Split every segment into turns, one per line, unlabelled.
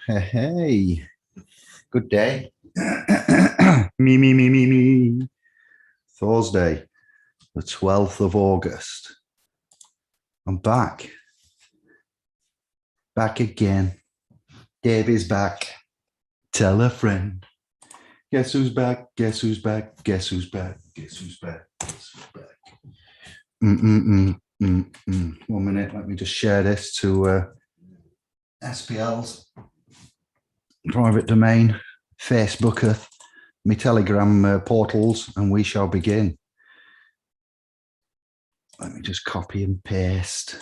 Hey, good day. Me. Thursday, the 12th of August. I'm back. Back again. Davey's back. Tell a friend. Guess who's back? Guess who's back? Guess who's back? Guess who's back? Guess who's back? 1 minute. Let me just share this to SPL's private domain, Facebooketh, me Telegram portals, and we shall begin. Let me just copy and paste.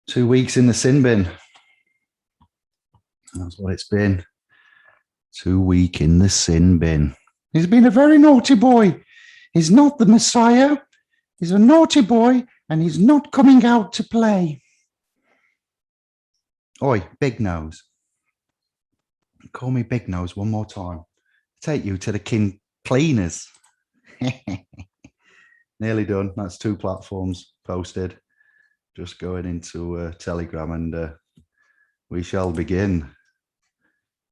2 weeks in the sin bin. That's what it's been. 2 weeks in the sin bin. He's been a very naughty boy. He's not the Messiah. He's a naughty boy, and he's not coming out to play. Oi, Big Nose. Call me Big Nose one more time. Take you to the king cleaners. Nearly done. That's 2 platforms posted. Just going into Telegram, and we shall begin.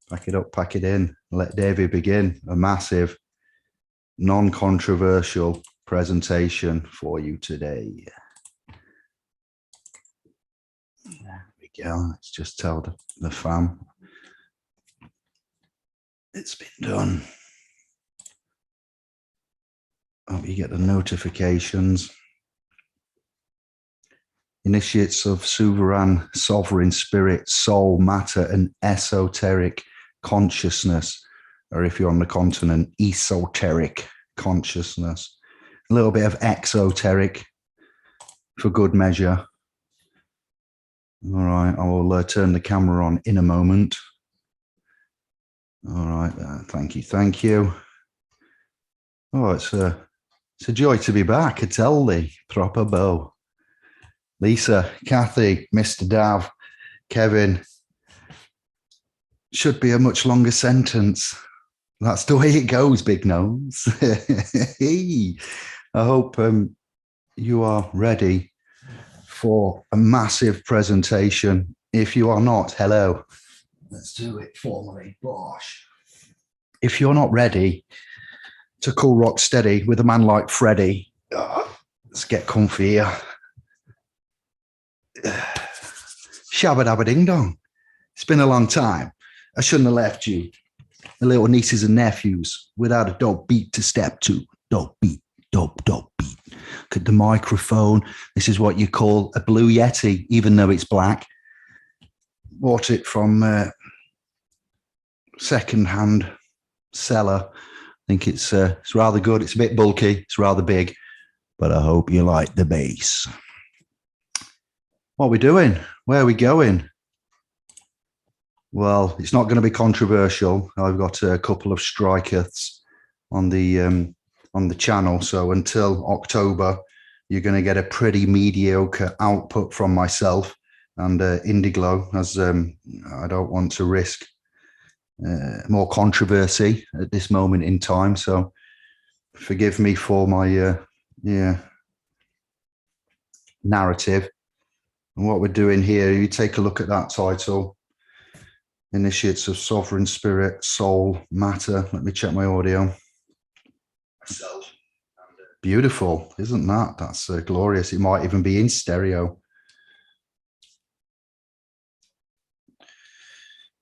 Pack it up, pack it in. Let Davey begin. A massive, non-controversial presentation for you today. There we go. Let's just tell the fam it's been done. Hope you get the notifications. Initiates of sovereign spirit, soul, matter, and esoteric consciousness, or if you're on the continent, esoteric consciousness. A little bit of exoteric for good measure. All right, I will turn the camera on in a moment. All right, thank you. Oh, it's a joy to be back. I tell thee, proper bow. Lisa, Kathy, Mr. Dav, Kevin. Should be a much longer sentence. That's the way it goes, Big Nose. I hope you are ready for a massive presentation. If you are not, hello. Let's do it formally. Bosh. If you're not ready to cool rock steady with a man like Freddie, let's get comfy here. Shabba dabba ding dong. It's been a long time. I shouldn't have left you, the little nieces and nephews, without a dope beat to step to. Dope beat, dope beat. Look at the microphone. This is what you call a Blue Yeti, even though it's black. Bought it from second-hand seller. I think it's rather good. It's a bit bulky. It's rather big, but I hope you like the bass. What are we doing? Where are we going? Well, it's not going to be controversial. I've got a couple of strikeths on the channel, so until October, you're going to get a pretty mediocre output from myself and Indiglo, as I don't want to risk more controversy at this moment in time. So forgive me for my narrative. And what we're doing here, you take a look at that title, Initiates of Sovereign Spirit, Soul, Matter. Let me check my audio. Beautiful, isn't that? That's glorious. It might even be in stereo.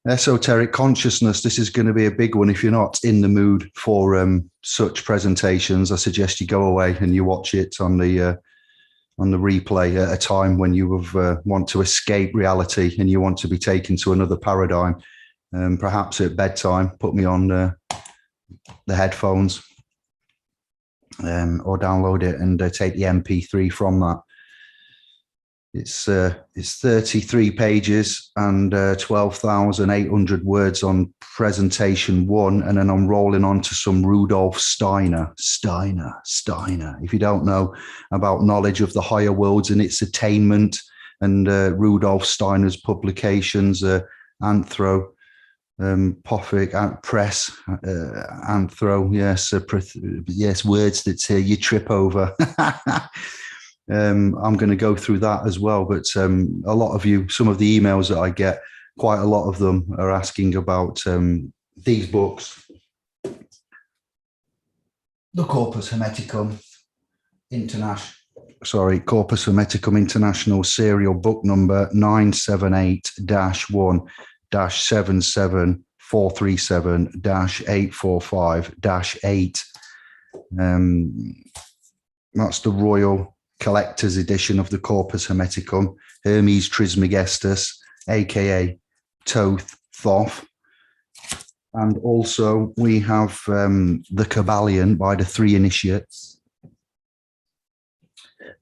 Esoteric consciousness. This is going to be a big one. If you're not in the mood for such presentations, I suggest you go away and you watch it on the replay at a time when you want to escape reality and you want to be taken to another paradigm. Perhaps at bedtime, put me on the headphones or download it and take the MP3 from that. It's 33 pages and 12,800 words on presentation 1, and then I'm rolling on to some Rudolf Steiner. If you don't know about knowledge of the higher worlds and its attainment, and Rudolf Steiner's publications, Anthro, Press, Anthro, yes, words that you trip over. I'm going to go through that as well, but a lot of you, some of the emails that I get quite a lot of them are asking about these books. The Corpus Hermeticum Corpus Hermeticum International serial book number 978-1-77437-845-8. That's the Royal Collector's Edition of the Corpus Hermeticum, Hermes Trismegistus, aka Thoth, Thoth. And also we have the Kabbalion by the Three Initiates.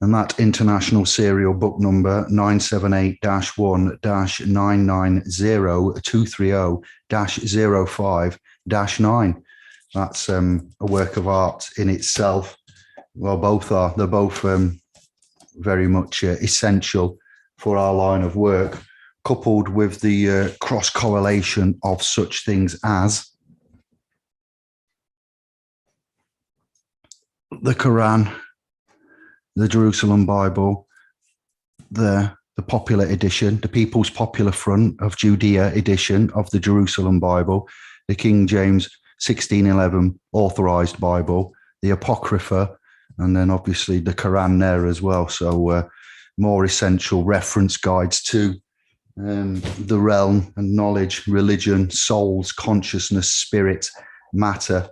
And that international serial book number 978-1-990-230-05-9. That's a work of art in itself. Well, both are. They're both very much essential for our line of work, coupled with the cross-correlation of such things as the Quran, the Jerusalem Bible, the popular edition, the People's Popular Front of Judea edition of the Jerusalem Bible, the King James 1611 Authorized Bible, the Apocrypha, and then obviously the Quran there as well. So more essential reference guides to the realm and knowledge, religion, souls, consciousness, spirit, matter.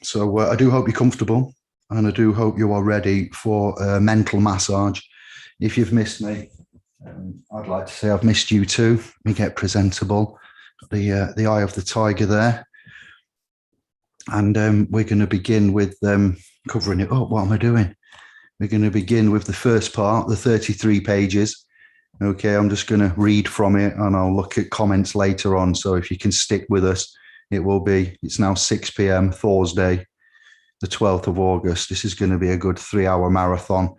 So I do hope you're comfortable, and I do hope you are ready for a mental massage. If you've missed me, I'd like to say I've missed you too. Let me get presentable. The eye of the tiger there. And we're going to begin with covering it up. What am I doing? We're going to begin with the first part, the 33 pages. Okay, I'm just going to read from it and I'll look at comments later on. So if you can stick with us, it's now 6 p.m. Thursday, the 12th of August. This is going to be a good 3-hour marathon.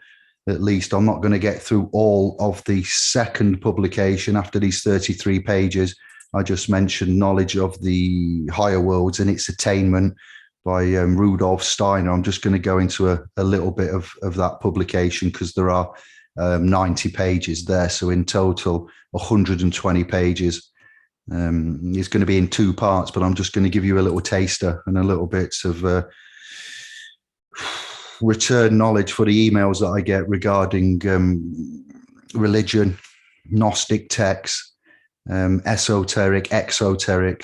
At least I'm not going to get through all of the second publication after these 33 pages. I just mentioned Knowledge of the Higher Worlds and Its Attainment by Rudolf Steiner. I'm just going to go into a little bit of that publication because there are 90 pages there. So in total, 120 pages. It's going to be in 2 parts, but I'm just going to give you a little taster and a little bits of return knowledge for the emails that I get regarding religion, Gnostic texts, esoteric, exoteric.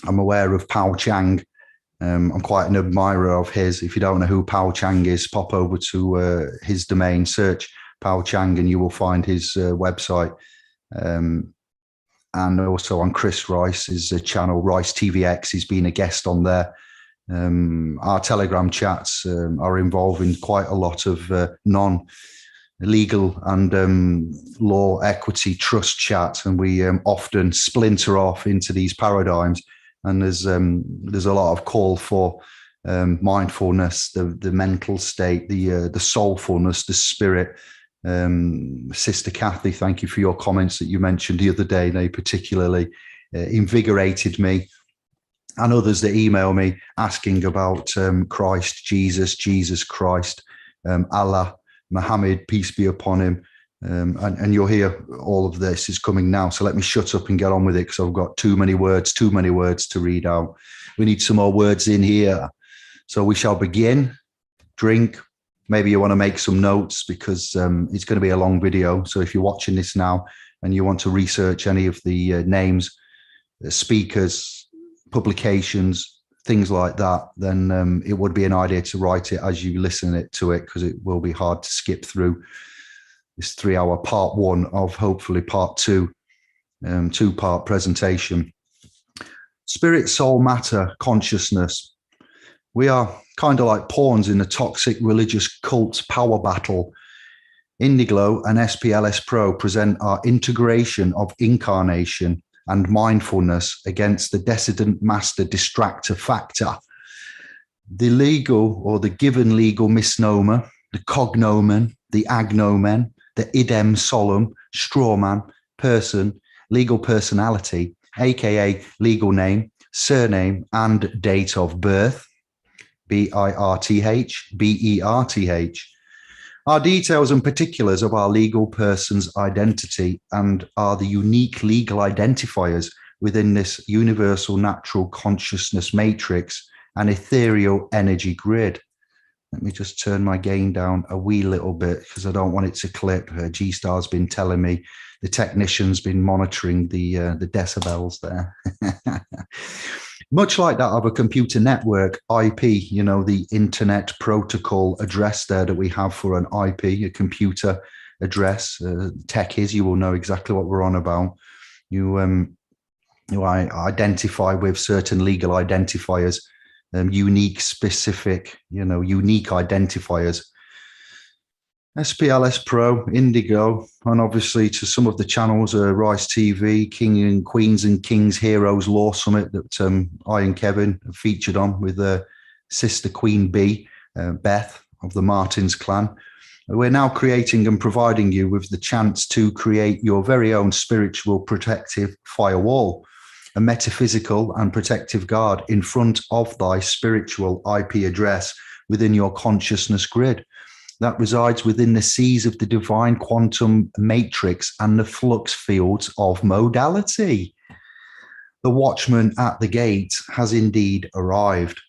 I'm aware of Pao Chang. I'm quite an admirer of his. If you don't know who Pao Chang is, pop over to his domain, search Pao Chang, and you will find his website. And also on Chris Rice's channel, Rice TVX. He's been a guest on there. Our Telegram chats are involving quite a lot of non-legal and law, equity, trust chats, and we often splinter off into these paradigms. And there's a lot of call for mindfulness, the mental state, the soulfulness, the spirit. Sister Kathy, thank you for your comments that you mentioned the other day. They particularly invigorated me. And others that email me asking about Christ, Jesus Christ, Allah, Muhammad, peace be upon him. And you'll hear all of this is coming now. So let me shut up and get on with it because I've got too many words to read out. We need some more words in here. So we shall begin. Drink. Maybe you want to make some notes because it's going to be a long video. So if you're watching this now and you want to research any of the names, speakers, publications, things like that, then it would be an idea to write it as you listen to it because it will be hard to skip through this 3-hour part 1 of hopefully part 2, 2-part presentation. Spirit, soul, matter, consciousness. We are kind of like pawns in a toxic religious cult power battle. Indiglo and SPLS Pro present our integration of incarnation and mindfulness against the dissident master distractor factor. The legal or the given legal misnomer, the cognomen, the agnomen, the idem solemn, strawman, person, legal personality, aka legal name, surname, and date of birth, BIRTH, BERTH, Our details and particulars of our legal person's identity and are the unique legal identifiers within this universal natural consciousness matrix and ethereal energy grid. Let me just turn my gain down a wee little bit because I don't want it to clip. G-Star's been telling me, the technician's been monitoring the decibels there. Much like that of a computer network, IP, the internet protocol address there that we have for an IP, a computer address. Techies, you will know exactly what we're on about. You identify with certain legal identifiers, unique, specific, unique identifiers. SPLS Pro, Indigo, and obviously to some of the channels, Rice TV, King and Queens and Kings Heroes Law Summit that I and Kevin have featured on with Sister Queen B, Beth of the Martins clan. We're now creating and providing you with the chance to create your very own spiritual protective firewall, a metaphysical and protective guard in front of thy spiritual IP address within your consciousness grid that resides within the seas of the divine quantum matrix and the flux fields of modality. The watchman at the gate has indeed arrived.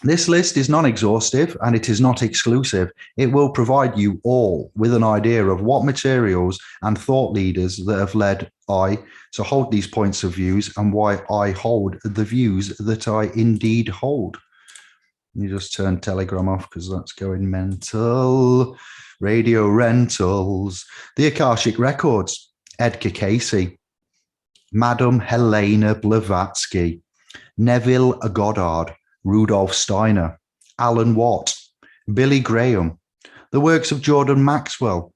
This list is non-exhaustive and it is not exclusive. It will provide you all with an idea of what materials and thought leaders that have led I to hold these points of views and why I hold the views that I indeed hold. You just turn Telegram off because that's going mental. Radio Rentals, the Akashic Records, Edgar Casey, Madame Helena Blavatsky, Neville Goddard, Rudolf Steiner, Alan Watt, Billy Graham, the works of Jordan Maxwell,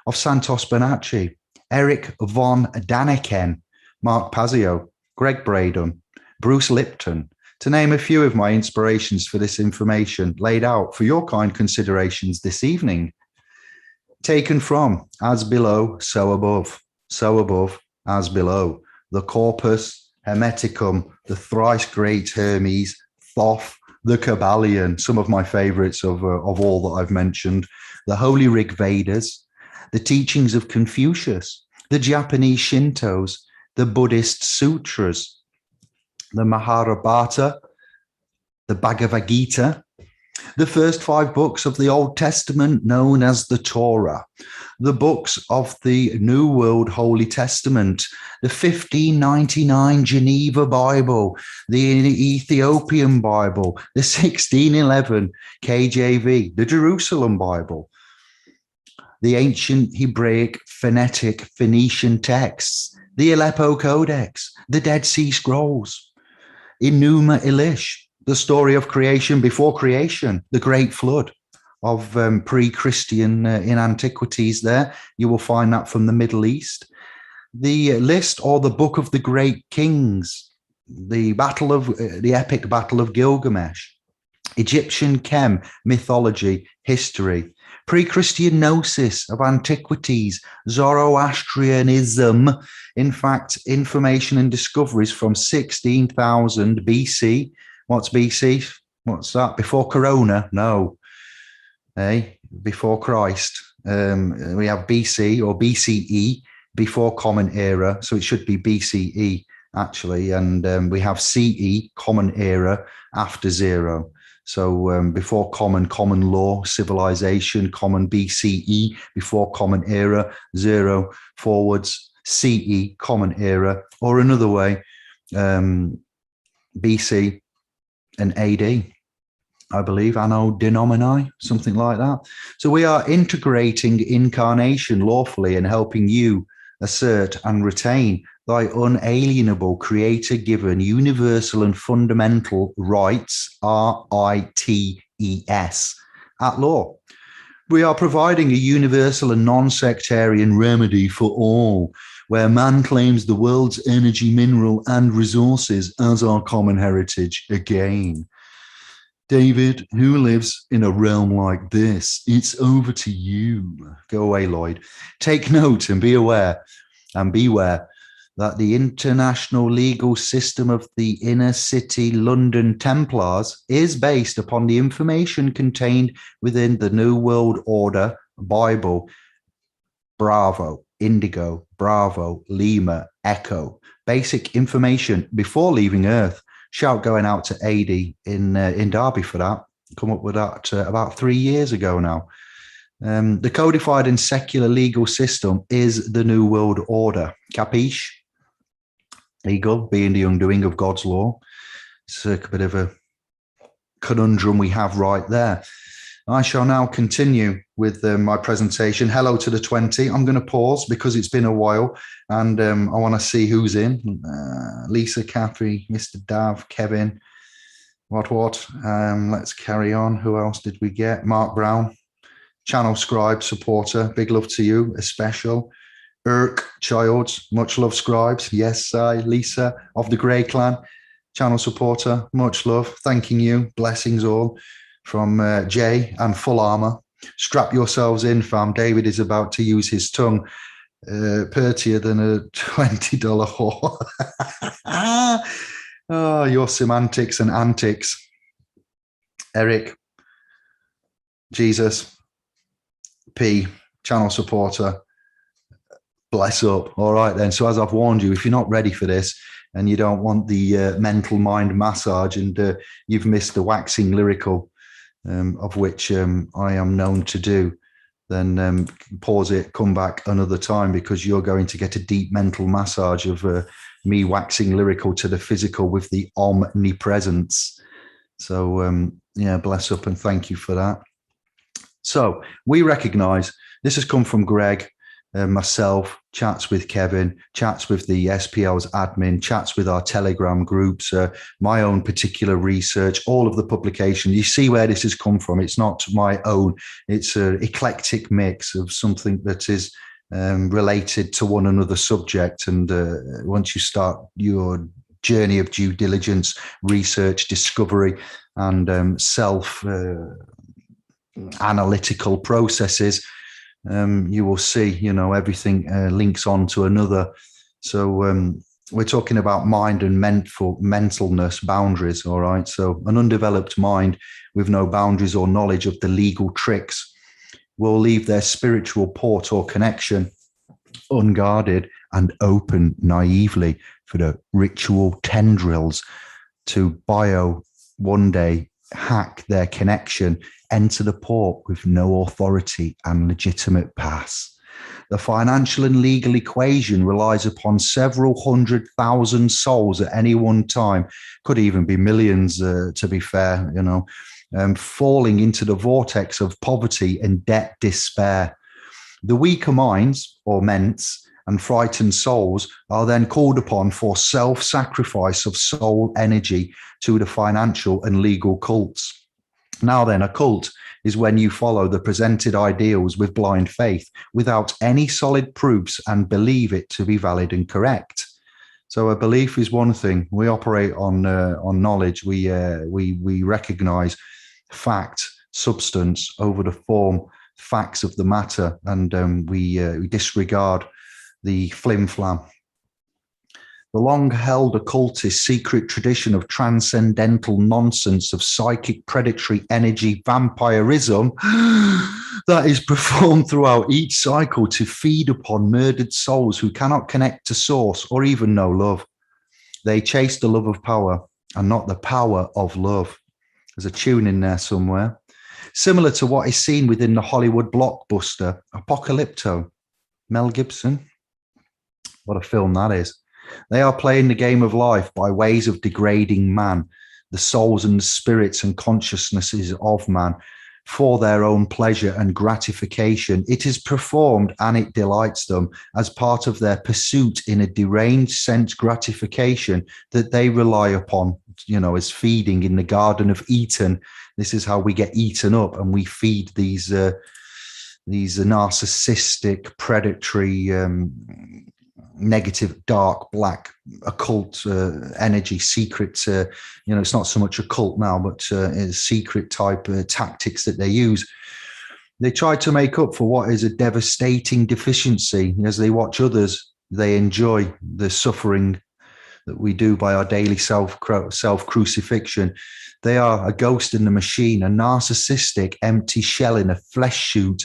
of Santos Bonacci, Eric von Daniken, Mark Pazio, Greg Braden, Bruce Lipton, to name a few of my inspirations for this information laid out for your kind considerations this evening. Taken from As Below, So Above, As Below, the Corpus Hermeticum, the Thrice Great Hermes, Thoth, the Kabbalion, some of my favorites of all that I've mentioned, the Holy Rig Vedas, the teachings of Confucius, the Japanese Shintos, the Buddhist Sutras, the Mahabharata, the Bhagavad Gita, the first 5 books of the Old Testament known as the Torah, the books of the New World Holy Testament, the 1599 Geneva Bible, the Ethiopian Bible, the 1611 KJV, the Jerusalem Bible, the ancient Hebraic phonetic Phoenician texts, the Aleppo Codex, the Dead Sea Scrolls, Enuma Elish, the story of creation before creation, the Great Flood of pre-Christian in antiquities there. You will find that from the Middle East. The list or the Book of the Great Kings, the epic Battle of Gilgamesh, Egyptian chem, mythology, history, pre-Christian gnosis of antiquities, Zoroastrianism, in fact, information and discoveries from 16,000 BC. What's BC? What's that? Before Corona? No. Hey, before Christ. We have BC or BCE, before Common Era. So it should be BCE, actually. And we have CE, Common Era, after zero. So before common law, civilization, common BCE, before Common Era, 0 forwards, CE, Common Era, or another way, BC and AD, I believe, Anno Domini, something like that. So we are integrating incarnation lawfully and helping you assert and retain thy unalienable creator-given universal and fundamental rights, RITES, at law. We are providing a universal and non-sectarian remedy for all, where man claims the world's energy, mineral, and resources as our common heritage again. David, who lives in a realm like this? It's over to you. Go away, Lloyd. Take note and be aware and beware that the international legal system of the inner city London Templars is based upon the information contained within the New World Order Bible. Bravo, Indigo, Bravo, Lima, Echo. Basic information before leaving Earth. Shout going out to AD in Derby for that. Come up with that about 3 years ago now. The codified and secular legal system is the New World Order. Capiche? Legal, being the undoing of God's law. It's a bit of a conundrum we have right there. I shall now continue with my presentation. Hello to the 20. I'm going to pause because it's been a while and I want to see who's in. Lisa, Cathy, Mr. Dav, Kevin, what? Let's carry on. Who else did we get? Mark Brown, channel scribe, supporter. Big love to you, a special. Irk Childs, much love, scribes. Yes, Lisa of the Grey Clan, channel supporter, much love. Thanking you. Blessings all. From Jay and Full Armor. Strap yourselves in, fam. David is about to use his tongue purtier than a $20 whore. Oh, your semantics and antics. Eric, Jesus, P, channel supporter. Bless up. All right, then. So as I've warned you, if you're not ready for this and you don't want the mental mind massage and you've missed the waxing lyrical, of which I am known to do, then pause it, come back another time, because you're going to get a deep mental massage of me waxing lyrical to the physical with the omnipresence. So, yeah, bless up and thank you for that. So we recognize this has come from Greg, myself, chats with Kevin, chats with the SPL's admin, chats with our Telegram groups, my own particular research, all of the publication. You see where this has come from. It's not my own. It's an eclectic mix of something that is related to one another subject. And once you start your journey of due diligence, research, discovery, and self-analytical processes, you will see, you know, everything links on to another. So we're talking about mind and mentalness, boundaries, all right? So an undeveloped mind with no boundaries or knowledge of the legal tricks will leave their spiritual port or connection unguarded and open naively for the ritual tendrils to one day hack their connection, enter the port with no authority and legitimate pass. The financial and legal equation relies upon several 100,000 souls at any one time, could even be millions, to be fair, you know, falling into the vortex of poverty and debt despair. The weaker minds, or ments, and frightened souls are then called upon for self-sacrifice of soul energy to the financial and legal cults. Now then, a cult is when you follow the presented ideals with blind faith without any solid proofs and believe it to be valid and correct. So a belief is one thing. We operate on knowledge. We recognize fact, substance over the form, facts of the matter, and we disregard the flim-flam. The long-held occultist secret tradition of transcendental nonsense of psychic predatory energy vampirism that is performed throughout each cycle to feed upon murdered souls who cannot connect to source or even know love. They chase the love of power and not the power of love. There's a tune in there somewhere. Similar to what is seen within the Hollywood blockbuster Apocalypto. Mel Gibson. What a film that is. They are playing the game of life by ways of degrading man, the souls and the spirits and consciousnesses of man, for their own pleasure and gratification. It is performed and it delights them as part of their pursuit in a deranged sense gratification that they rely upon, you know, as feeding in the Garden of Eden. This is how we get eaten up, and we feed these narcissistic, predatory, negative, dark, black, occult energy, secret, you know, it's not so much occult now, but secret type tactics that they use. They try to make up for what is a devastating deficiency as they watch others They enjoy the suffering that we do by our daily self-crucifixion. They are a ghost in the machine, a narcissistic empty shell in a flesh suit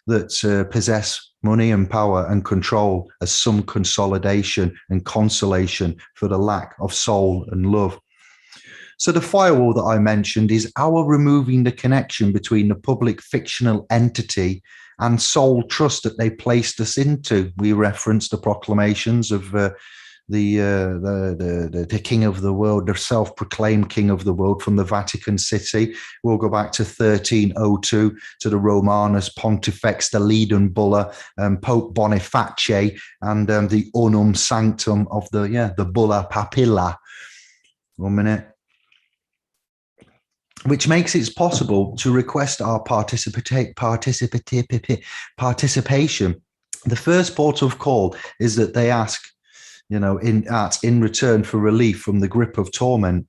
that possess money and power and control as some consolidation and consolation for the lack of soul and love. So the firewall that I mentioned is our removing the connection between the public fictional entity and soul trust that they placed us into. We reference the proclamations of the king of the world, the self-proclaimed king of the world from the Vatican City. We'll go back to 1302 to the Romanus Pontifex, the Leaden Bulla, Pope Boniface, and the Unum Sanctum of the Bulla Papilla. 1 minute. Which makes it possible to request our participation. The first port of call is that they ask, in return for relief from the grip of torment.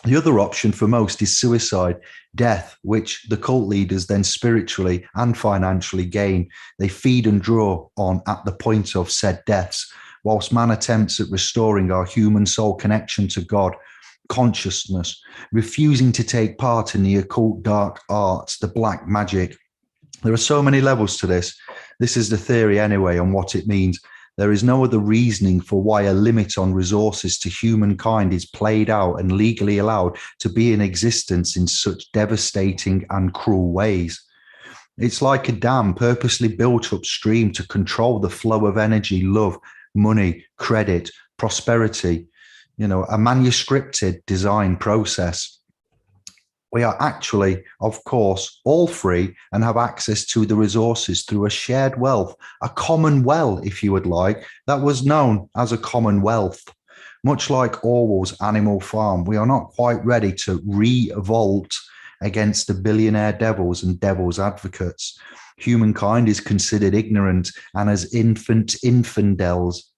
The other option for most is suicide, death, which the cult leaders then spiritually and financially gain. They feed and draw on at the point of said deaths, whilst man attempts at restoring our human soul connection to God, consciousness, refusing to take part in the occult dark arts, the black magic. There are so many levels to this. This is the theory anyway on what it means. There is no other reasoning for why a limit on resources to humankind is played out and legally allowed to be in existence in such devastating and cruel ways. It's like a dam purposely built upstream to control the flow of energy, love, money, credit, prosperity, a manuscripted design process. We are actually, of course, all free and have access to the resources through a shared wealth, a common well, if you would like, that was known as a commonwealth. Much like Orwell's Animal Farm, we are not quite ready to revolt against the billionaire devils and devil's advocates. Humankind is considered ignorant and as infidels,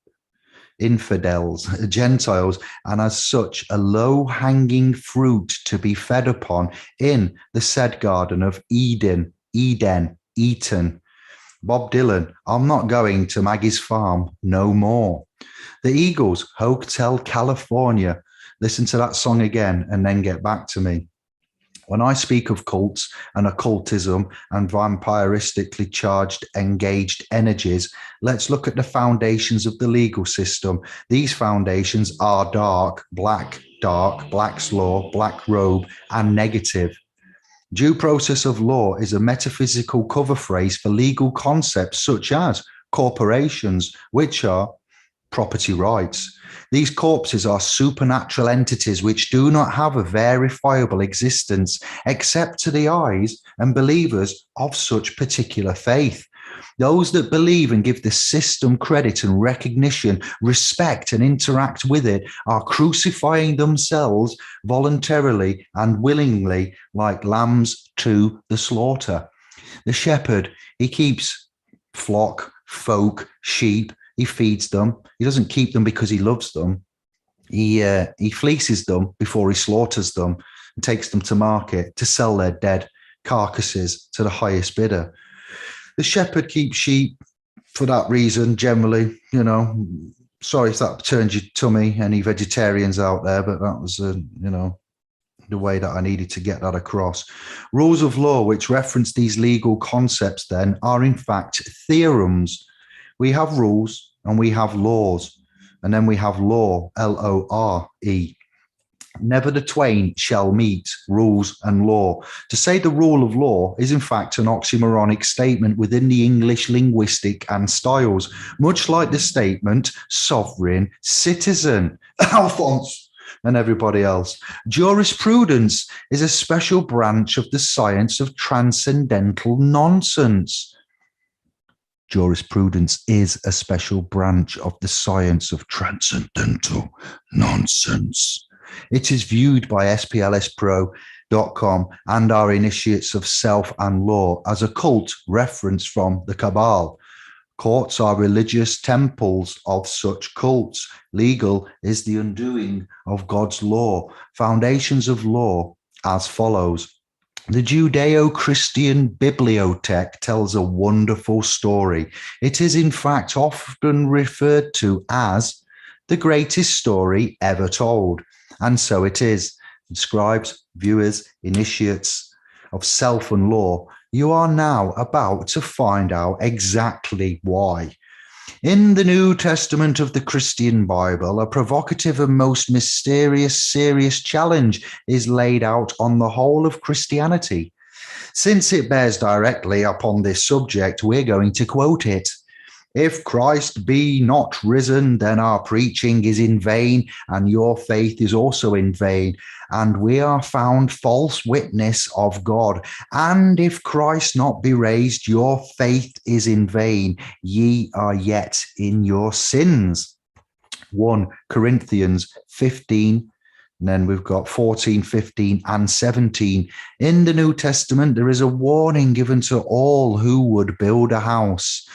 Gentiles, and as such a low-hanging fruit to be fed upon in the said Garden of Eden. Bob Dylan, I'm not going to Maggie's farm no more. The Eagles, Hotel California. Listen to that song again and then get back to me. When I speak of cults and occultism and vampiristically charged, engaged energies, let's look at the foundations of the legal system. These foundations are dark, Black's law, black robe, and negative. Due process of law is a metaphysical cover phrase for legal concepts such as corporations, which are property rights. These corpses are supernatural entities which do not have a verifiable existence except to the eyes and believers of such particular faith. Those that believe and give the system credit and recognition, respect and interact with it are crucifying themselves voluntarily and willingly like lambs to the slaughter. The shepherd, he keeps flock, folk, sheep. He feeds them. He doesn't keep them because he loves them. He fleeces them before he slaughters them and takes them to market to sell their dead carcasses to the highest bidder. The shepherd keeps sheep for that reason, generally. Sorry if that turns your tummy, any vegetarians out there, but that was, the way that I needed to get that across. Rules of law, which reference these legal concepts then, are in fact theorems. We have rules and we have laws, and then we have law, L-O-R-E. Never the twain shall meet, rules and law. To say the rule of law is in fact an oxymoronic statement within the English linguistic and styles, much like the statement sovereign citizen. Alphonse and everybody else. Jurisprudence is a special branch of the science of transcendental nonsense. Jurisprudence is a special branch of the science of transcendental nonsense. It is viewed by SPLSPro.com and our initiates of self and law as a cult reference from the Cabal. Courts are religious temples of such cults. Legal is the undoing of God's law. Foundations of law as follows. The Judeo-Christian Bibliothek tells a wonderful story. It is in fact often referred to as the greatest story ever told. And so it is. Scribes, viewers, initiates of self and law, you are now about to find out exactly why. In the New Testament of the Christian Bible, a provocative and most mysterious, serious challenge is laid out on the whole of Christianity. Since it bears directly upon this subject, we're going to quote it. If Christ be not risen, then our preaching is in vain, and your faith is also in vain, and we are found false witness of God. And if Christ not be raised, your faith is in vain, ye are yet in your sins. 1 Corinthians 15, and then we've got 14, 15, and 17. In the New Testament, there is a warning given to all who would build a house.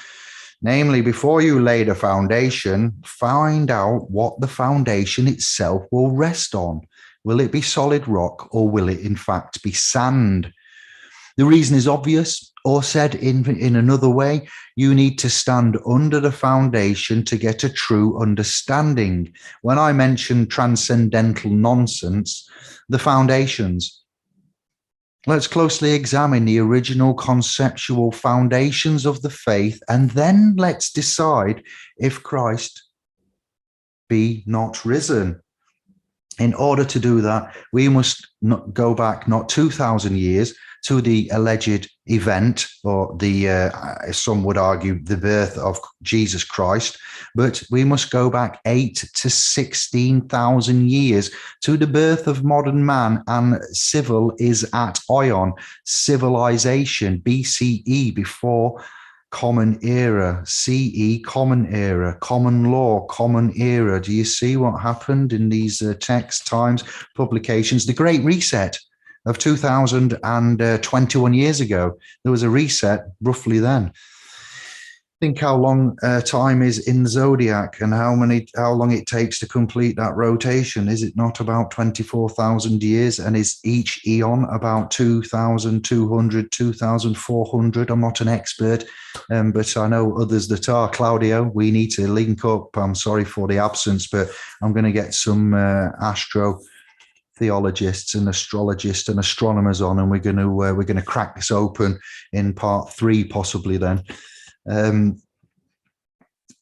Namely, before you lay the foundation, find out what the foundation itself will rest on. Will it be solid rock, or will it in fact be sand? The reason is obvious, or said in another way, you need to stand under the foundation to get a true understanding. When I mention transcendental nonsense, the foundations. Let's closely examine the original conceptual foundations of the faith, and then let's decide if Christ be not risen. In order to do that, we must not go back not 2,000 years to the alleged event, or the some would argue the birth of Jesus Christ, but we must go back 8 to 16,000 years to the birth of modern man, and civil is at Ion, civilization, BCE, before common era, CE, common era, common law, common era. Do you see what happened in these text times, publications? The Great Reset of 2021 years ago. There was a reset roughly then. Think how long time is in the zodiac, and how long it takes to complete that rotation. Is it not about 24,000 years? And is each eon about 2,200, 2,400? I'm not an expert, but I know others that are. Claudio, we need to link up. I'm sorry for the absence, but I'm going to get some astro theologians and astrologists and astronomers on, and we're going to crack this open in part 3 possibly then.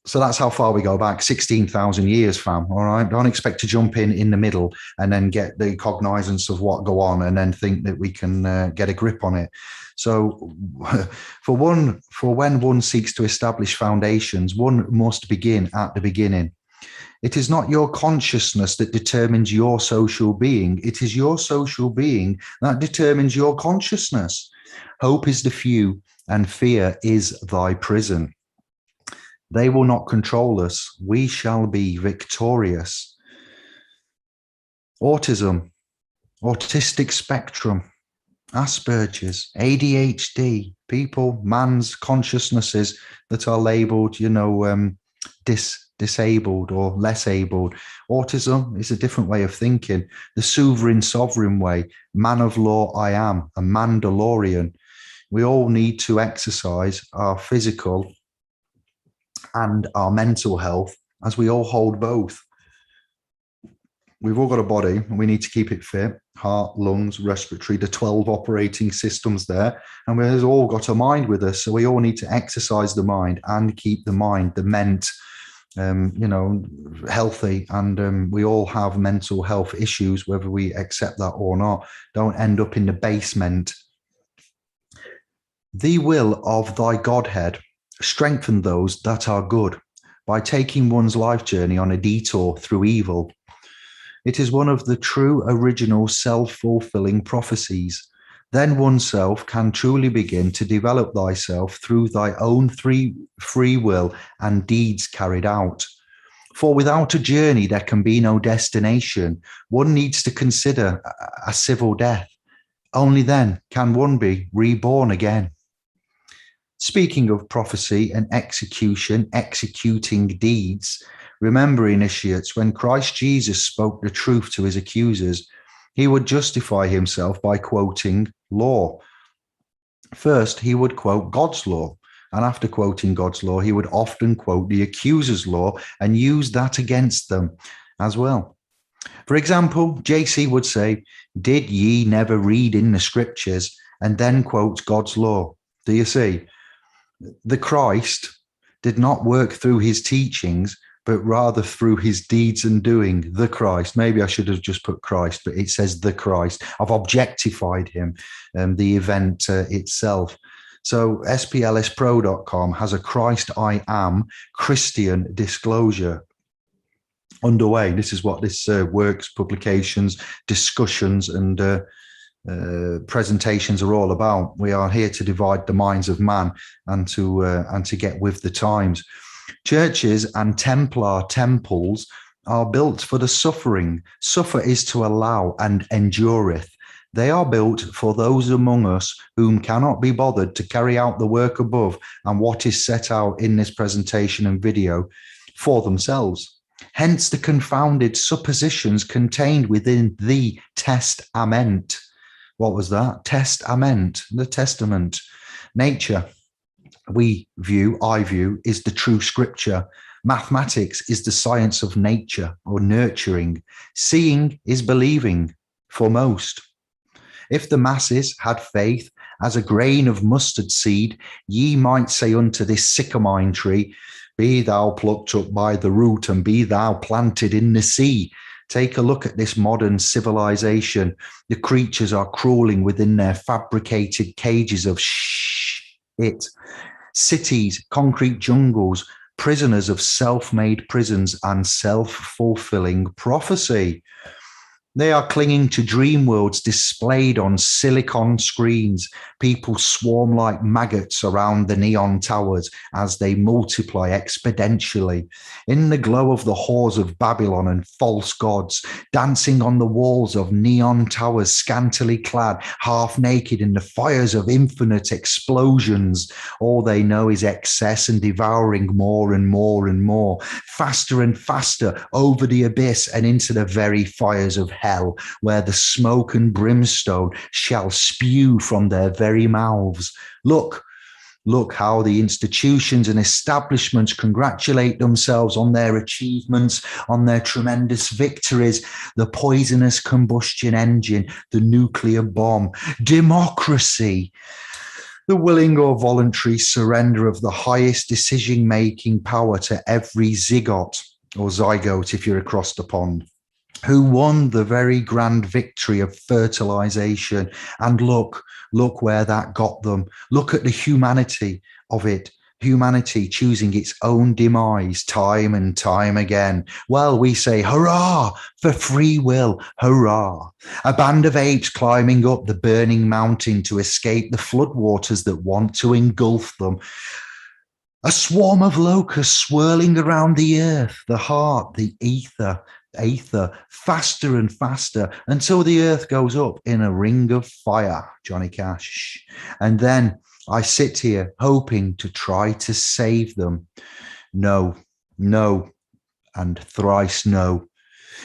So that's how far we go back, 16,000 years, fam. All right, don't expect to jump in the middle and then get the cognizance of what go on and then think that we can get a grip on it. So for when one seeks to establish foundations, one must begin at the beginning. It is not your consciousness that determines your social being. It is your social being that determines your consciousness. Hope is the few, and fear is thy prison. They will not control us. We shall be victorious. Autism, autistic spectrum, Asperger's, ADHD, people, man's consciousnesses that are labeled, disabled or less abled. Autism is a different way of thinking. The sovereign way, man of law I am, a Mandalorian. We all need to exercise our physical and our mental health, as we all hold both. We've all got a body and we need to keep it fit. Heart, lungs, respiratory, the 12 operating systems there. And we've all got a mind with us. So we all need to exercise the mind and keep the mind, the ment, healthy. And we all have mental health issues, whether we accept that or not. Don't end up in the basement. The will of thy Godhead strengthen those that are good by taking one's life journey on a detour through evil. It is one of the true original self-fulfilling prophecies. Then oneself can truly begin to develop thyself through thy own free will and deeds carried out. For without a journey, there can be no destination. One needs to consider a civil death. Only then can one be reborn again. Speaking of prophecy and executing deeds, remember, initiates, when Christ Jesus spoke the truth to his accusers, he would justify himself by quoting law. First, he would quote God's law. And after quoting God's law, he would often quote the accuser's law and use that against them as well. For example, JC would say, "Did ye never read in the scriptures?" and then quotes God's law. Do you see? The Christ did not work through his teachings, but rather through his deeds and doing. The Christ. Maybe I should have just put Christ, but it says the Christ. I've objectified him, the event itself. So SPLSpro.com has a Christ I Am Christian disclosure underway. This is what this works, publications, discussions, and presentations are all about. We are here to divide the minds of man and to get with the times. Churches and Templar temples are built for the suffering. Suffer is to allow and endureth. They are built for those among us whom cannot be bothered to carry out the work above and what is set out in this presentation and video for themselves. Hence the confounded suppositions contained within the testament. What was that? Testament, the testament. Nature, I view, is the true scripture. Mathematics is the science of nature or nurturing. Seeing is believing for most. If the masses had faith as a grain of mustard seed, ye might say unto this sycamine tree, "Be thou plucked up by the root and be thou planted in the sea." Take a look at this modern civilization. The creatures are crawling within their fabricated cages of shit. Cities, concrete jungles, prisoners of self-made prisons and self-fulfilling prophecy. They are clinging to dream worlds displayed on silicon screens. People swarm like maggots around the neon towers as they multiply exponentially. In the glow of the whores of Babylon and false gods, dancing on the walls of neon towers, scantily clad, half naked in the fires of infinite explosions. All they know is excess and devouring more and more and more, faster and faster over the abyss and into the very fires of hell, where the smoke and brimstone shall spew from their very mouths. Look how the institutions and establishments congratulate themselves on their achievements, on their tremendous victories, the poisonous combustion engine, the nuclear bomb, democracy, the willing or voluntary surrender of the highest decision-making power to every zygote or zygote if you're across the pond, who won the very grand victory of fertilization. And look where that got them. Look at the humanity of it. Humanity choosing its own demise time and time again. Well, we say, hurrah for free will, hurrah. A band of apes climbing up the burning mountain to escape the floodwaters that want to engulf them. A swarm of locusts swirling around the earth, the heart, the ether, faster and faster until the earth goes up in a ring of fire, Johnny Cash. And then I sit here hoping to try to save them. No, and thrice no.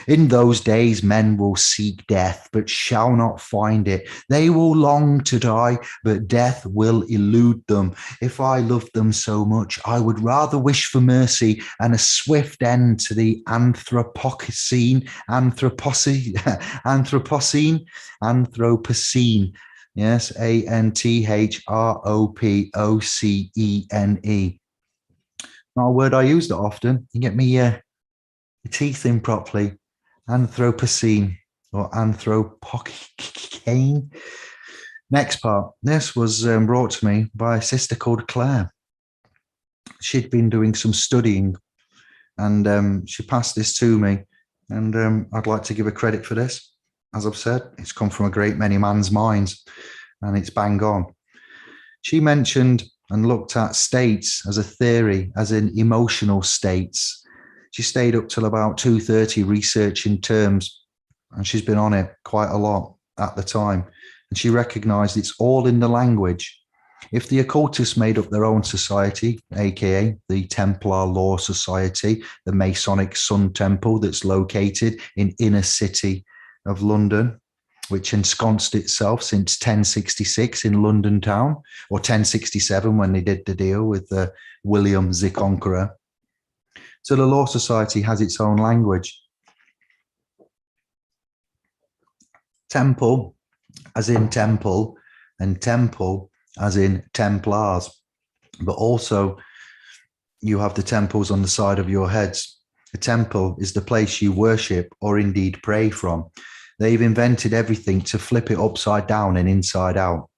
In those days, men will seek death, but shall not find it. They will long to die, but death will elude them. If I loved them so much, I would rather wish for mercy and a swift end to the Anthropocene. Yes, Anthropocene. Not a word I use that often. You get me your teeth in properly. Anthropocene or Anthropocene. Next part. This was brought to me by a sister called Claire. She'd been doing some studying and she passed this to me. And I'd like to give her credit for this. As I've said, it's come from a great many man's minds and it's bang on. She mentioned and looked at states as a theory, as in emotional states. She stayed up till about 2:30 researching terms, and she's been on it quite a lot at the time. And she recognized it's all in the language. If the occultists made up their own society, aka the Templar Law Society, the Masonic Sun Temple that's located in inner city of London, which ensconced itself since 1066 in London town, or 1067 when they did the deal with William the Conqueror. So the Law Society has its own language. Temple, as in temple, and temple, as in Templars. But also, you have the temples on the side of your heads. A temple is the place you worship or indeed pray from. They've invented everything to flip it upside down and inside out.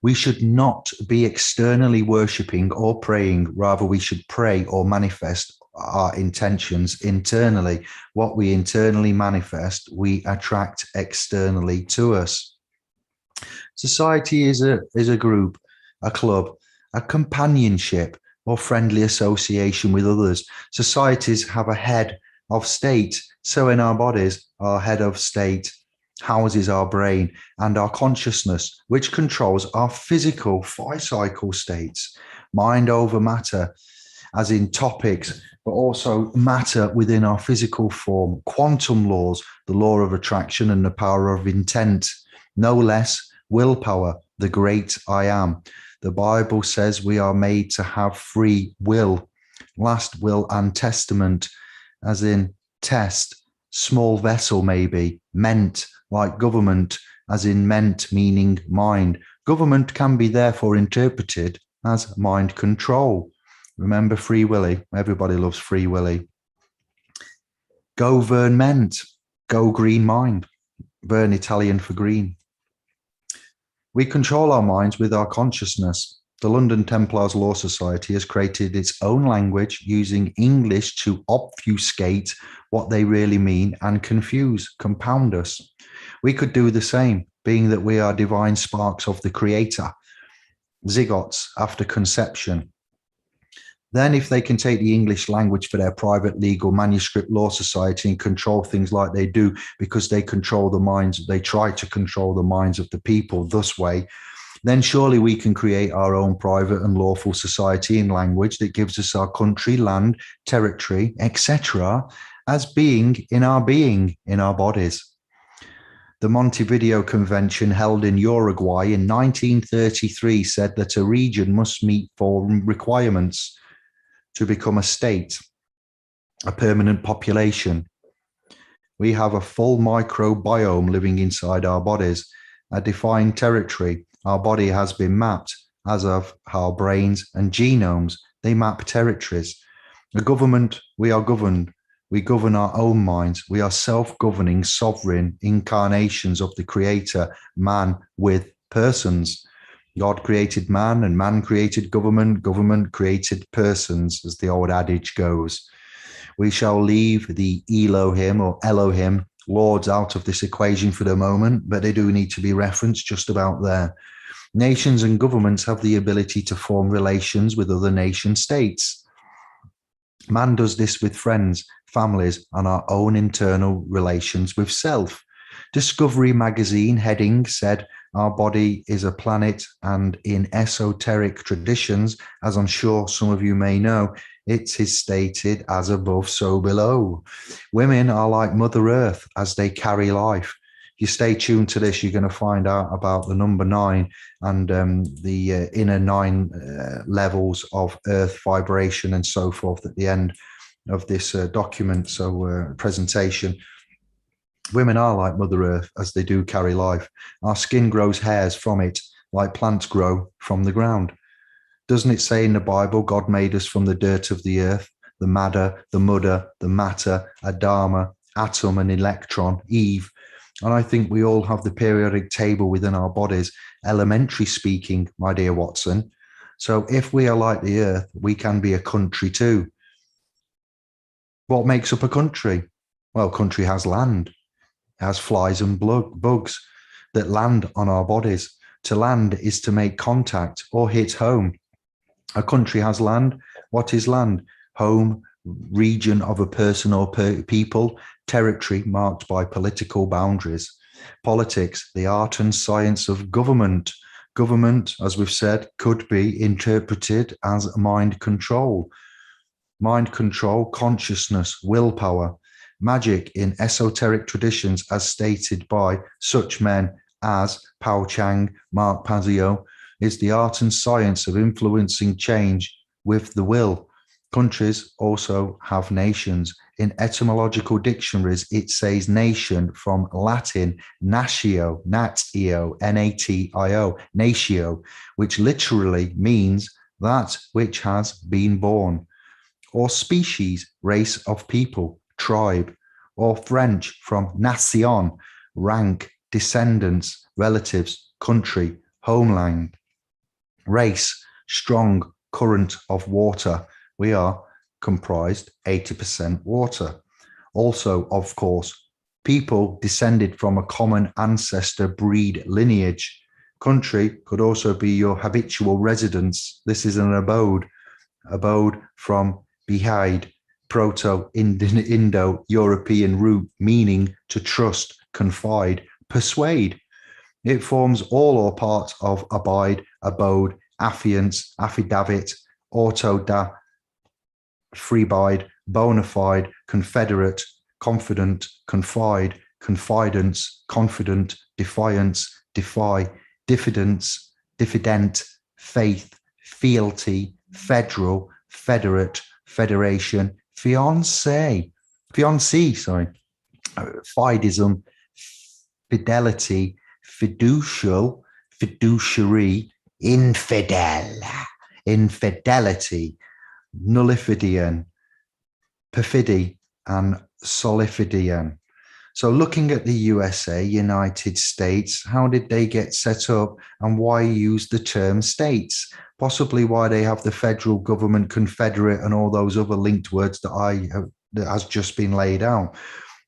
We should not be externally worshipping or praying. Rather, we should pray or manifest our intentions internally. What we internally manifest, we attract externally to us. Society is a group, a club, a companionship, or friendly association with others. Societies have a head of state. So in our bodies, our head of state houses our brain and our consciousness, which controls our physical physical states, mind over matter, as in topics, but also matter within our physical form, quantum laws, the law of attraction and the power of intent, no less willpower, the great I am. The Bible says we are made to have free will, last will and testament, as in test, small vessel maybe, meant, like government, as in meant meaning mind. Government can be therefore interpreted as mind control. Remember Free Willy? Everybody loves Free Willy. Government, go green mind. Burn Italian for green. We control our minds with our consciousness. The London Templars Law Society has created its own language using English to obfuscate what they really mean and confuse, compound us. We could do the same, being that we are divine sparks of the Creator, zygotes after conception. Then if they can take the English language for their private legal manuscript law society and control things like they do because they control the minds, they try to control the minds of the people this way, then surely we can create our own private and lawful society in language that gives us our country, land, territory, etc., as being in our bodies. The Montevideo Convention held in Uruguay in 1933 said that a region must meet four requirements to become a state, a permanent population. We have a full microbiome living inside our bodies, a defined territory. Our body has been mapped, as of our brains and genomes. They map territories. A government, we are governed. We govern our own minds. We are self-governing, sovereign incarnations of the Creator, man with persons. God created man and man created government, government created persons, as the old adage goes. We shall leave the Elohim or Elohim lords out of this equation for the moment, but they do need to be referenced just about there. Nations and governments have the ability to form relations with other nation states. Man does this with friends, families, and our own internal relations with self. Discovery magazine heading said, our body is a planet, and in esoteric traditions, as I'm sure some of you may know, it is stated as above, so below. Women are like Mother Earth as they carry life. If you stay tuned to this, you're going to find out about the number 9 and the inner 9 levels of Earth vibration and so forth at the end of this document, presentation. Women are like Mother Earth as they do carry life. Our skin grows hairs from it, like plants grow from the ground. Doesn't it say in the Bible, God made us from the dirt of the earth, the matter, the mudder, the matter, Adama, atom and electron, Eve. And I think we all have the periodic table within our bodies, elementary speaking, my dear Watson. So if we are like the earth, we can be a country too. What makes up a country? Well, country has land. Has flies and bugs that land on our bodies. To land is to make contact or hit home. A country has land. What is land? Home, region of a person or people, territory marked by political boundaries. Politics, the art and science of government. Government, as we've said, could be interpreted as mind control. Mind control, consciousness, willpower. Magic in esoteric traditions, as stated by such men as Pao Chang, Mark Pazio, is the art and science of influencing change with the will. Countries also have nations. In etymological dictionaries, it says nation from Latin natio, natio, natio, which literally means that which has been born, or species, race of people, tribe, or French from nation, rank, descendants, relatives, country, homeland. Race, strong current of water. We are comprised 80% water. Also, of course, people descended from a common ancestor breed lineage. Country could also be your habitual residence. This is an abode from behind, Proto-Indo-European root, meaning to trust, confide, persuade. It forms all or part of abide, abode, affiance, affidavit, autoda, freebide, bona fide, confederate, confident, confide, confidence, confident, defiance, defy, diffidence, diffident, faith, fealty, federal, federate, federation, fiancé, fidism, fidelity, fiducial, fiduciary, infidel, infidelity, nullifidian, perfidy, and solifidian. So looking at the USA, United States, how did they get set up and why use the term states? Possibly why they have the federal government, confederate, and all those other linked words that has just been laid out.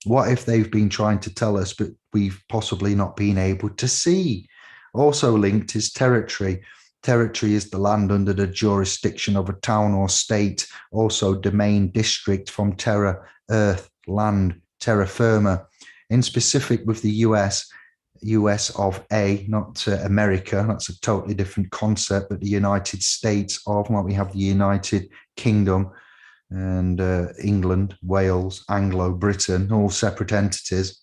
What if they've been trying to tell us, but we've possibly not been able to see? Also linked is territory. Territory is the land under the jurisdiction of a town or state. Also domain, district, from terra, earth, land, terra firma. In specific with the US of A, not America, that's a totally different concept, but the United States of, well, we have the United Kingdom and England, Wales, Anglo, Britain, all separate entities.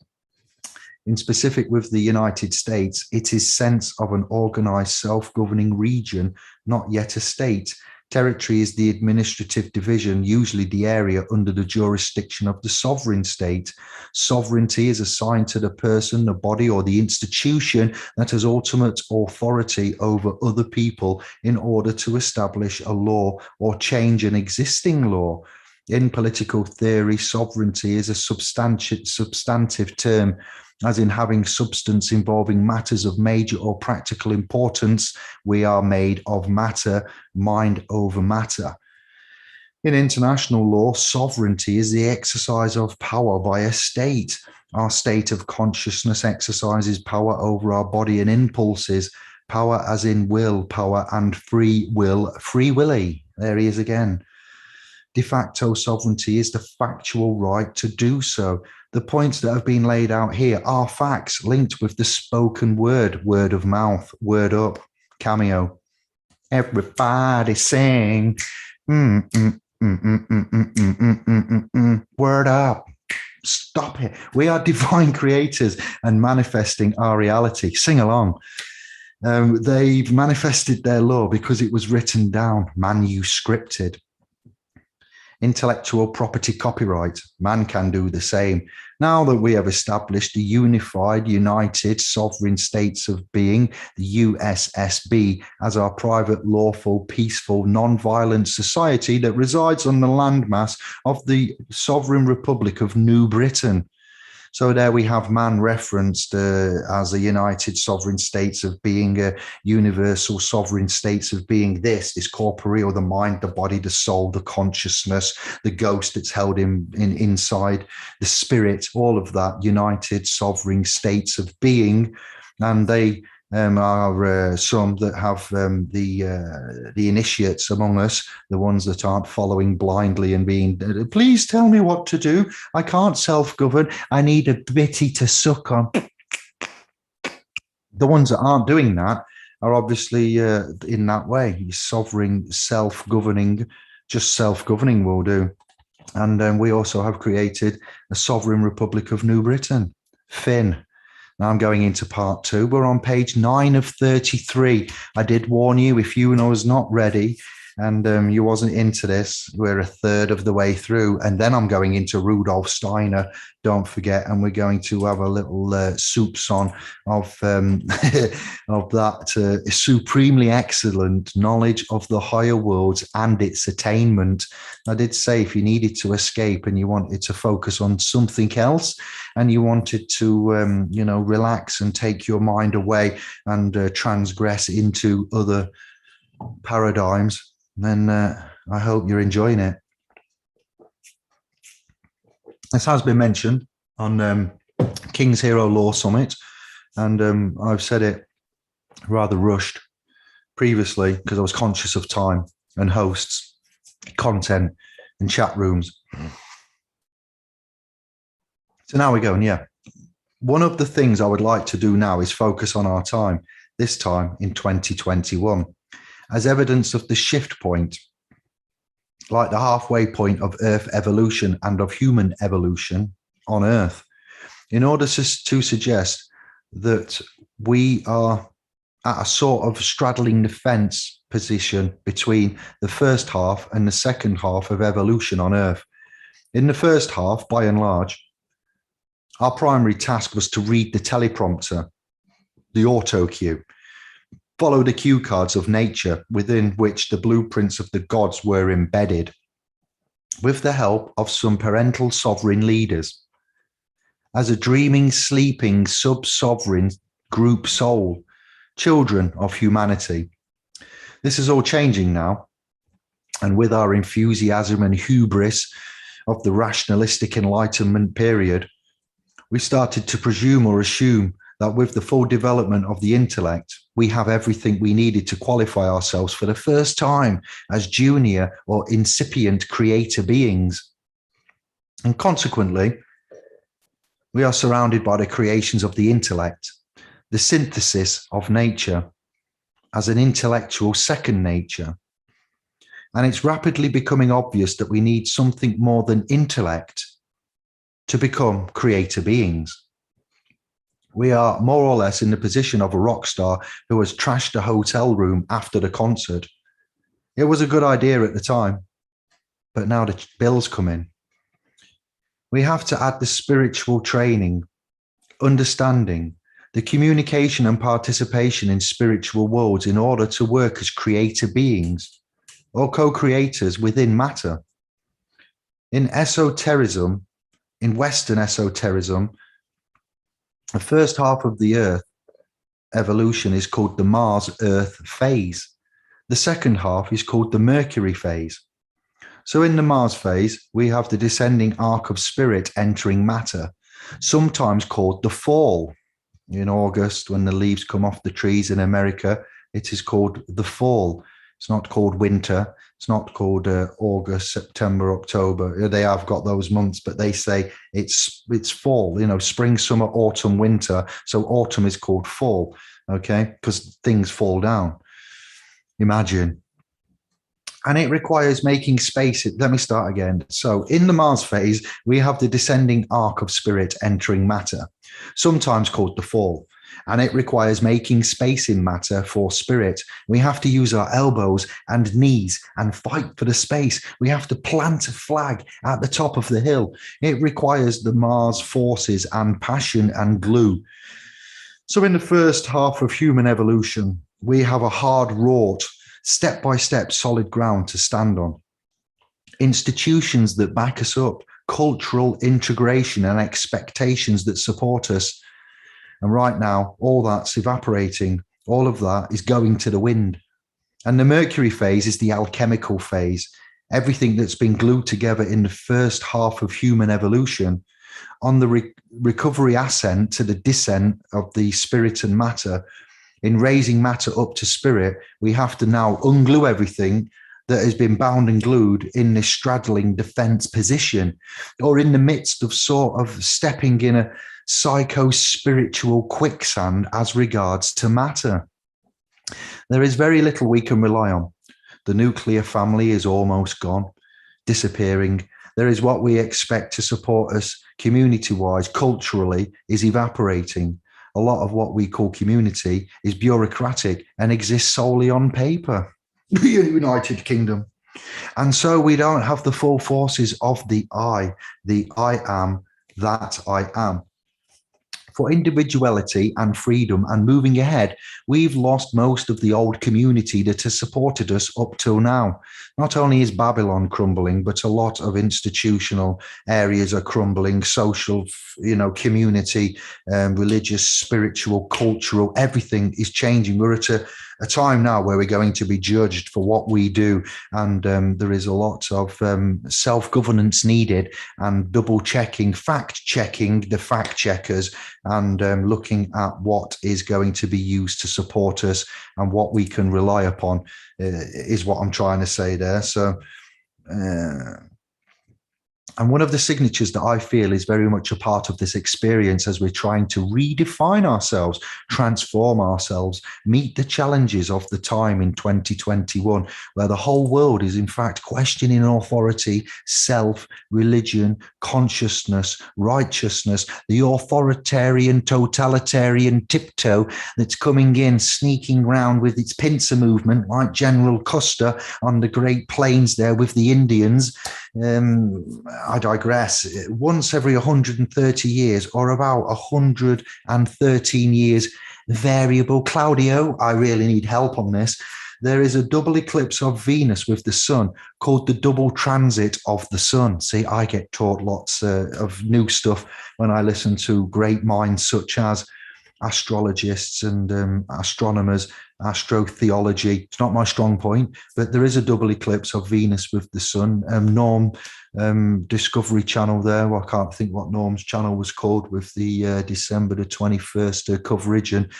In specific with the United States, it is sense of an organized self-governing region, not yet a state. Territory is the administrative division, usually the area under the jurisdiction of the sovereign state. Sovereignty is assigned to the person, the body, or the institution that has ultimate authority over other people in order to establish a law or change an existing law. In political theory, sovereignty is a substantive term, as in having substance involving matters of major or practical importance. We are made of matter, mind over matter. In international law, sovereignty is the exercise of power by a state. Our state of consciousness exercises power over our body and impulses, power as in will, power and free will, free willy. There he is again. De facto sovereignty is the factual right to do so. The points that have been laid out here are facts linked with the spoken word, word of mouth, word up, cameo. Everybody sing. Word up. Stop it. We are divine creators and manifesting our reality. Sing along. They've manifested their law because it was written down, manuscripted. Intellectual property copyright. Man can do the same. Now that we have established the unified, united, sovereign states of being, the USSB, as our private, lawful, peaceful, non-violent society that resides on the landmass of the Sovereign Republic of New Britain. So there we have man referenced as a united sovereign states of being, a universal sovereign states of being this corporeal, the mind, the body, the soul, the consciousness, the ghost that's held inside, the spirit, all of that, united sovereign states of being. And they are some that have the initiates among us, the ones that aren't following blindly and being, please tell me what to do. I can't self-govern. I need a bitty to suck on. The ones that aren't doing that are obviously in that way. Sovereign, self-governing, just self-governing will do. And we also have created a sovereign republic of New Britain, Finn. Now I'm going into part 2. We're on page 9 of 33. I did warn you, if you was not ready and you wasn't into this, we're a third of the way through. And then I'm going into Rudolf Steiner, don't forget. And we're going to have a little soupçon of, of that supremely excellent knowledge of the higher worlds and its attainment. I did say if you needed to escape and you wanted to focus on something else and you wanted to, relax and take your mind away and transgress into other paradigms, then I hope you're enjoying it. This has been mentioned on King's Hero Law Summit, and I've said it rather rushed previously because I was conscious of time and hosts, content, and chat rooms. So now we're going, yeah. One of the things I would like to do now is focus on our time, this time in 2021, as evidence of the shift point, like the halfway point of Earth evolution and of human evolution on Earth, in order to suggest that we are at a sort of straddling the fence position between the first half and the second half of evolution on Earth. In the first half, by and large, our primary task was to read the teleprompter, the auto cue, follow the cue cards of nature within which the blueprints of the gods were embedded, with the help of some parental sovereign leaders. As a dreaming, sleeping, sub-sovereign group soul, children of humanity. This is all changing now, and with our enthusiasm and hubris of the rationalistic Enlightenment period, we started to presume or assume that with the full development of the intellect, we have everything we needed to qualify ourselves for the first time as junior or incipient creator beings. And consequently, we are surrounded by the creations of the intellect, the synthesis of nature as an intellectual second nature. And it's rapidly becoming obvious that we need something more than intellect to become creator beings. We are more or less in the position of a rock star who has trashed a hotel room after the concert. It was a good idea at the time, but now the bills come in. We have to add the spiritual training, understanding, the communication and participation in spiritual worlds in order to work as creator beings or co-creators within matter. In esotericism, in Western esotericism, the first half of the Earth evolution is called the Mars-Earth phase. The second half is called the Mercury phase. So in the Mars phase, we have the descending arc of spirit entering matter, sometimes called the fall. In August, when the leaves come off the trees in America, it is called the fall. It's not called winter. It's not called August, September, October. They have got those months, but they say it's fall, spring, summer, autumn, winter. So autumn is called fall, okay? Because things fall down. Imagine. And it requires making space. Let me start again. So in the Mars phase, we have the descending arc of spirit entering matter, sometimes called the fall. And it requires making space in matter for spirit. We have to use our elbows and knees and fight for the space. We have to plant a flag at the top of the hill. It requires the Mars forces and passion and glue. So in the first half of human evolution, we have a hard-wrought, step-by-step solid ground to stand on. Institutions that back us up, cultural integration and expectations that support us. And right now, all that's evaporating. All of that is going to the wind. And the Mercury phase is the alchemical phase. Everything that's been glued together in the first half of human evolution on the recovery ascent to the descent of the spirit and matter. In raising matter up to spirit, we have to now unglue everything that has been bound and glued in this straddling defense position, or in the midst of sort of stepping in a psycho-spiritual quicksand as regards to matter. There is very little we can rely on. The nuclear family is almost gone, disappearing. There is what we expect to support us community-wise, culturally, is evaporating. A lot of what we call community is bureaucratic and exists solely on paper. The United Kingdom. And so we don't have the full forces of the I am that I am. For individuality and freedom and moving ahead, we've lost most of the old community that has supported us up till now. Not only is Babylon crumbling, but a lot of institutional areas are crumbling, social, community, religious, spiritual, cultural, everything is changing. We're at a time now where we're going to be judged for what we do. And there is a lot of self-governance needed and double checking, fact checking the fact checkers, and looking at what is going to be used to support us and what we can rely upon is what I'm trying to say there. So, and one of the signatures that I feel is very much a part of this experience as we're trying to redefine ourselves, transform ourselves, meet the challenges of the time in 2021, where the whole world is in fact questioning authority, self, religion, consciousness, righteousness, the authoritarian, totalitarian tiptoe that's coming in, sneaking round with its pincer movement like General Custer on the Great Plains there with the Indians. I digress. Once every 130 years, or about 113 years variable. Claudio, I really need help on this. There is a double eclipse of Venus with the sun called the double transit of the sun. See, I get taught lots of new stuff when I listen to great minds such as astrologists and astronomers, astrotheology. It's not my strong point, but there is a double eclipse of Venus with the sun. Norm Discovery Channel there. Well, I can't think what Norm's channel was called with the December the 21st coverage, and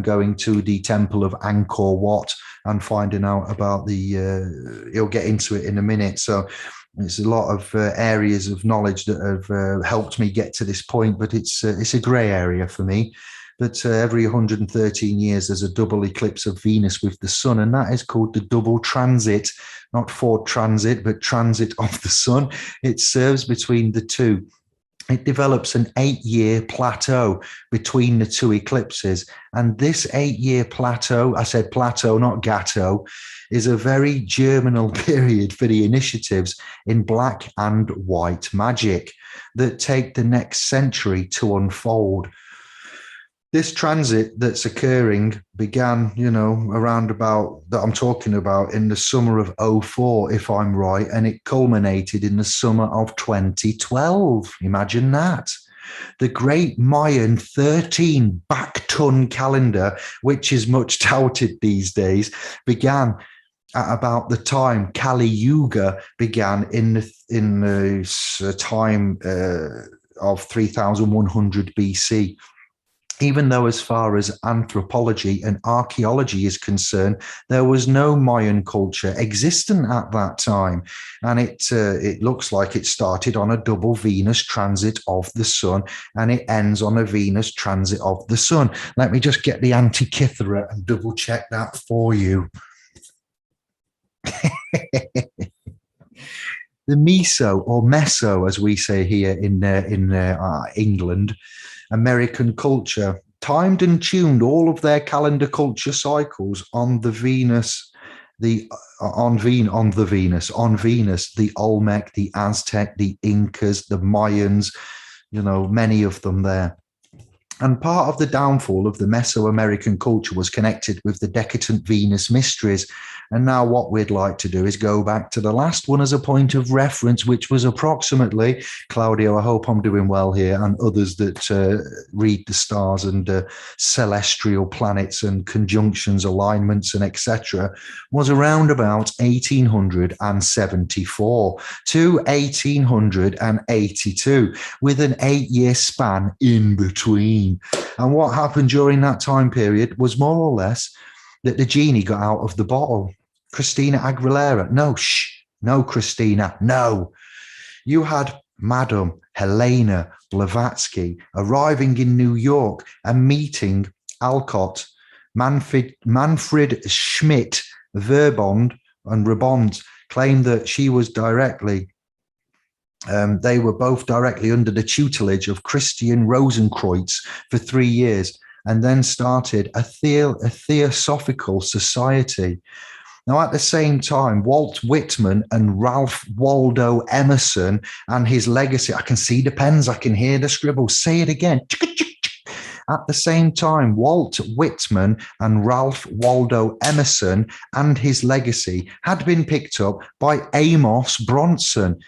going to the temple of Angkor Wat and finding out about the, he'll get into it in a minute. So it's a lot of areas of knowledge that have helped me get to this point, but it's a grey area for me. But every 113 years, there's a double eclipse of Venus with the sun, and that is called the double transit, not Ford Transit, but transit of the sun. It serves between the two. It develops an 8-year plateau between the two eclipses. And this 8-year plateau, I said plateau, not gatto, is a very germinal period for the initiatives in black and white magic that take the next century to unfold. This transit that's occurring began, around about that I'm talking about in the summer of 2004, if I'm right, and it culminated in the summer of 2012. Imagine that. The great Mayan 13 back-ton calendar, which is much touted these days, began at about the time Kali Yuga began in the time of 3100 BC. Even though as far as anthropology and archaeology is concerned, there was no Mayan culture existent at that time. And it looks like it started on a double Venus transit of the sun, and it ends on a Venus transit of the sun. Let me just get the Antikythera and double check that for you. The Meso, as we say here in England, American culture timed and tuned all of their calendar culture cycles on the Venus, on Venus, the Olmec, the Aztec, the Incas, the Mayans, many of them there. And part of the downfall of the Mesoamerican culture was connected with the decadent Venus mysteries. And now what we'd like to do is go back to the last one as a point of reference, which was approximately, Claudio, I hope I'm doing well here, and others that read the stars and celestial planets and conjunctions, alignments, and etc., was around about 1874 to 1882, with an 8-year span in between. And what happened during that time period was more or less that the genie got out of the bottle. Christina Aguilera, no, Christina, no. You had Madame Helena Blavatsky arriving in New York and meeting Alcott, Manfred Schmidt, Verbond, and Rebond claimed that she was directly They were both directly under the tutelage of Christian Rosenkreutz for 3 years, and then started a Theosophical Society. Now, at the same time, Walt Whitman and Ralph Waldo Emerson and his legacy, I can see the pens, I can hear the scribbles, say it again. At the same time, Walt Whitman and Ralph Waldo Emerson and his legacy had been picked up by Amos Bronson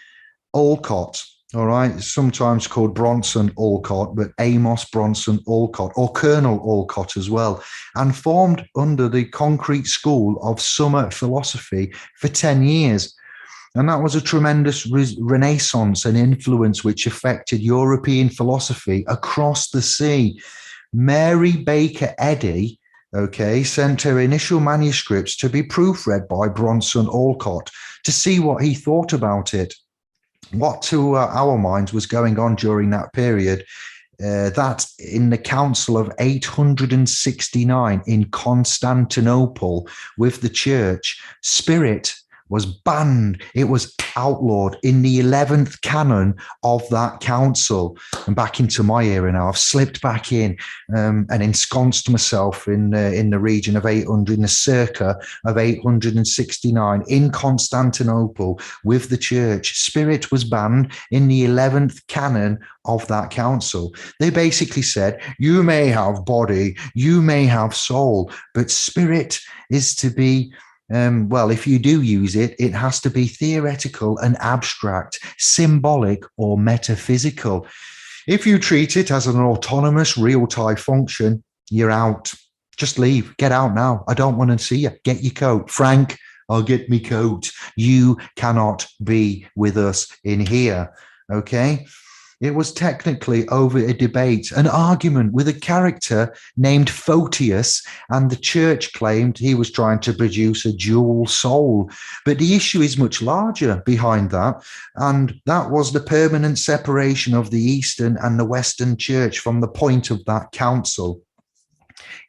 Alcott. All right, sometimes called Bronson Alcott, but Amos Bronson Alcott, or Colonel Alcott as well, and formed under the concrete school of summer philosophy for 10 years. And that was a tremendous renaissance and influence which affected European philosophy across the sea. Mary Baker Eddy, sent her initial manuscripts to be proofread by Bronson Alcott to see what he thought about it. What to our minds was going on during that period, that in the Council of 869 in Constantinople with the church, spirit was banned. It was outlawed in the 11th canon of that council. And back into my era now, I've slipped back in and ensconced myself in the region of 800, in the circa of 869 in Constantinople with the church. Spirit was banned in the 11th canon of that council. They basically said, you may have body, you may have soul, but spirit is to be if you do use it, it has to be theoretical and abstract, symbolic or metaphysical. If you treat it as an autonomous real-time function, you're out. Just leave. Get out now. I don't want to see you. Get your coat. Frank, I'll get me coat. You cannot be with us in here. Okay? It was technically over a debate, an argument with a character named Photius, and the church claimed he was trying to produce a dual soul. But the issue is much larger behind that, and that was the permanent separation of the Eastern and the Western church from the point of that council.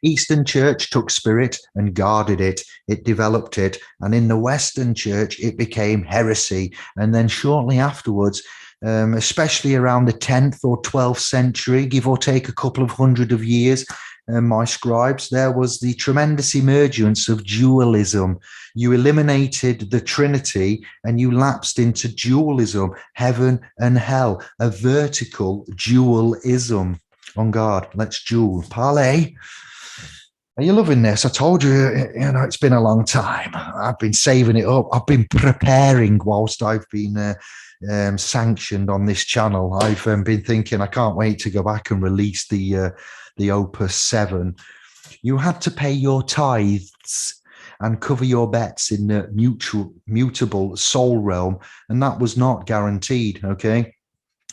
Eastern church took spirit and guarded it. It developed it. And in the Western church, it became heresy. And then shortly afterwards, especially around the 10th or 12th century, give or take a couple of hundred of years, my scribes, there was the tremendous emergence of dualism. You eliminated the Trinity and you lapsed into dualism, heaven and hell, a vertical dualism. On guard, let's duel. Parlay. Are you loving this? I told you, it's been a long time. I've been saving it up. I've been preparing whilst I've been sanctioned on this channel. I've been thinking I can't wait to go back and release the Opus 7. You had to pay your tithes and cover your bets in the mutable soul realm, and that was not guaranteed. Okay.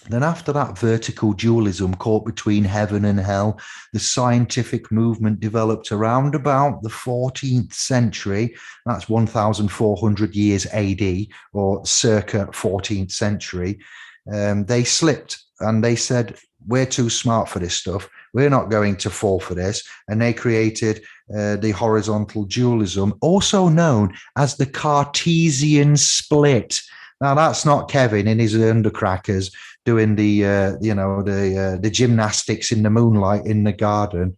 Then after that vertical dualism caught between heaven and hell, the scientific movement developed around about the 14th century. That's 1,400 years AD, or circa 14th century. They slipped and they said, we're too smart for this stuff. We're not going to fall for this. And they created the horizontal dualism, also known as the Cartesian split. Now, that's not Kevin in his undercrackers doing the gymnastics in the moonlight in the garden.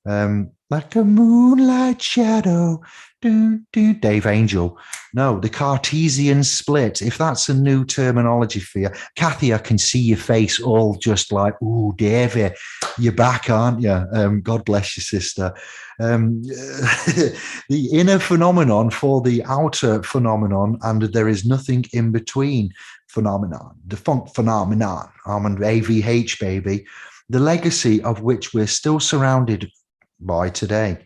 Like a moonlight shadow. Dave Angel. No, the Cartesian split. If that's a new terminology for you. Kathy, I can see your face all just like, ooh, Davey, you're back, aren't you? God bless you, sister. The inner phenomenon for the outer phenomenon, and there is nothing in between phenomenon. The funk phenomenon. I'm an AVH, baby. The legacy of which we're still surrounded by today.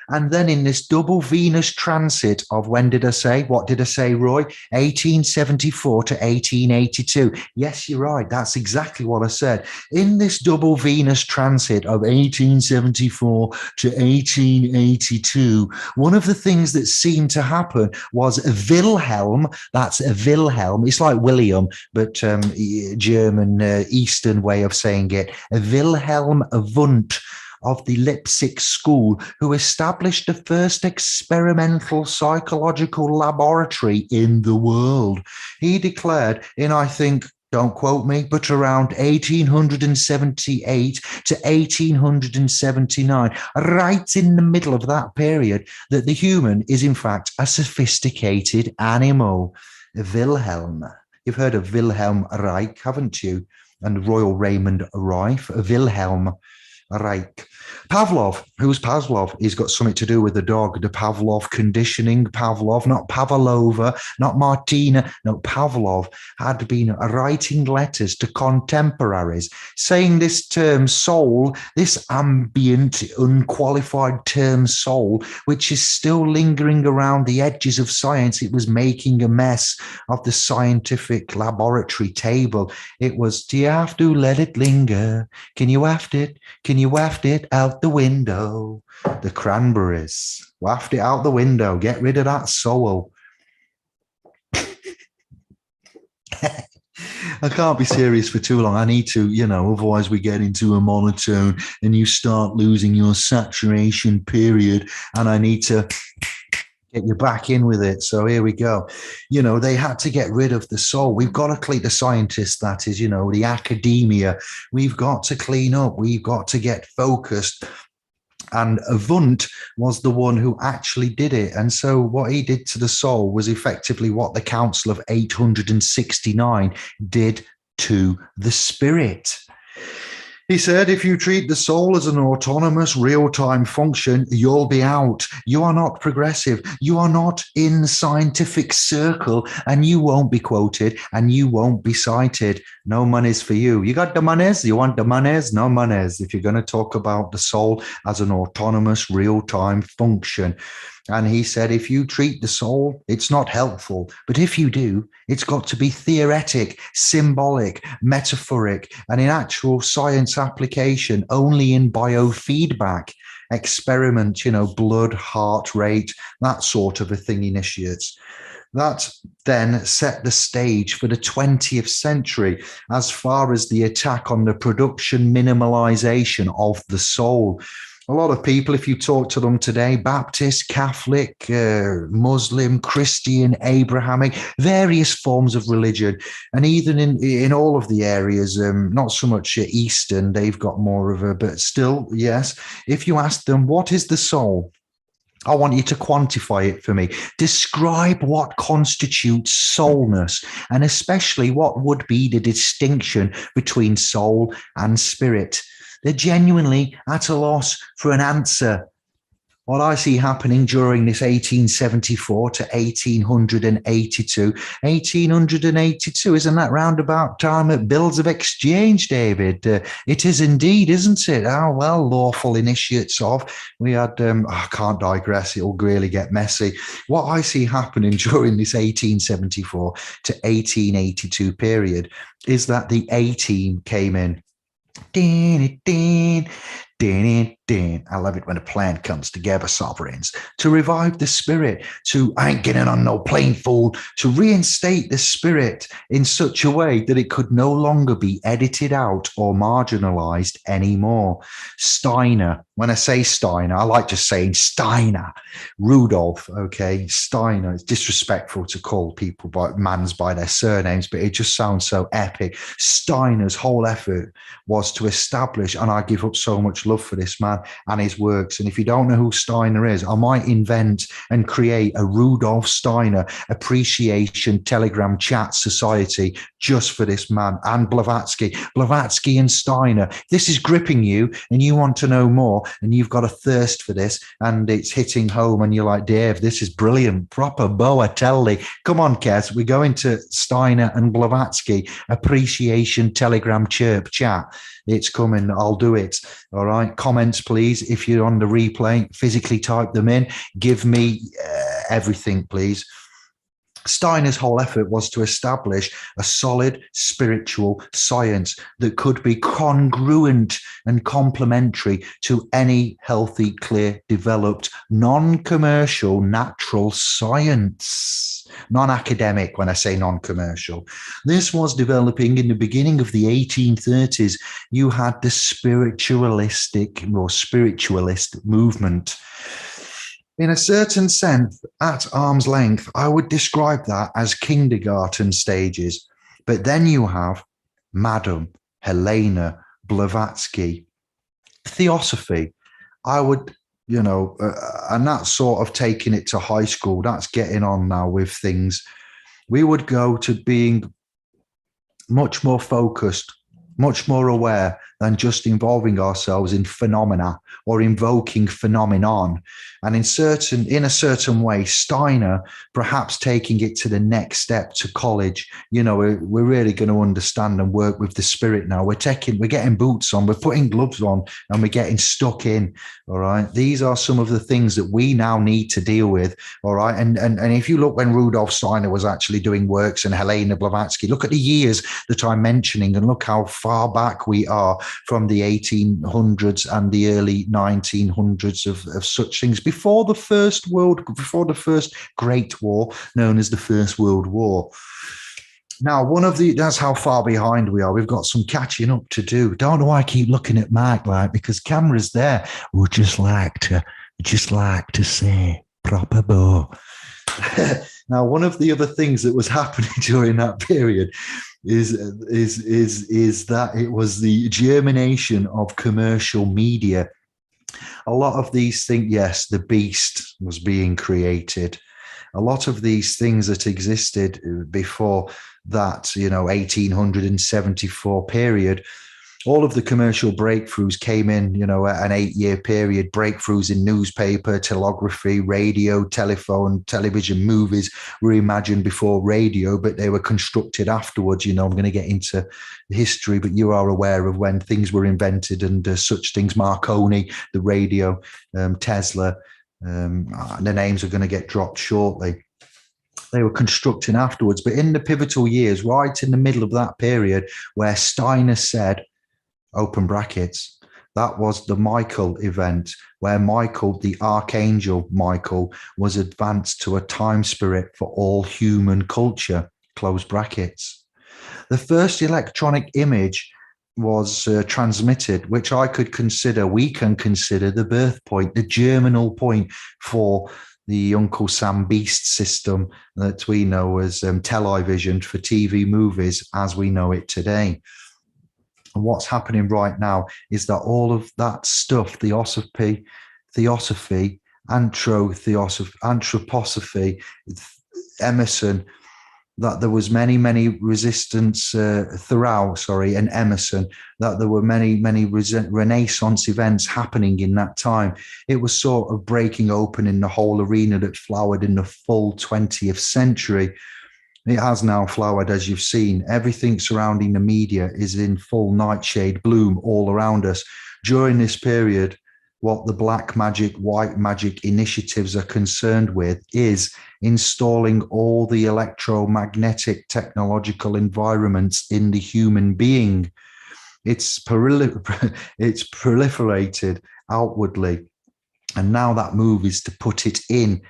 And then in this double Venus transit of, when did I say? What did I say, Roy? 1874 to 1882. Yes, you're right. That's exactly what I said. In this double Venus transit of 1874 to 1882, one of the things that seemed to happen was Wilhelm. That's a Wilhelm. It's like William, but German, Eastern way of saying it. Wilhelm Wundt of the Leipzig school, who established the first experimental psychological laboratory in the world. He declared in, I think, don't quote me, but around 1878 to 1879, right in the middle of that period, that the human is in fact a sophisticated animal. Wilhelm. You've heard of Wilhelm Reich, haven't you? And Royal Raymond Reich, Wilhelm Reich. Pavlov, who's Pavlov? He's got something to do with the dog, the Pavlov conditioning. Pavlov, not Pavlova, not Martina, no, Pavlov had been writing letters to contemporaries saying this term soul, this ambient, unqualified term soul, which is still lingering around the edges of science. It was making a mess of the scientific laboratory table. It was, do you have to let it linger? Can you waft it? Can you waft it out the window? The Cranberries. Waft it out the window. Get rid of that soul. I can't be serious for too long. I need to, otherwise we get into a monotone and you start losing your saturation period, and I need to get you back in with it. So here we go. They had to get rid of the soul. We've got to clean the scientists, that is, the academia. We've got to clean up. We've got to get focused. And Wundt was the one who actually did it. And so what he did to the soul was effectively what the Council of 869 did to the spirit. He said, if you treat the soul as an autonomous real-time function, you'll be out. You are not progressive. You are not in the scientific circle, and you won't be quoted and you won't be cited. No monies for you. You got the monies? You want the monies? No monies. If you're going to talk about the soul as an autonomous real-time function. And he said, if you treat the soul, it's not helpful. But if you do, it's got to be theoretic, symbolic, metaphoric, and in actual science application, only in biofeedback, experiment, blood, heart rate, that sort of a thing, initiates. That then set the stage for the 20th century as far as the attack on the production minimalization of the soul. A lot of people, if you talk to them today, Baptist, Catholic, Muslim, Christian, Abrahamic, various forms of religion, and even in all of the areas, not so much Eastern, they've got more of a, but still, yes, if you ask them, what is the soul? I want you to quantify it for me. Describe what constitutes soulness, and especially what would be the distinction between soul and spirit. They're genuinely at a loss for an answer. What I see happening during this 1874 to 1882, 1882, isn't that roundabout time at Bills of Exchange, David? It is indeed, isn't it? Oh, well, lawful initiates of. We had, I can't digress, it'll really get messy. What I see happening during this 1874 to 1882 period is that the A-team came in. I love it when a plan comes together, sovereigns, to revive the spirit, to I ain't getting on no plane, fool, to reinstate the spirit in such a way that it could no longer be edited out or marginalized anymore. Steiner, when I say Steiner, I like just saying Steiner, Rudolph, okay, Steiner. It's disrespectful to call people by their surnames, but it just sounds so epic. Steiner's whole effort was to establish, and I give up so much love for this man and his works. And if you don't know who Steiner is, I might invent and create a Rudolf Steiner Appreciation Telegram Chat Society just for this man and Blavatsky. Blavatsky and Steiner. This is gripping you and you want to know more and you've got a thirst for this and it's hitting home and you're like, Dave, this is brilliant. Proper Boatelli. Come on, Kez. We're going to Steiner and Blavatsky Appreciation Telegram Chirp Chat. It's coming. I'll do it. All right. Comments, please. If you're on the replay, physically type them in. Give me everything, please. Steiner's whole effort was to establish a solid spiritual science that could be congruent and complementary to any healthy, clear, developed, non-commercial, natural science. Non-academic, when I say non-commercial. This was developing in the beginning of the 1830s. You had the spiritualistic or spiritualist movement. In a certain sense, at arm's length, I would describe that as kindergarten stages. But then you have Madame Helena Blavatsky, theosophy. I would, and that's sort of taking it to high school. That's getting on now with things. We would go to being much more focused, much more aware than just involving ourselves in phenomena or invoking phenomenon. And in a certain way, Steiner perhaps taking it to the next step to college. We're really going to understand and work with the spirit now. We're getting boots on, we're putting gloves on, and we're getting stuck in. All right. These are some of the things that we now need to deal with. All right. And if you look when Rudolf Steiner was actually doing works and Helena Blavatsky, look at the years that I'm mentioning and look how far back we are from the 1800s and the early 1900s of such things before the first Great War, known as the First World War. Now, that's how far behind we are. We've got some catching up to do. Don't know why I keep looking at Mike because camera's there. Would just like to say proper bow. Now, one of the other things that was happening during that period is that it was the germination of commercial media. A lot of these things, yes, the beast was being created. A lot of these things that existed before that, 1874 period, all of the commercial breakthroughs came in, an 8-year period, breakthroughs in newspaper, telegraphy, radio, telephone, television, movies were imagined before radio, but they were constructed afterwards. I'm going to get into history, but you are aware of when things were invented and such things, Marconi, the radio, Tesla, the names are going to get dropped shortly. They were constructing afterwards, but in the pivotal years, right in the middle of that period where Steiner said, open brackets, that was the Michael event where Michael, the Archangel Michael, was advanced to a time spirit for all human culture, close brackets. The first electronic image was transmitted, which we can consider the birth point, the germinal point for the Uncle Sam Beast system that we know as television for TV movies as we know it today. And what's happening right now is that all of that stuff, theosophy, anthroposophy, Emerson, that there was many resistance and Emerson, that there were many Renaissance events happening in that time. It was sort of breaking open in the whole arena that flowered in the full 20th century. It has now flowered, as you've seen. Everything surrounding the media is in full nightshade bloom all around us. During this period, what the black magic, white magic initiatives are concerned with is installing all the electromagnetic technological environments in the human being. It's proliferated outwardly. And now that move is to put it in.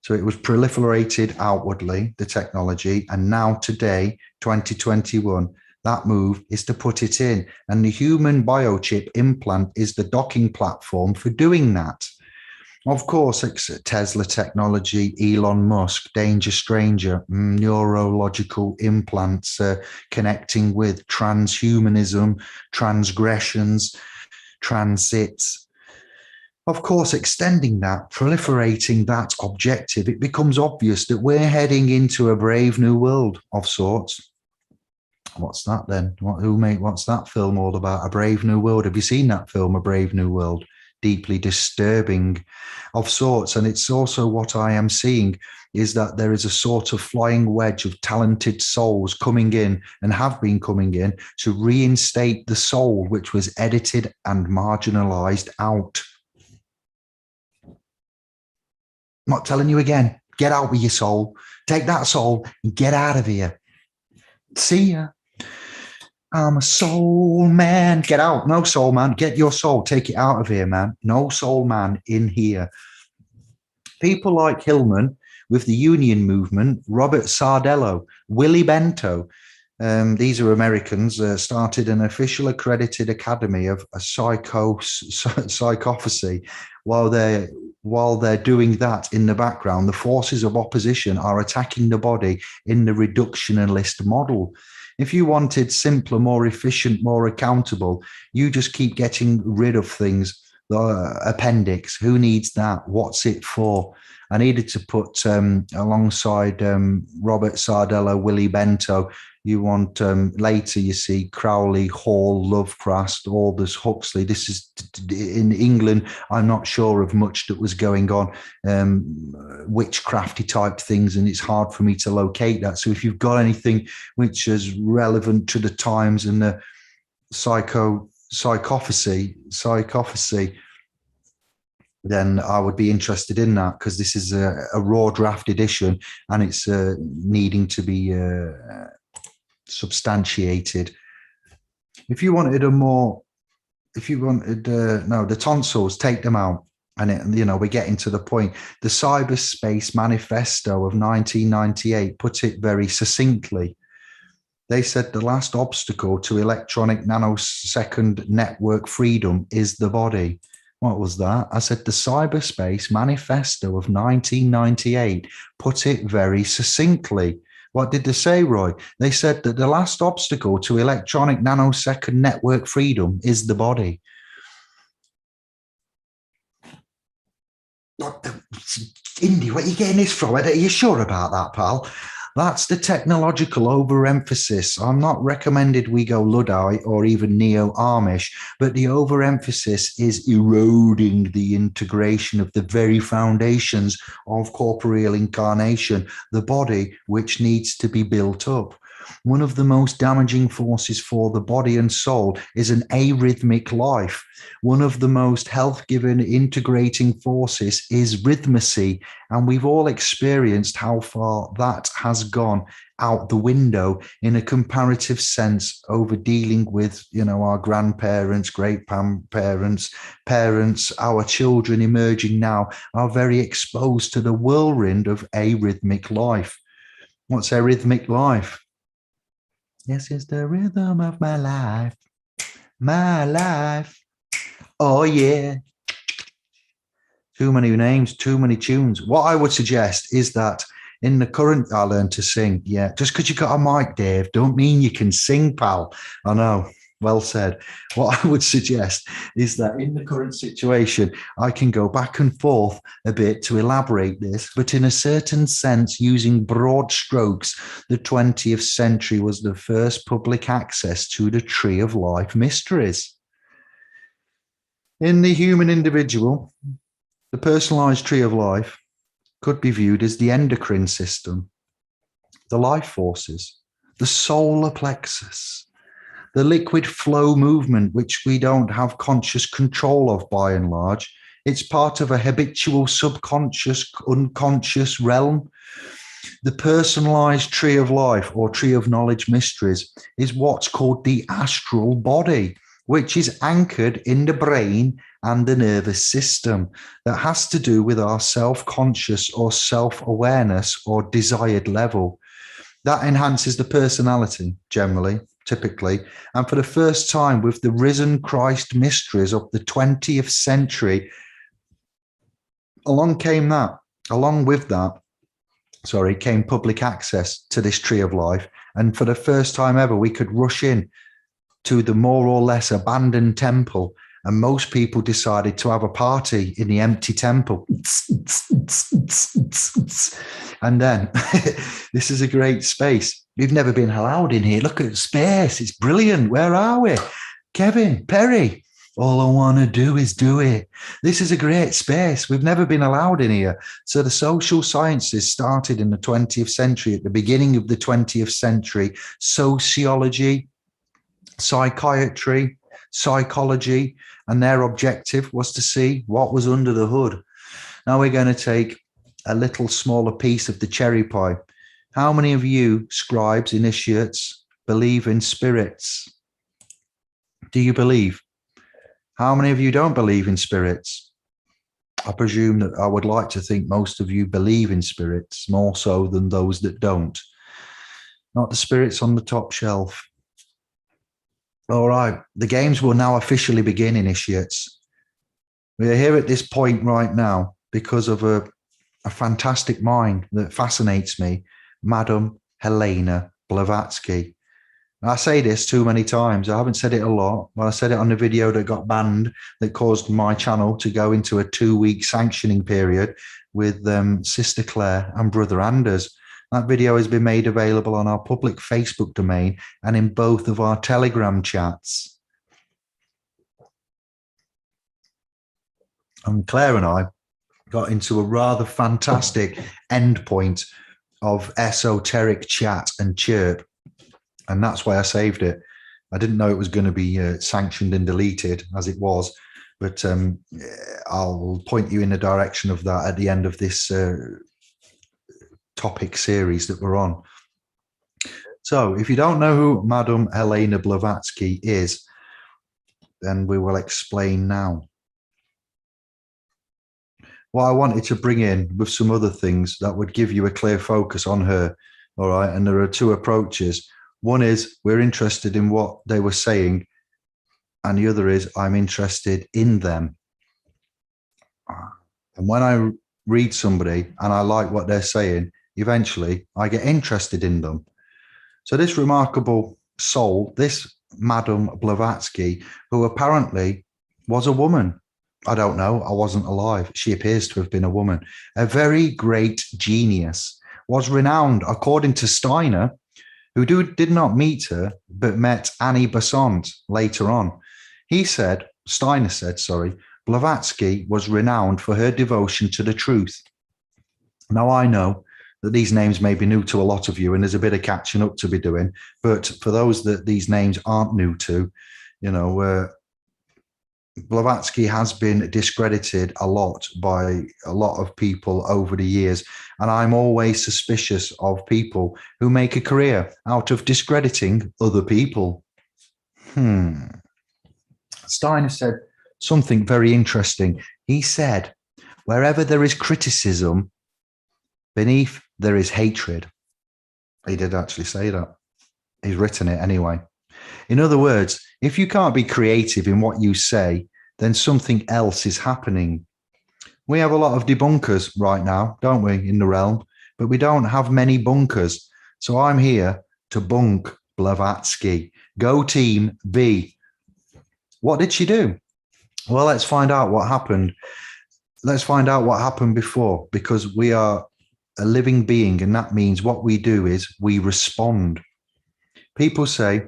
So it was proliferated outwardly, the technology, and now today, 2021, that move is to put it in. And the human biochip implant is the docking platform for doing that. Of course, Tesla technology, Elon Musk, Danger Stranger, neurological implants connecting with transhumanism, transgressions, transits. Of course, extending that, proliferating that objective, it becomes obvious that we're heading into a brave new world of sorts. What's that then? What's that film all about? A Brave New World. Have you seen that film, A Brave New World? Deeply disturbing of sorts. And it's also what I am seeing is that there is a sort of flying wedge of talented souls coming in and have been coming in to reinstate the soul, which was edited and marginalized out. I'm not telling you again. Get out with your soul. Take that soul and get out of here. See ya. I'm a soul man. Get out. No soul man. Get your soul. Take it out of here, man. No soul man in here. People like Hillman with the union movement, Robert Sardello, Willie Bento, these are Americans, started an official accredited academy of psychopathy. While they're doing that in the background, the forces of opposition are attacking the body in the reductionist model. If you wanted simpler, more efficient, more accountable, you just keep getting rid of things. The appendix, who needs that? What's it for? I needed to put alongside Robert Sardello, Willie Bento. You want later, you see Crowley, Hall, Lovecraft, Aldous Huxley. This is in England. I'm not sure of much that was going on, witchcrafty type things, and it's hard for me to locate that. So if you've got anything which is relevant to the times and the psychopathy, then I would be interested in that, because this is a raw draft edition and it's needing to be substantiated. If you wanted no, the tonsils, take them out. And we're getting to the point. The Cyberspace Manifesto of 1998 put it very succinctly. They said the last obstacle to electronic nanosecond network freedom is the body. What was that? I said the Cyberspace Manifesto of 1998 put it very succinctly. What did they say, Roy? They said that the last obstacle to electronic nanosecond network freedom is the body. Indy, where are you getting this from? Are you sure about that, pal? That's the technological overemphasis. I'm not recommended we go Luddite or even Neo-Amish, but the overemphasis is eroding the integration of the very foundations of corporeal incarnation, the body, which needs to be built up. One of the most damaging forces for the body and soul is an arrhythmic life. One of the most health-giving integrating forces is rhythmacy, and we've all experienced how far that has gone out the window in a comparative sense over dealing with, our grandparents, great-grandparents, parents. Our children emerging now are very exposed to the whirlwind of arrhythmic life. What's arrhythmic life? Yes, it's the rhythm of my life. My life. Oh, yeah. Too many names, too many tunes. What I would suggest is that in the current, I learned to sing. Yeah, just because you got a mic, Dave, don't mean you can sing, pal. I know. Well said. What I would suggest is that in the current situation, I can go back and forth a bit to elaborate this, but in a certain sense, using broad strokes, the 20th century was the first public access to the Tree of Life mysteries. In the human individual, the personalized Tree of Life could be viewed as the endocrine system, the life forces, the solar plexus, the liquid flow movement, which we don't have conscious control of by and large. It's part of a habitual subconscious, unconscious realm. The personalized Tree of Life or Tree of Knowledge Mysteries is what's called the astral body, which is anchored in the brain and the nervous system, that has to do with our self-conscious or self-awareness or desired level. That enhances the personality generally, typically, and for the first time with the risen Christ mysteries of the 20th century, along with that, came public access to this Tree of Life. And for the first time ever, we could rush in to the more or less abandoned temple. And most people decided to have a party in the empty temple. And then, this is a great space. We've never been allowed in here. Look at the space. It's brilliant. Where are we? Kevin, Perry, all I want to do is do it. This is a great space. We've never been allowed in here. So the social sciences started in the 20th century, at the beginning of the 20th century. Sociology, psychiatry, psychology, and their objective was to see what was under the hood. Now we're going to take a little smaller piece of the cherry pie. How many of you scribes, initiates, believe in spirits? Do you believe? How many of you don't believe in spirits? I presume that I would like to think most of you believe in spirits, more so than those that don't. Not the spirits on the top shelf. All right, the games will now officially begin, initiates. We are here at this point right now because of a fantastic mind that fascinates me, Madame Helena Blavatsky. I say this too many times. I haven't said it a lot, but I said it on the video that got banned that caused my channel to go into a 2-week sanctioning period with Sister Claire and Brother Anders. That video has been made available on our public Facebook domain and in both of our Telegram chats. And Claire and I got into a rather fantastic endpoint of esoteric chat and chirp. And that's why I saved it. I didn't know it was going to be sanctioned and deleted as it was, but I'll point you in the direction of that at the end of this topic series that we're on. So if you don't know who Madame Helena Blavatsky is, then we will explain now. What I wanted to bring in with some other things that would give you a clear focus on her, all right? And there are two approaches. One is we're interested in what they were saying, and the other is I'm interested in them. And when I read somebody and I like what they're saying, eventually I get interested in them. So this remarkable soul, this Madame Blavatsky, who apparently was a woman. I don't know. I wasn't alive. She appears to have been a woman. A very great genius, was renowned, according to Steiner, who did not meet her, but met Annie Besant later on. Steiner said, Blavatsky was renowned for her devotion to the truth. Now, I know that these names may be new to a lot of you, and there's a bit of catching up to be doing. But for those that these names aren't new to, Blavatsky has been discredited a lot by a lot of people over the years. And I'm always suspicious of people who make a career out of discrediting other people. Steiner said something very interesting. He said, wherever there is criticism, beneath there is hatred. He did actually say that. He's written it anyway. In other words, if you can't be creative in what you say, then something else is happening. We have a lot of debunkers right now, don't we, in the realm, but we don't have many bunkers. So I'm here to bunk Blavatsky. Go team B. What did she do? Well, let's find out what happened. Let's find out what happened before, because we are a living being, and that means what we do is we respond. People say,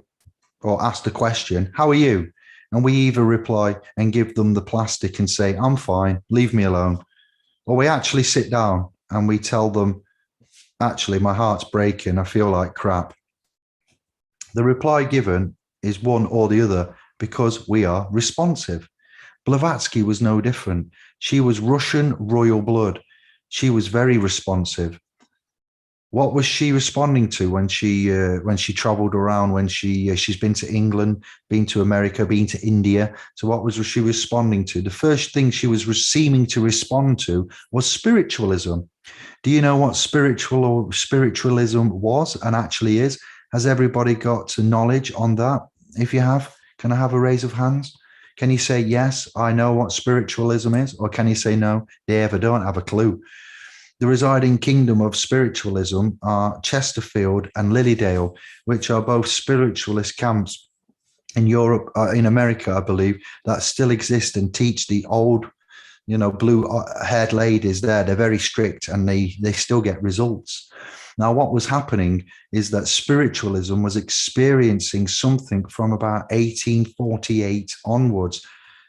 or ask the question, how are you? And we either reply and give them the plastic and say, I'm fine, leave me alone. Or we actually sit down and we tell them, actually, my heart's breaking, I feel like crap. The reply given is one or the other because we are responsive. Blavatsky was no different. She was Russian royal blood. She was very responsive. What was she responding to when she traveled around, when she's been to England, been to America, been to India? So what was she responding to? The first thing she was seeming to respond to was spiritualism. Do you know what spiritualism was and actually is? Has everybody got knowledge on that? If you have, can I have a raise of hands? Can you say, yes, I know what spiritualism is? Or can you say, no, they ever don't have a clue? The residing kingdom of spiritualism are Chesterfield and Lilydale, which are both spiritualist camps in Europe, in America, I believe, that still exist and teach the old, blue-haired ladies there. They're very strict and they still get results. Now, what was happening is that spiritualism was experiencing something from about 1848 onwards.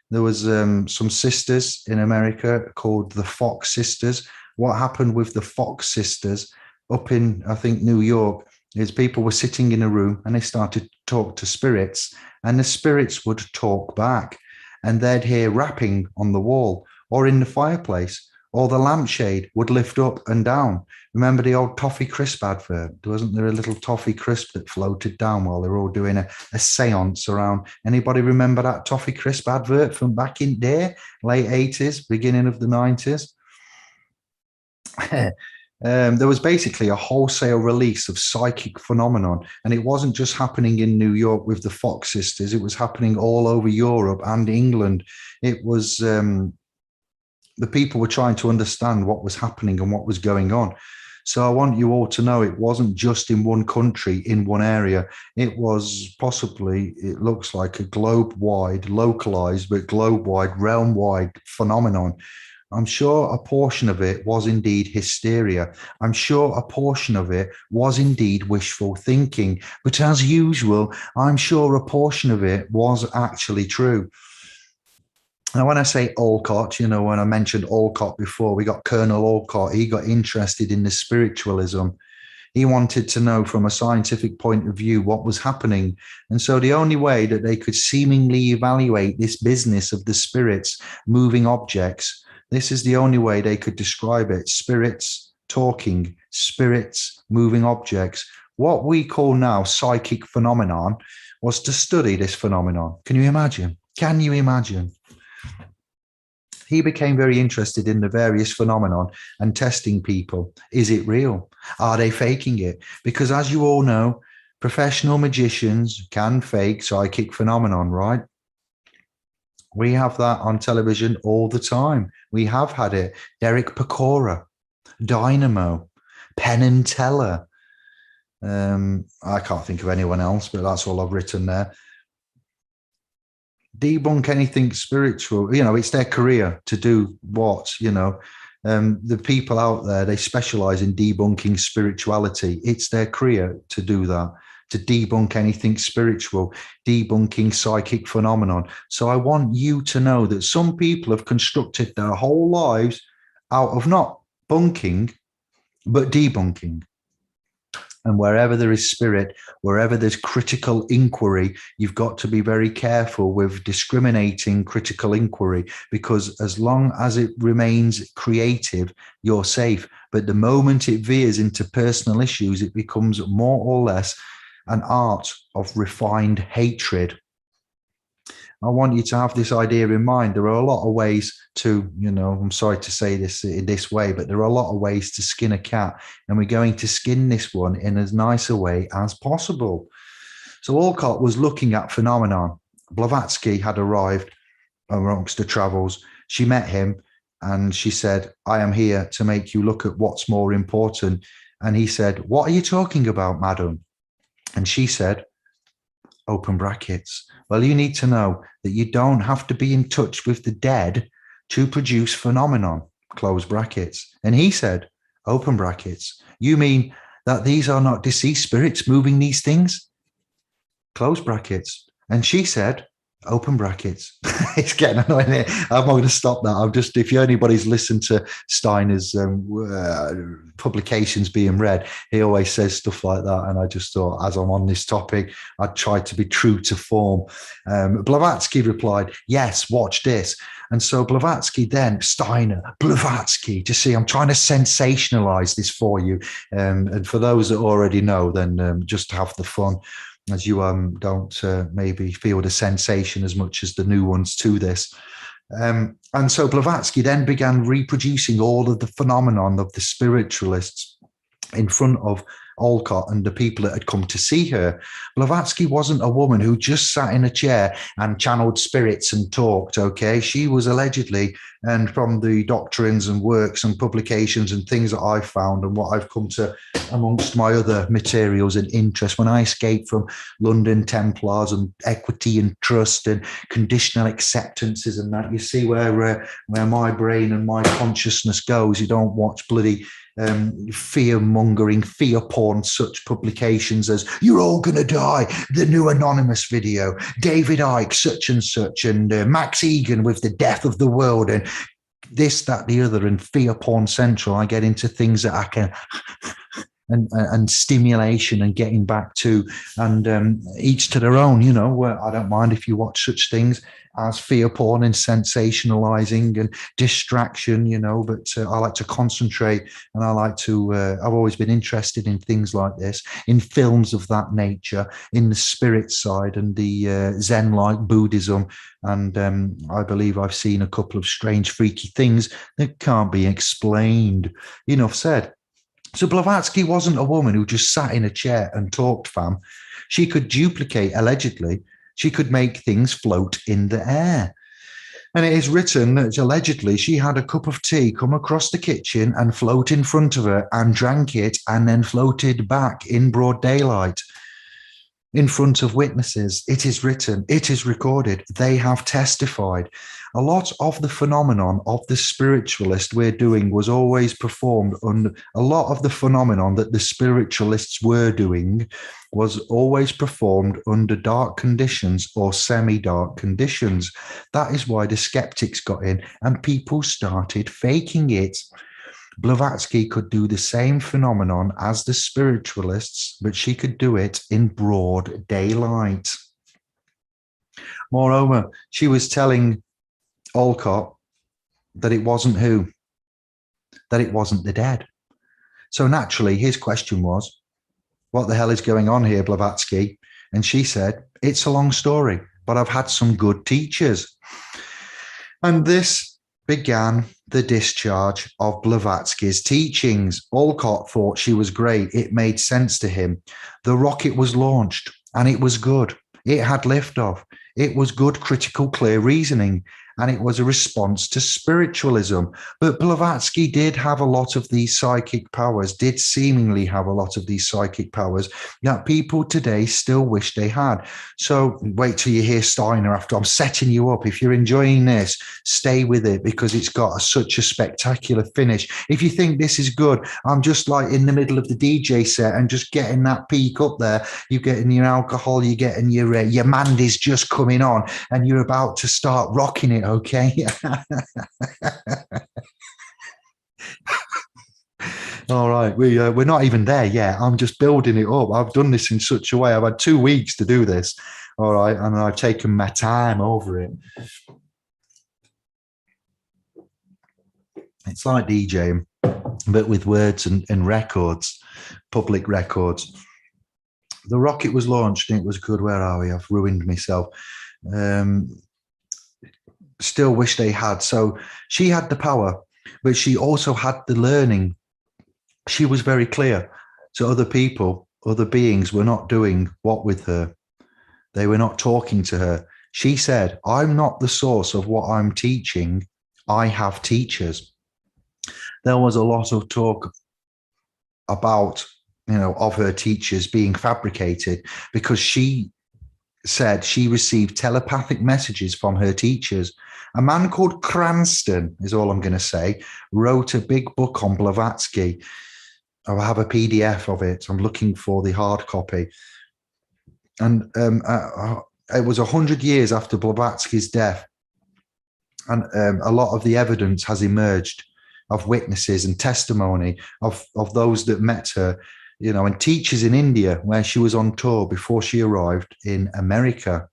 There was some sisters in America called the Fox Sisters. What happened with the Fox Sisters up in, I think, New York, is people were sitting in a room and they started to talk to spirits, and the spirits would talk back, and they'd hear rapping on the wall or in the fireplace or the lampshade would lift up and down. Remember the old toffee crisp advert? Wasn't there a little toffee crisp that floated down while they were all doing a seance around? Anybody remember that toffee crisp advert from back in there, late 80s, beginning of the 90s? There was basically a wholesale release of psychic phenomenon, and it wasn't just happening in New York with the Fox sisters. It was happening all over Europe and England. It was the people were trying to understand what was happening and what was going on. So I want you all to know it wasn't just in one country, in one area. It was possibly, it looks like a globe-wide, localized, but globe-wide, realm-wide phenomenon. I'm sure a portion of it was indeed hysteria. I'm sure a portion of it was indeed wishful thinking. But as usual, I'm sure a portion of it was actually true. Now, when I say Olcott, you know, when I mentioned Olcott before, we got Colonel Olcott. He got interested in the spiritualism. He wanted to know from a scientific point of view what was happening. And so the only way that they could seemingly evaluate this business of the spirits moving objects, this is the only way they could describe it. Spirits talking, spirits moving objects. What we call now psychic phenomenon was to study this phenomenon. Can you imagine? Can you imagine? He became very interested in the various phenomenon and testing people. Is it real? Are they faking it? Because as you all know, professional magicians can fake psychic phenomenon, right? We have that on television all the time. We have had it. Derek Pecora, Dynamo, Penn and Teller. I can't think of anyone else, but that's all I've written there. Debunk anything spiritual, you know, it's their career to do what, you know, the people out there, they specialize in debunking spirituality. It's their career to do that, to debunk anything spiritual, debunking psychic phenomenon. So I want you to know that some people have constructed their whole lives out of not bunking, but debunking. And wherever there is spirit, wherever there's critical inquiry, you've got to be very careful with discriminating critical inquiry, because as long as it remains creative, you're safe. But the moment it veers into personal issues, it becomes more or less an art of refined hatred. I want you to have this idea in mind. There are a lot of ways to, you know, I'm sorry to say this in this way, but there are a lot of ways to skin a cat, and we're going to skin this one in as nice a way as possible. So Olcott was looking at phenomenon. Blavatsky had arrived amongst the travels. She met him and she said, I am here to make you look at what's more important. And he said, what are you talking about, madam? And she said, open brackets. Well, you need to know that you don't have to be in touch with the dead to produce phenomenon, close brackets. And he said, open brackets. You mean that these are not deceased spirits moving these things? Close brackets. And she said, open brackets. It's getting annoying. I'm not going to stop that. I'm just, if anybody's listened to Steiner's publications being read, he always says stuff like that. And I just thought, as I'm on this topic, I'd try to be true to form. Blavatsky replied, yes, watch this. And so Blavatsky then, Steiner, Blavatsky, just see, I'm trying to sensationalize this for you. And for those that already know, then just have the fun, as you don't maybe feel the sensation as much as the new ones to this. And so Blavatsky then began reproducing all of the phenomenon of the spiritualists in front of Olcott and the people that had come to see her. Blavatsky wasn't a woman who just sat in a chair and channeled spirits and talked, okay? She was allegedly, and from the doctrines and works and publications and things that I've found and what I've come to amongst my other materials and interests, when I escaped from London Templars and equity and trust and conditional acceptances and that, you see where my brain and my consciousness goes. You don't watch bloody fear-mongering, fear porn, such publications as "You're all gonna die," the new Anonymous video, David Icke, such and such, and Max Egan with the death of the world, and this, that, the other, and fear porn central. I get into things that I can and stimulation and getting back to, and each to their own, I don't mind if you watch such things as fear porn and sensationalizing and distraction, but I like to concentrate, and I like to, I've always been interested in things like this, in films of that nature, in the spirit side and the Zen-like Buddhism. And I believe I've seen a couple of strange, freaky things that can't be explained. Enough said. So Blavatsky wasn't a woman who just sat in a chair and talked, fam. She could duplicate, allegedly. She could make things float in the air. And it is written that allegedly she had a cup of tea come across the kitchen and float in front of her and drank it and then floated back in broad daylight in front of witnesses. It is written, it is recorded, they have testified. A lot of the phenomenon of the spiritualist we're doing was always performed under, a lot of the phenomenon that the spiritualists were doing was always performed under dark conditions or semi-dark conditions. That is why the skeptics got in and people started faking it. Blavatsky could do the same phenomenon as the spiritualists, but she could do it in broad daylight. Moreover, she was telling Olcott that it wasn't who? That it wasn't the dead. So naturally, his question was, what the hell is going on here, Blavatsky? And she said, it's a long story, but I've had some good teachers. And this began the discharge of Blavatsky's teachings. Olcott thought she was great. It made sense to him. The rocket was launched and it was good. It had liftoff. It was good, critical, clear reasoning. And it was a response to spiritualism. But Blavatsky did have a lot of these psychic powers, did seemingly have a lot of these psychic powers that people today still wish they had. So wait till you hear Steiner after I'm setting you up. If you're enjoying this, stay with it because it's got such a spectacular finish. If you think this is good, I'm just like in the middle of the DJ set and just getting that peak up there. You're getting your alcohol, you're getting your Mandy's just coming on and you're about to start rocking it. Okay. All right. We're not even there yet. I'm just building it up. I've done this in such a way. I've had 2 weeks to do this. All right. And I've taken my time over it. It's like DJing, but with words and records, public records. The rocket was launched and it was good. Where are we? I've ruined myself. Still wish they had. So she had the power, but she also had the learning. She was very clear. So other people, other beings were not doing what with her? They were not talking to her. She said, I'm not the source of what I'm teaching. I have teachers. There was a lot of talk about, of her teachers being fabricated because she said she received telepathic messages from her teachers. A man called Cranston, is all I'm going to say, wrote a big book on Blavatsky. I have a PDF of it. I'm looking for the hard copy. And it was 100 years after Blavatsky's death. And a lot of the evidence has emerged of witnesses and testimony of those that met her, and teachers in India where she was on tour before she arrived in America.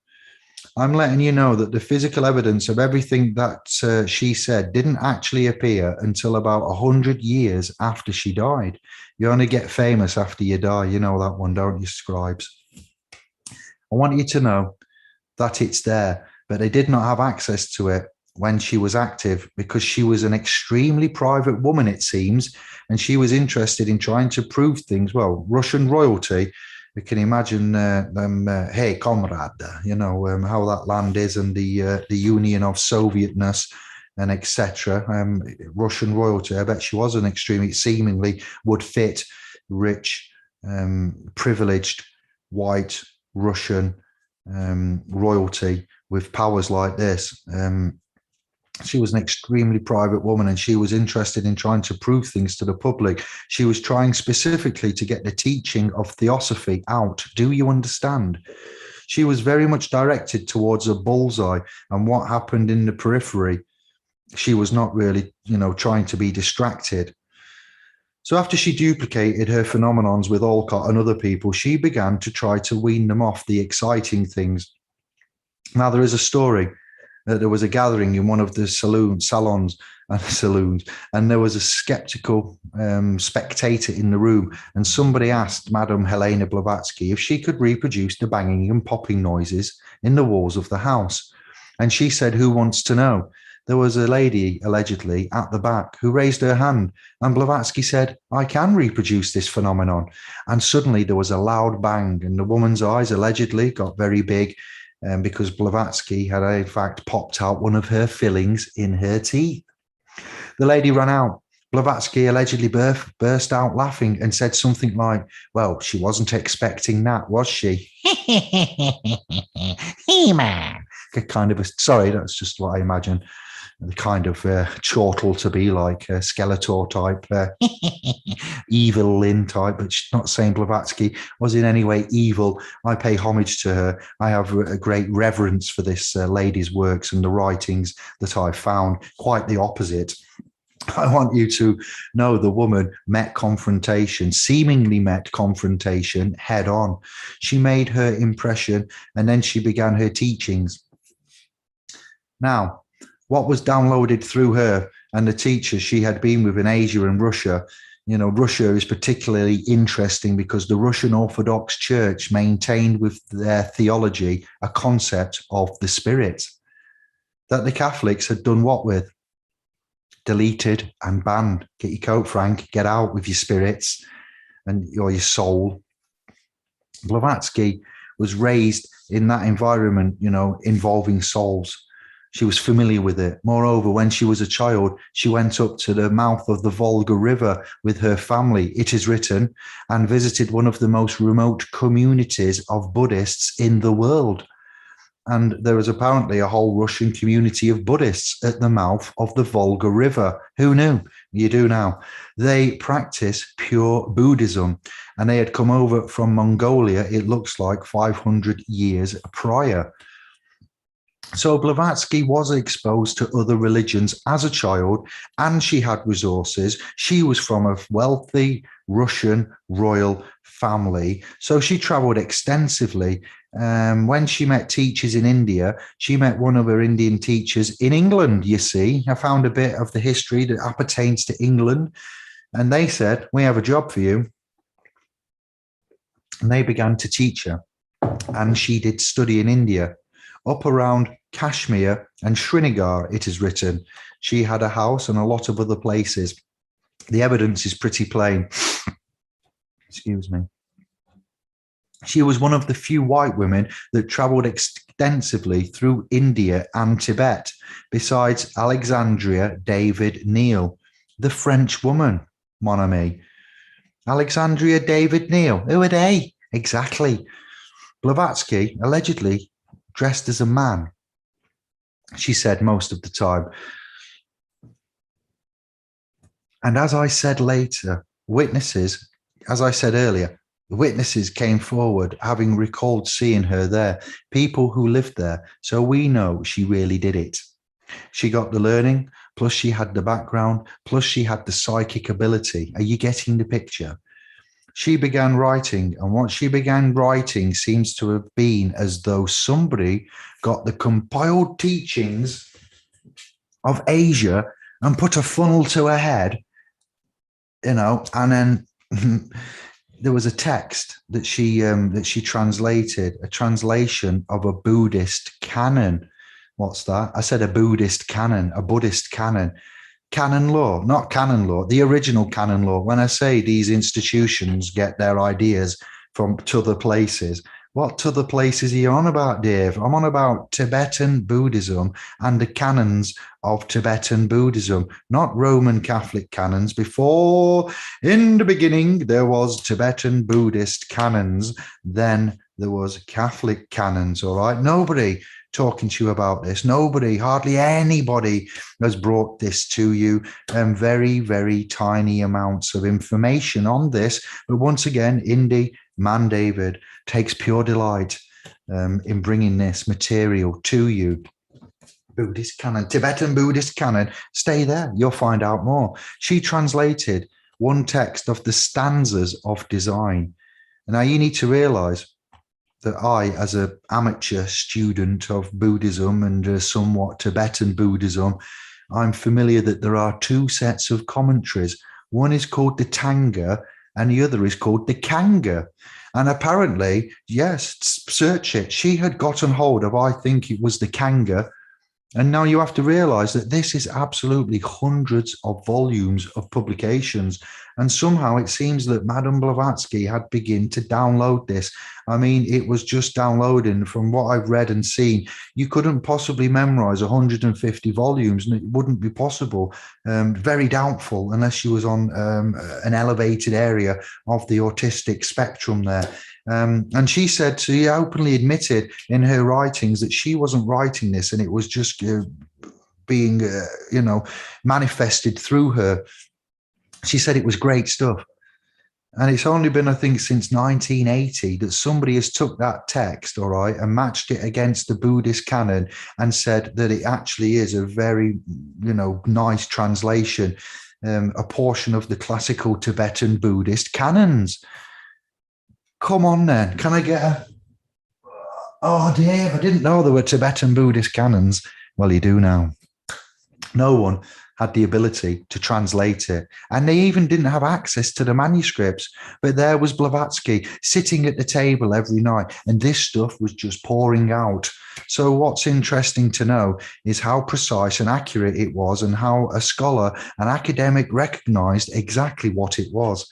I'm letting you know that the physical evidence of everything that she said didn't actually appear until about 100 years after she died. You only get famous after you die. You know that one, don't you, scribes? I want you to know that it's there, but they did not have access to it when she was active because she was an extremely private woman, it seems, and she was interested in trying to prove things. Well, Russian royalty, you can imagine them, hey, comrade, how that land is and the union of Sovietness and etc. Russian royalty, I bet she was an extremely, seemingly would fit rich, privileged, white Russian royalty with powers like this. She was an extremely private woman and she was interested in trying to prove things to the public. She was trying specifically to get the teaching of theosophy out. Do you understand? She was very much directed towards a bullseye, and what happened in the periphery, she was not really, trying to be distracted. So after she duplicated her phenomenons with Olcott and other people, she began to try to wean them off the exciting things. Now, there is a story that there was a gathering in one of the salons, and there was a skeptical spectator in the room, and somebody asked Madame Helena Blavatsky if she could reproduce the banging and popping noises in the walls of the house. And she said, "Who wants to know?" There was a lady, allegedly, at the back who raised her hand, and Blavatsky said, "I can reproduce this phenomenon." And suddenly there was a loud bang, and the woman's eyes allegedly got very big, because Blavatsky had, in fact, popped out one of her fillings in her teeth. The lady ran out. Blavatsky allegedly burst out laughing and said something like, "Well, she wasn't expecting that, was she?" He-Man. Kind of sorry, that's just what I imagine. The kind of chortle to be like, Skeletor type, evil Lynn type, but she's not saying Blavatsky was in any way evil. I pay homage to her. I have a great reverence for this lady's works and the writings that I found. Quite the opposite. I want you to know the woman seemingly met confrontation head on. She made her impression, and then she began her teachings. Now, what was downloaded through her and the teachers she had been with in Asia and Russia, Russia is particularly interesting because the Russian Orthodox Church maintained with their theology a concept of the spirit that the Catholics had done what with? Deleted and banned. Get your coat, Frank. Get out with your spirits and your soul. Blavatsky was raised in that environment, involving souls. She was familiar with it. Moreover, when she was a child, she went up to the mouth of the Volga River with her family, it is written, and visited one of the most remote communities of Buddhists in the world. And there is apparently a whole Russian community of Buddhists at the mouth of the Volga River. Who knew? You do now. They practice pure Buddhism, and they had come over from Mongolia, it looks like 500 years prior. So Blavatsky was exposed to other religions as a child, and she had resources. She was from a wealthy Russian royal family, so she traveled extensively. When she met teachers in India, she met one of her Indian teachers in England, you see. I found a bit of the history that appertains to England, and they said, "We have a job for you." And they began to teach her, and she did study in India. Up around Kashmir and Srinagar, it is written. She had a house and a lot of other places. The evidence is pretty plain. Excuse me. She was one of the few white women that traveled extensively through India and Tibet, besides Alexandria David Neil, the French woman, mon ami. Alexandria David Neil, who are they? Exactly. Blavatsky allegedly dressed as a man, she said most of the time. And as I said later, as I said earlier, witnesses came forward having recalled seeing her there, people who lived there. So we know she really did it. She got the learning, plus she had the background, plus she had the psychic ability. Are you getting the picture? She began writing, and what she began writing seems to have been as though somebody got the compiled teachings of Asia and put a funnel to her head, and then there was a text that she translated, a translation of a Buddhist canon. What's that? I said a Buddhist canon, a Buddhist canon. Canon law, not canon law, the original canon law. When I say these institutions get their ideas from other places, what other places are you on about, Dave? I'm on about Tibetan Buddhism and the canons of Tibetan Buddhism, not Roman Catholic canons. Before, in the beginning, there was Tibetan Buddhist canons, then there was Catholic canons, all right? Nobody talking to you about this. Nobody, hardly anybody has brought this to you. Very, very tiny amounts of information on this. But once again, Indy, Man David, takes pure delight in bringing this material to you. Buddhist canon, Tibetan Buddhist canon. Stay there. You'll find out more. She translated one text of the stanzas of design. And now you need to realize that I, as an amateur student of Buddhism and somewhat Tibetan Buddhism, I'm familiar that there are two sets of commentaries. One is called the Tanga and the other is called the Kanga. And apparently, yes, search it. She had gotten hold of, I think it was the Kanga. And now you have to realize that this is absolutely hundreds of volumes of publications. And somehow it seems that Madame Blavatsky had begun to download this. I mean, it was just downloading. From what I've read and seen, you couldn't possibly memorize 150 volumes, and it wouldn't be possible. Very doubtful, unless you was on an elevated area of the autistic spectrum there. And she said, she openly admitted in her writings that she wasn't writing this, and it was just being, manifested through her. She said it was great stuff. And it's only been, I think, since 1980 that somebody has took that text, all right, and matched it against the Buddhist canon and said that it actually is a very, nice translation, a portion of the classical Tibetan Buddhist canons. Come on then. Can I get a... Oh, Dave, I didn't know there were Tibetan Buddhist canons. Well, you do now. No one had the ability to translate it. And they even didn't have access to the manuscripts. But there was Blavatsky sitting at the table every night, and this stuff was just pouring out. So what's interesting to know is how precise and accurate it was, and how a scholar, an academic, recognized exactly what it was.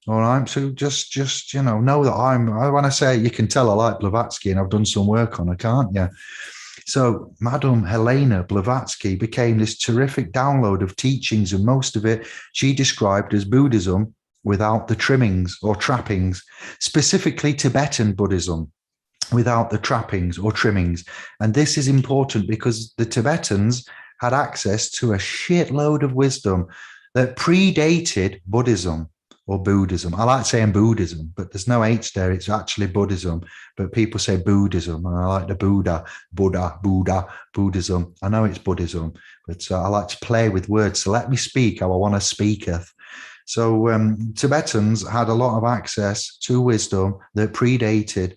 All right. So just know that when I say, you can tell I like Blavatsky and I've done some work on her, can't you? So Madame Helena Blavatsky became this terrific download of teachings, and most of it she described as Buddhism without the trimmings or trappings, specifically Tibetan Buddhism without the trappings or trimmings. And this is important because the Tibetans had access to a shitload of wisdom that predated Buddhism. Or Buddhism. I like saying Buddhism, but there's no H there. It's actually Buddhism, but people say Buddhism, and I like the Buddha, Buddhism. I know it's Buddhism, but I like to play with words. So let me speak how I want to speaketh. So Tibetans had a lot of access to wisdom that predated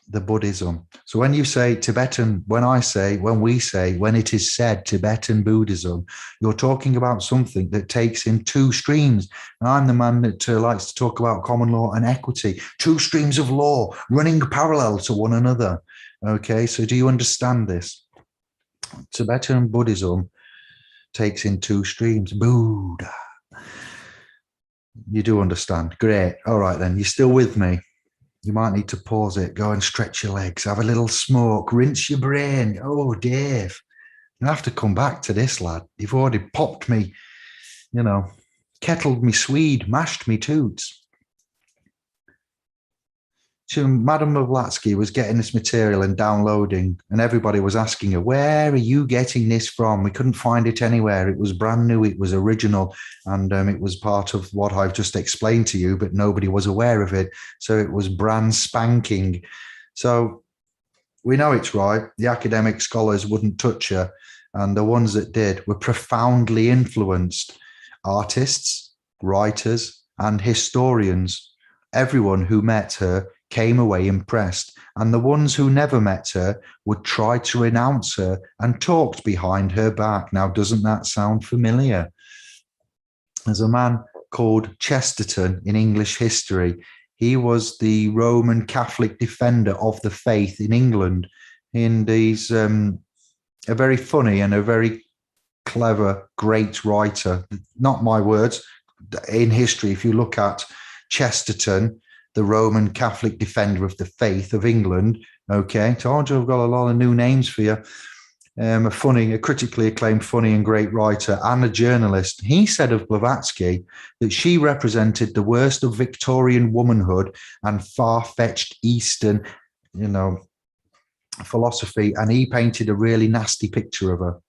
the Buddhism. So when you say Tibetan, when it is said Tibetan Buddhism, you're talking about something that takes in two streams. And I'm the man that likes to talk about common law and equity, two streams of law running parallel to one another. Okay, so do you understand this? Tibetan Buddhism takes in two streams. Buddha. You do understand. Great. All right, then. You're still with me. You might need to pause it, go and stretch your legs, have a little smoke, rinse your brain. Oh, Dave, you'll have to come back to this, lad. You've already popped me, kettled me Swede, mashed me toots. So Madame Blavatsky was getting this material and downloading, and everybody was asking her, where are you getting this from? We couldn't find it anywhere. It was brand new. It was original. And it was part of what I've just explained to you, but nobody was aware of it. So it was brand spanking. So we know it's right. The academic scholars wouldn't touch her. And the ones that did were profoundly influenced. Artists, writers, and historians. Everyone who met her came away impressed, and the ones who never met her would try to renounce her and talked behind her back. Now, doesn't that sound familiar? There's a man called Chesterton in English history. He was the Roman Catholic defender of the faith in England, and he's a very funny and a very clever, great writer. Not my words. In history, if you look at Chesterton, the Roman Catholic defender of the faith of England. Okay, told you I've got a lot of new names for you. A critically acclaimed, funny and great writer and a journalist. He said of Blavatsky that she represented the worst of Victorian womanhood and far-fetched Eastern, philosophy, and he painted a really nasty picture of her.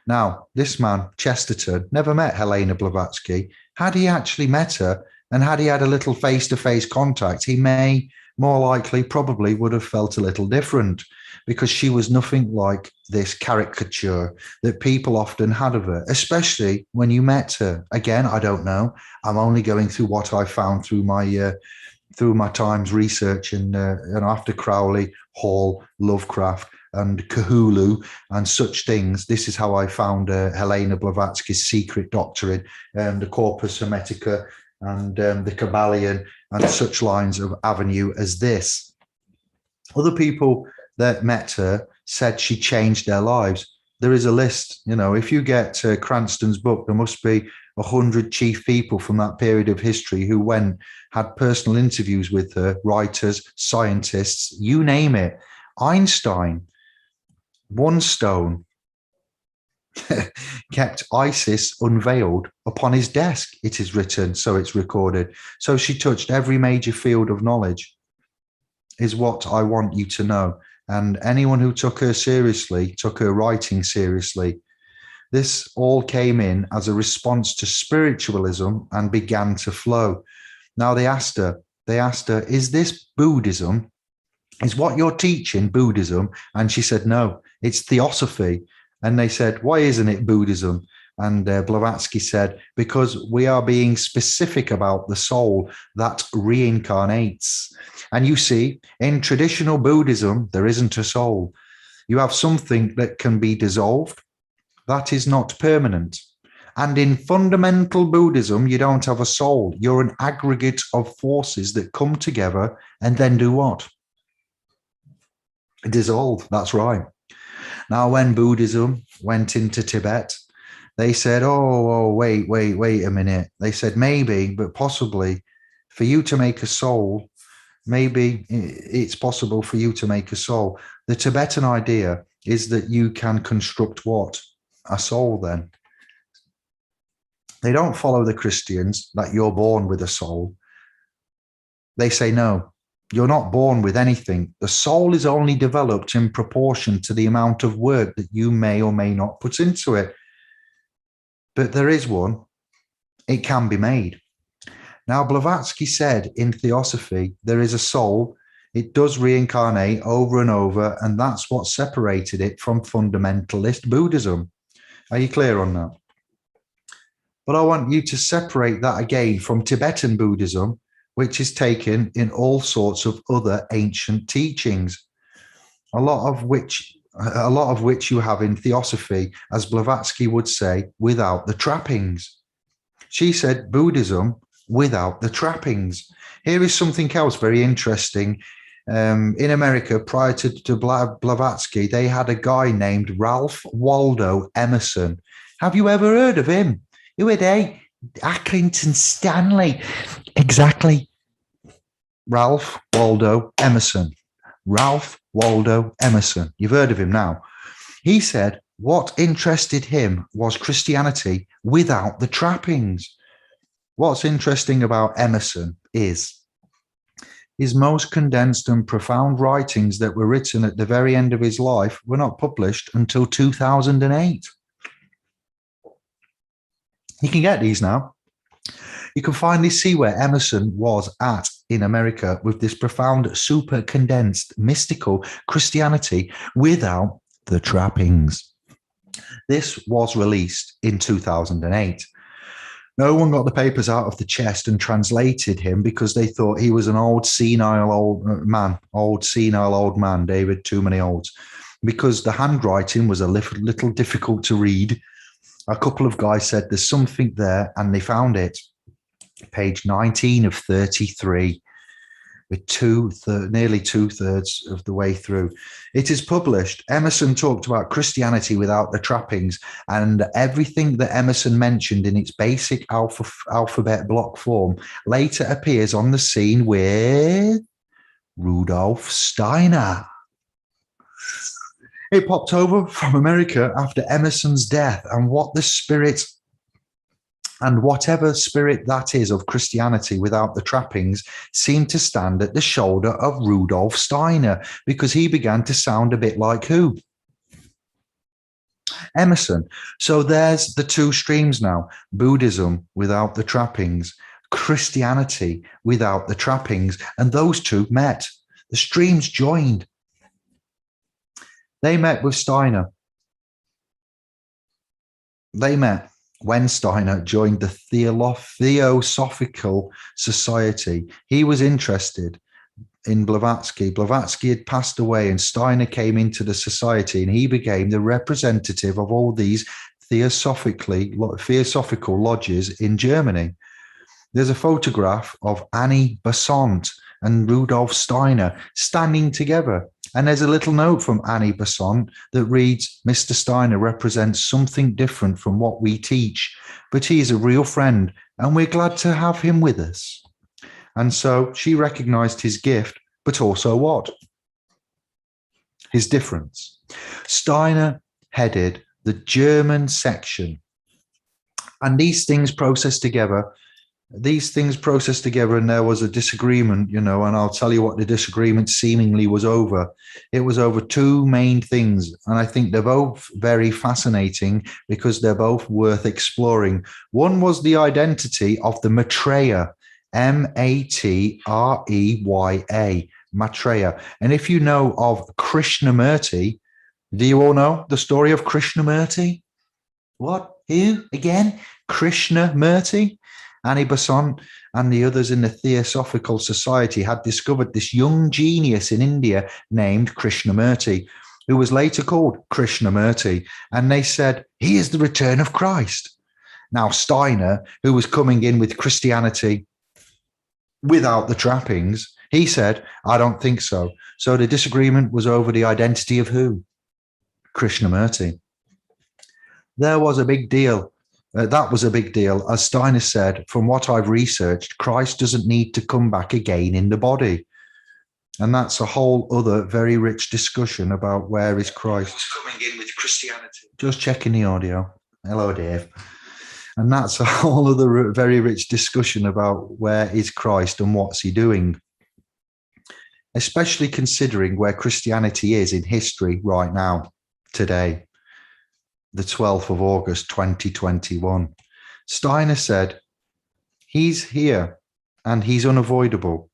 Now, this man, Chesterton, never met Helena Blavatsky. Had he actually met her, And had he had a little face-to-face contact, he may more likely probably would have felt a little different, because she was nothing like this caricature that people often had of her, especially when you met her. Again, I don't know. I'm only going through what I found through my times research and after Crowley, Hall, Lovecraft, and Cthulhu and such things. This is how I found Helena Blavatsky's secret doctrine, the Corpus Hermetica, and the Kabbalion, and such lines of avenue as this. Other people that met her said she changed their lives. There is a list, if you get Cranston's book, there must be 100 chief people from that period of history who had personal interviews with her, writers, scientists, you name it. Einstein, one stone, kept Isis unveiled upon his desk. It is written, so it's recorded. So she touched every major field of knowledge, is what I want you to know. And anyone who took her seriously, took her writing seriously. This all came in as a response to spiritualism and began to flow. Now they asked her, is this Buddhism? Is what you're teaching Buddhism? And she said, no, it's theosophy. And they said, why isn't it Buddhism? And Blavatsky said, because we are being specific about the soul that reincarnates. And you see, in traditional Buddhism, there isn't a soul. You have something that can be dissolved. That is not permanent. And in fundamental Buddhism, you don't have a soul. You're an aggregate of forces that come together and then do what? Dissolve. That's right. Now, when Buddhism went into Tibet, they said, wait a minute. They said, maybe, but possibly for you to make a soul, maybe it's possible for you to make a soul. The Tibetan idea is that you can construct what? A soul then. They don't follow the Christians that you're born with a soul. They say, no, you're not born with anything. The soul is only developed in proportion to the amount of work that you may or may not put into it. But there is one. It can be made. Now, Blavatsky said in Theosophy, there is a soul. It does reincarnate over and over, and that's what separated it from fundamentalist Buddhism. Are you clear on that? But I want you to separate that again from Tibetan Buddhism, which is taken in all sorts of other ancient teachings, a lot of which you have in Theosophy, as Blavatsky would say, without the trappings. She said Buddhism without the trappings. Here is something else very interesting. In America, prior to Blavatsky, they had a guy named Ralph Waldo Emerson. Have you ever heard of him? Who are they? Accrington Stanley. Exactly. Ralph Waldo Emerson. Ralph Waldo Emerson. You've heard of him now. He said what interested him was Christianity without the trappings. What's interesting about Emerson is his most condensed and profound writings that were written at the very end of his life were not published until 2008. You can get these now. You can finally see where Emerson was at in America with this profound, super condensed, mystical Christianity without the trappings. This was released in 2008. No one got the papers out of the chest and translated him because they thought he was an old senile old man, David, too many olds, because the handwriting was a little difficult to read. A couple of guys said there's something there, and they found it. Page 19 of 33, with nearly two-thirds of the way through. It is published. Emerson talked about Christianity without the trappings, and everything that Emerson mentioned in its basic alphabet block form later appears on the scene with Rudolf Steiner. It popped over from America after Emerson's death, and whatever spirit that is of Christianity without the trappings seemed to stand at the shoulder of Rudolf Steiner, because he began to sound a bit like who? Emerson. So there's the two streams now: Buddhism without the trappings, Christianity without the trappings. And those two met. The streams joined. They met with Steiner. They met when Steiner joined the Theosophical Society. He was interested in Blavatsky. Blavatsky had passed away and Steiner came into the society and he became the representative of all these theosophical lodges in Germany. There's a photograph of Annie Besant and Rudolf Steiner standing together. And there's a little note from Annie Besant that reads, Mr. Steiner represents something different from what we teach, but he is a real friend and we're glad to have him with us. And so she recognized his gift, but also what? His difference. Steiner headed the German section. And these things processed together, and there was a disagreement, and I'll tell you what the disagreement seemingly was over. It was over two main things, and I think they're both very fascinating because they're both worth exploring. One was the identity of the Maitreya, Matreya, Maitreya. And if you know of Krishnamurti, do you all know the story of Krishnamurti? What? Who? Again? Krishnamurti? Annie Besant and the others in the Theosophical Society had discovered this young genius in India named Krishnamurti, who was later called Krishnamurti. And they said, he is the return of Christ. Now, Steiner, who was coming in with Christianity without the trappings, he said, I don't think so. So the disagreement was over the identity of who? Krishnamurti. There was a big deal. That was a big deal. As Steiner said, from what I've researched, Christ doesn't need to come back again in the body. And that's a whole other very rich discussion about where is Christ coming in with Christianity. Just checking the audio. Hello, Dave. And that's a whole other very rich discussion about where is Christ and what's he doing, especially considering where Christianity is in history right now, today, the 12th of August, 2021. Steiner said, he's here and he's unavoidable.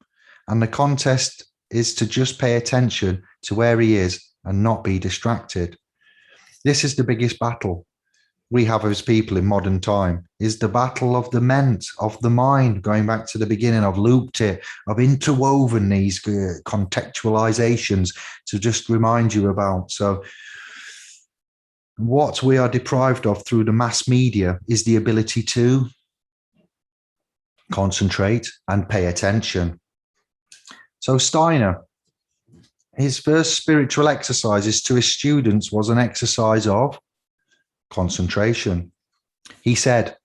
And the contest is to just pay attention to where he is and not be distracted. This is the biggest battle we have as people in modern time, is the battle of the ment, of the mind. Going back to the beginning, I've looped it, I've interwoven these contextualizations to just remind you about. So what we are deprived of through the mass media is the ability to concentrate and pay attention. So Steiner, his first spiritual exercises to his students was an exercise of concentration. He said,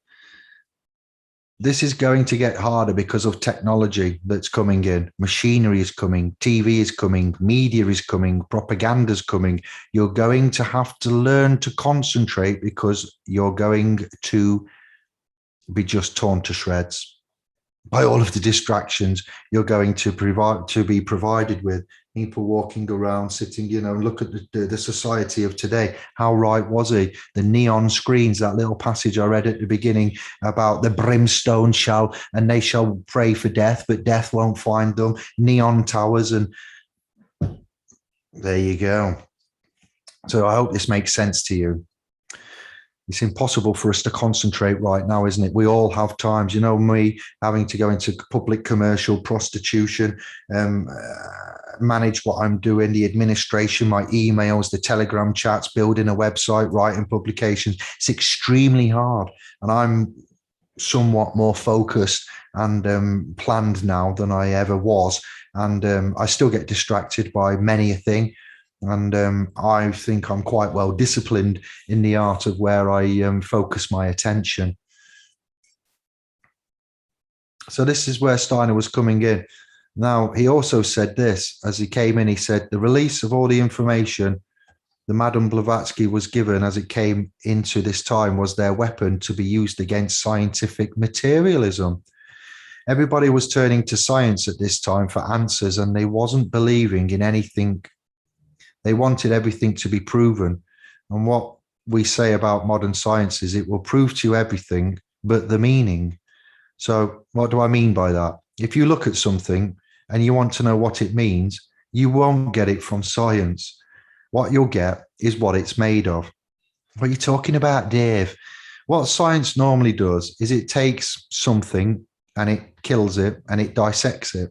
this is going to get harder because of technology that's coming in. Machinery is coming, TV is coming, media is coming, propaganda is coming. You're going to have to learn to concentrate because you're going to be just torn to shreds by all of the distractions you're going to be provided with. People walking around, sitting, look at the society of today. How right was he? The neon screens, that little passage I read at the beginning about the brimstone and they shall pray for death, but death won't find them. Neon towers, and there you go. So I hope this makes sense to you. It's impossible for us to concentrate right now, isn't it? We all have times, me having to go into public commercial prostitution, manage what I'm doing, the administration, my emails, the Telegram chats, building a website, writing publications. It's extremely hard. And I'm somewhat more focused and planned now than I ever was. And I still get distracted by many a thing. And I think I'm quite well disciplined in the art of where I focus my attention. So this is where Steiner was coming in. Now, he also said this, as he came in, he said, the release of all the information the Madame Blavatsky was given as it came into this time was their weapon to be used against scientific materialism. Everybody was turning to science at this time for answers, and they wasn't believing in anything. They wanted everything to be proven. And what we say about modern science is it will prove to you everything but the meaning. So what do I mean by that? If you look at something and you want to know what it means, you won't get it from science. What you'll get is what it's made of. What are you talking about, Dave? What science normally does is it takes something and it kills it and it dissects it.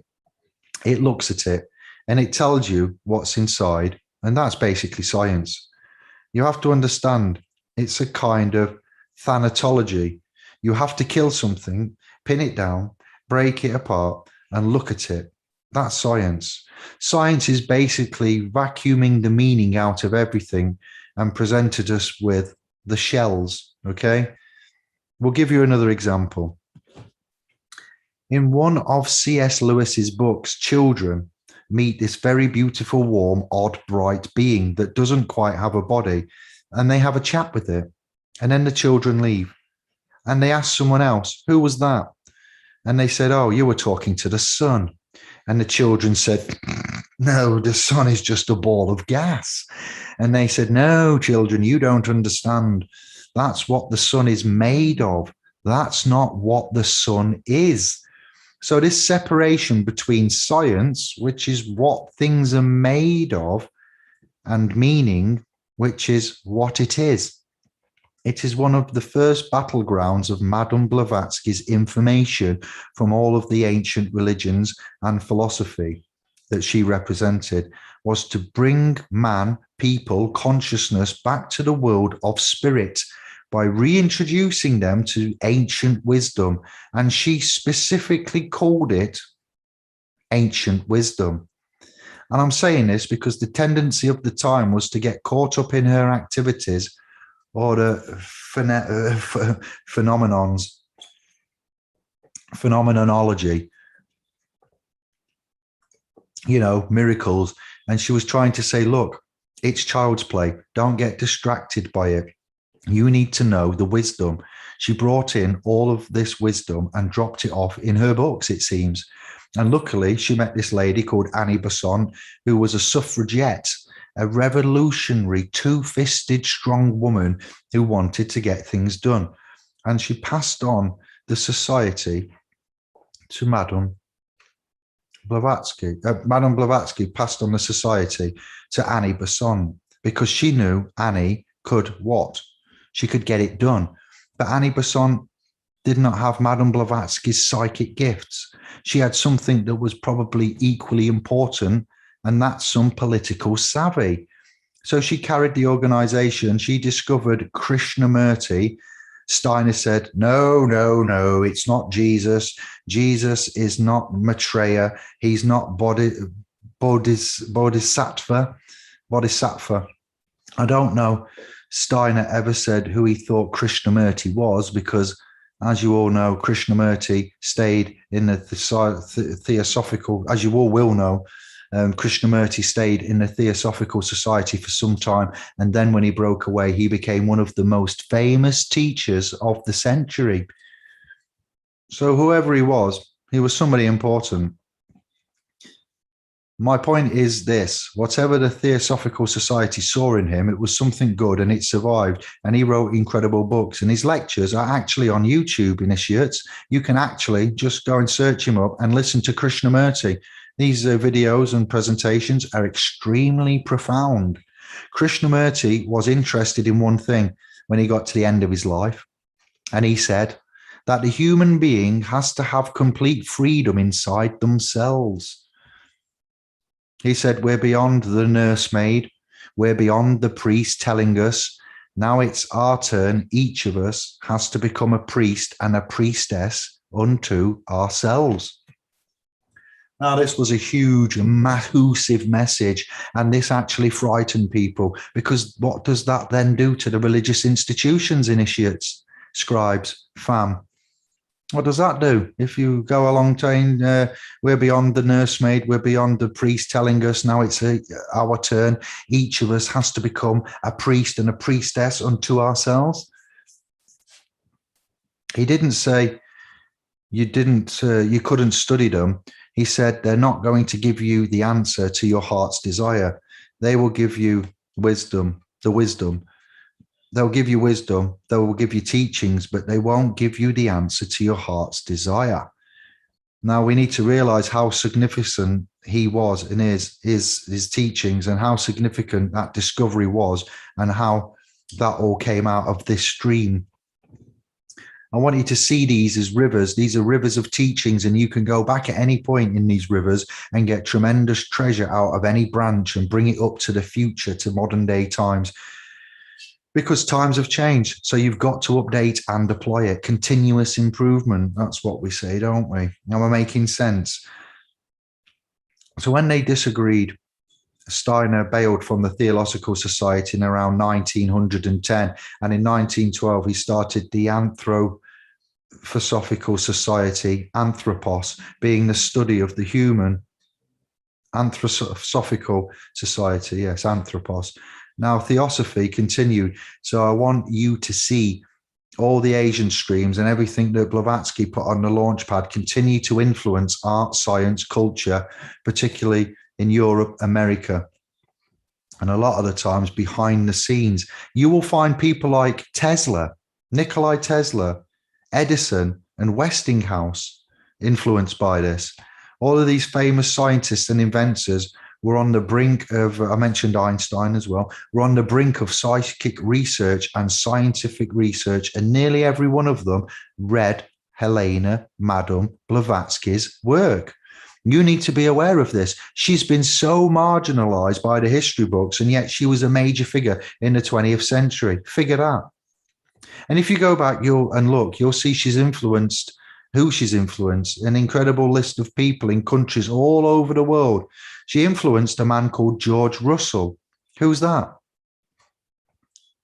It looks at it and it tells you what's inside. And that's basically science. You have to understand it's a kind of thanatology. You have to kill something, pin it down, break it apart, and look at it. That's science. Science is basically vacuuming the meaning out of everything and presented us with the shells. Okay. We'll give you another example. In one of C.S. Lewis's books, children meet this very beautiful, warm, odd, bright being that doesn't quite have a body, and they have a chat with it. And then the children leave and they ask someone else, who was that? And they said, oh, you were talking to the sun. And the children said, no, the sun is just a ball of gas. And they said, no, children, you don't understand. That's what the sun is made of. That's not what the sun is. So this separation between science, which is what things are made of, and meaning, which is what it is. It is one of the first battlegrounds of Madame Blavatsky's information from all of the ancient religions and philosophy that she represented, was to bring man, people, consciousness back to the world of spirit by reintroducing them to ancient wisdom. And she specifically called it ancient wisdom. And I'm saying this because the tendency of the time was to get caught up in her activities or the phenomenology, miracles. And she was trying to say, look, it's child's play. Don't get distracted by it. You need to know the wisdom. She brought in all of this wisdom and dropped it off in her books, it seems. And luckily, she met this lady called Annie Besant, who was a suffragette, a revolutionary, two-fisted, strong woman who wanted to get things done. And she passed on the society to Madame Blavatsky. Madame Blavatsky passed on the society to Annie Besant because she knew Annie could what? She could get it done. But Annie Besant did not have Madame Blavatsky's psychic gifts. She had something that was probably equally important, and that's some political savvy. So she carried the organization. She discovered Krishnamurti. Steiner said, no, it's not Jesus. Jesus is not Maitreya. He's not Bodhisattva. I don't know Steiner ever said who he thought Krishnamurti was, because as you all know, Krishnamurti stayed in the Theosophical, as you all will know, Krishnamurti stayed in the Theosophical Society for some time. And then when he broke away, he became one of the most famous teachers of the century. So whoever he was somebody important. My point is this: whatever the Theosophical Society saw in him, it was something good and it survived. And he wrote incredible books. And his lectures are actually on YouTube, initiates. You can actually just go and search him up and listen to Krishnamurti. These videos and presentations are extremely profound. Krishnamurti was interested in one thing when he got to the end of his life. And he said that the human being has to have complete freedom inside themselves. He said, we're beyond the nursemaid. We're beyond the priest telling us, now it's our turn. Each of us has to become a priest and a priestess unto ourselves. Now, this was a huge, massive message, and this actually frightened people, because what does that then do to the religious institutions, initiates, scribes, fam? What does that do? If you go along saying, we're beyond the nursemaid, we're beyond the priest telling us now it's our turn, each of us has to become a priest and a priestess unto ourselves. He didn't say you couldn't study them. He said they're not going to give you the answer to your heart's desire. They will give you wisdom, the wisdom. They'll give you wisdom, they will give you teachings, but they won't give you the answer to your heart's desire. Now we need to realize how significant he was in his teachings, and how significant that discovery was, and how that all came out of this stream. I want you to see these as rivers. These are rivers of teachings, and you can go back at any point in these rivers and get tremendous treasure out of any branch and bring it up to the future, to modern day times, because times have changed. So you've got to update and apply it. Continuous improvement. That's what we say, don't we? Am I making sense? So when they disagreed, Steiner bailed from the Theosophical Society in around 1910, and in 1912 he started the Anthroposophical Society, Anthropos being the study of the human. Anthroposophical Society, yes, Anthropos. Now Theosophy continued. So I want you to see all the Asian streams and everything that Blavatsky put on the launch pad continue to influence art, science, culture, particularly in Europe, America. And a lot of the times behind the scenes, you will find people like Tesla, Nikola Tesla, Edison, and Westinghouse influenced by this. All of these famous scientists and inventors were on the brink of, I mentioned Einstein as well, we're on the brink of psychic research and scientific research, and nearly every one of them read Helena Madame Blavatsky's work. You need to be aware of this. She's been so marginalized by the history books, and yet she was a major figure in the 20th century. Figure that. And if you go back and look, you'll see she's influenced, who she's influenced, an incredible list of people in countries all over the world. She influenced a man called George Russell. Who's that?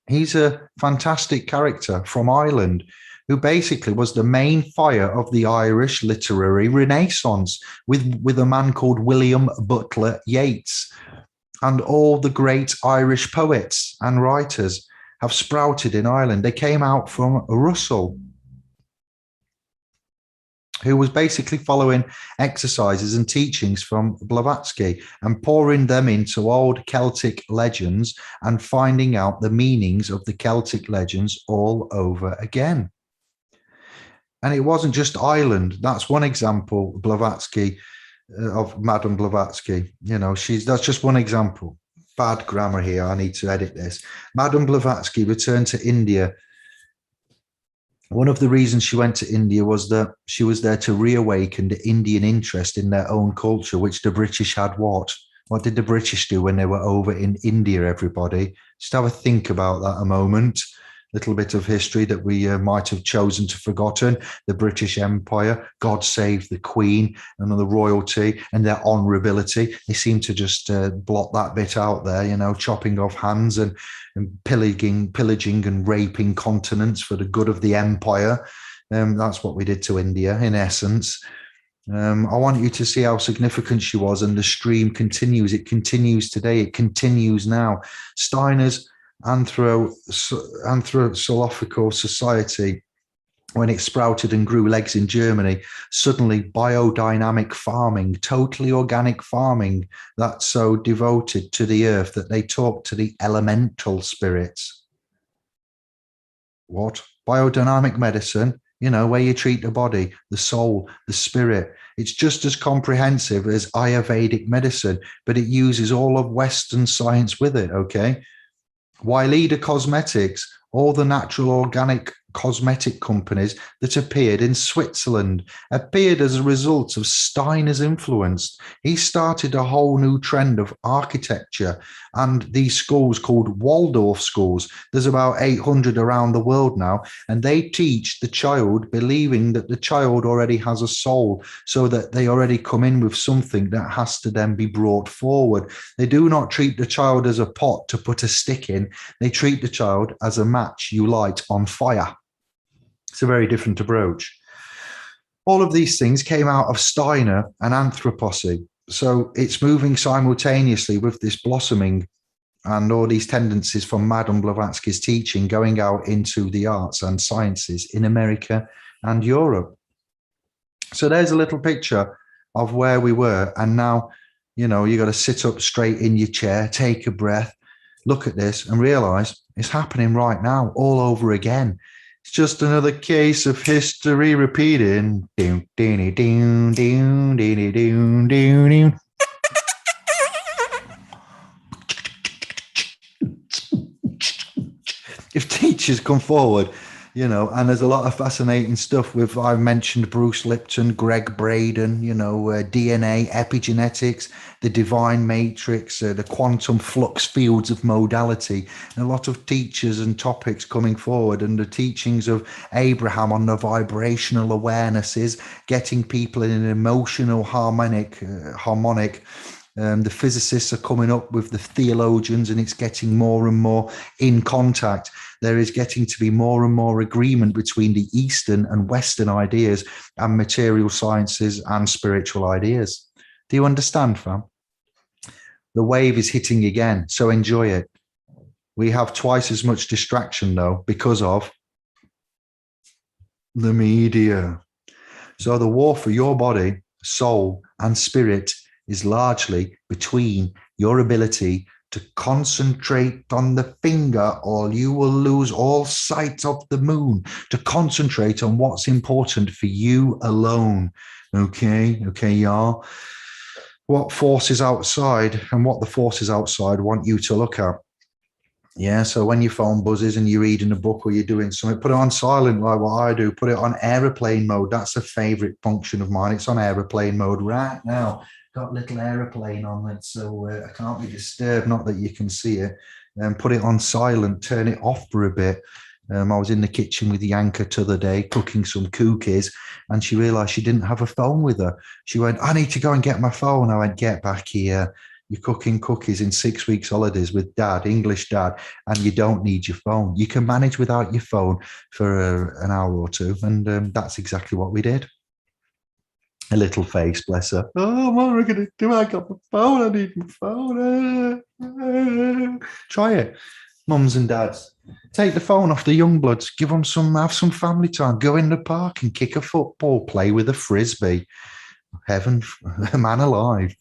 He's a fantastic character from Ireland, who basically was the main fire of the Irish literary renaissance, with a man called William Butler Yeats. And all the great Irish poets and writers have sprouted in Ireland. They came out from Russell, who was basically following exercises and teachings from Blavatsky and pouring them into old Celtic legends and finding out the meanings of the Celtic legends all over again. And it wasn't just Ireland. That's one example, Blavatsky, of Madame Blavatsky. You know, that's just one example. Bad grammar here. I need to edit this. Madame Blavatsky returned to India. One of the reasons she went to India was that she was there to reawaken the Indian interest in their own culture, which the British had what? What did the British do when they were over in India, everybody? Just have a think about that a moment. Little bit of history that we might have chosen to forgotten. The British Empire, God save the Queen, and the royalty and their honourability. They seem to just blot that bit out there, you know, chopping off hands and pillaging and raping continents for the good of the empire. That's what we did to India, in essence. I want you to see how significant she was, and the stream continues. It continues today. It continues now. Steiner's Anthroposophical Society, when it sprouted and grew legs in Germany, suddenly biodynamic farming, totally organic farming, that's so devoted to the earth that they talk to the elemental spirits. What? Biodynamic medicine, you know, where you treat the body, the soul, the spirit. It's just as comprehensive as Ayurvedic medicine, but it uses all of Western science with it, okay? Wylida Cosmetics, all the natural organic cosmetic companies that appeared in Switzerland appeared as a result of Steiner's influence. He started a whole new trend of architecture, and these schools called Waldorf schools, there's about 800 around the world now, and they teach the child believing that the child already has a soul, so that they already come in with something that has to then be brought forward. They do not treat the child as a pot to put a stick in. They treat the child as a match you light on fire. It's a very different approach. All of these things came out of Steiner and Anthroposy. So it's moving simultaneously with this blossoming and all these tendencies from Madame Blavatsky's teaching going out into the arts and sciences in America and Europe. So there's a little picture of where we were. And now, you know, you got to sit up straight in your chair, take a breath, look at this and realize It's happening right now, all over again. It's just another case of history repeating. If teachers come forward, you know, and there's a lot of fascinating stuff with, I mentioned Bruce Lipton, Greg Braden, you know, DNA, epigenetics, the divine matrix, the quantum flux fields of modality, and a lot of teachers and topics coming forward, and the teachings of Abraham on the vibrational awarenesses, getting people in an emotional harmonic. The physicists are coming up with the theologians, and it's getting more and more in contact. There is getting to be more and more agreement between the Eastern and Western ideas and material sciences and spiritual ideas. Do you understand, fam? The wave is hitting again, so enjoy it. We have twice as much distraction, though, because of the media. So the war for your body, soul, and spirit is largely between your ability to concentrate on the finger, or you will lose all sight of the moon, to concentrate on what's important for you alone. Okay, y'all. What forces outside and what the forces outside want you to look at. Yeah, so when your phone buzzes and you're reading a book or you're doing something, put it on silent, like what I do. Put it on aeroplane mode. That's a favorite function of mine. It's on aeroplane mode right now. Got a little aeroplane on it, so I can't be disturbed. Not that you can see it. Put it on silent. Turn it off for a bit. I was in the kitchen with Yanka the other day cooking some cookies, and she realised she didn't have a phone with her. She went, "I need to go and get my phone." I went, "Get back here. You're cooking cookies in 6 weeks holidays with dad, English dad, and you don't need your phone. You can manage without your phone for an hour or two." And that's exactly what we did. A little face, bless her. "Oh, what am I going to do? I got my phone. I need my phone." Try it, mums and dads. Take the phone off the young bloods. Give them have some family time. Go in the park and kick a football. Play with a frisbee. Heaven, man alive.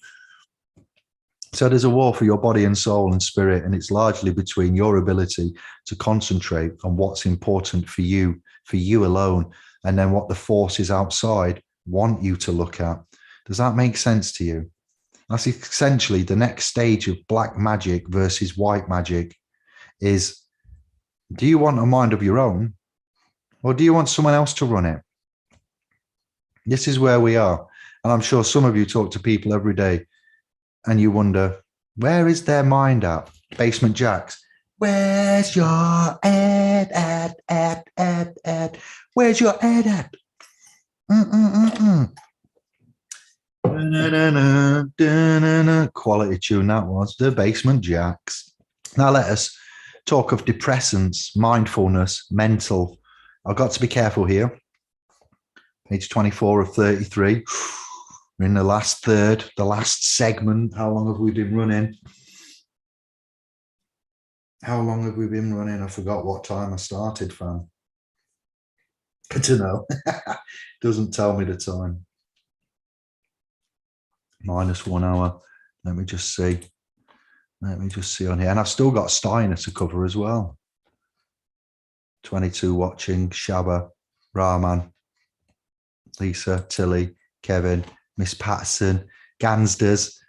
So there's a war for your body and soul and spirit, and it's largely between your ability to concentrate on what's important for you alone, and then what the forces outside want you to look at. Does that make sense to you? That's essentially the next stage of black magic versus white magic. Is, do you want a mind of your own, or do you want someone else to run it? This is where we are. And I'm sure some of you talk to people every day and you wonder, where is their mind at? Basement Jacks. Where's your head at? Where's your head at? Quality tune that was. The Basement Jacks. Now let us talk of depressants, mindfulness, mental. I've got to be careful here. Page 24 of 33. We're in the last third, the last segment. How long have we been running? I forgot what time I started, fam. I don't know. Doesn't tell me the time. -1 hour. Let me just see. On here. And I've still got Steiner to cover as well. 22 watching. Shabba, Rahman, Lisa, Tilly, Kevin, Miss Patterson, Gansders.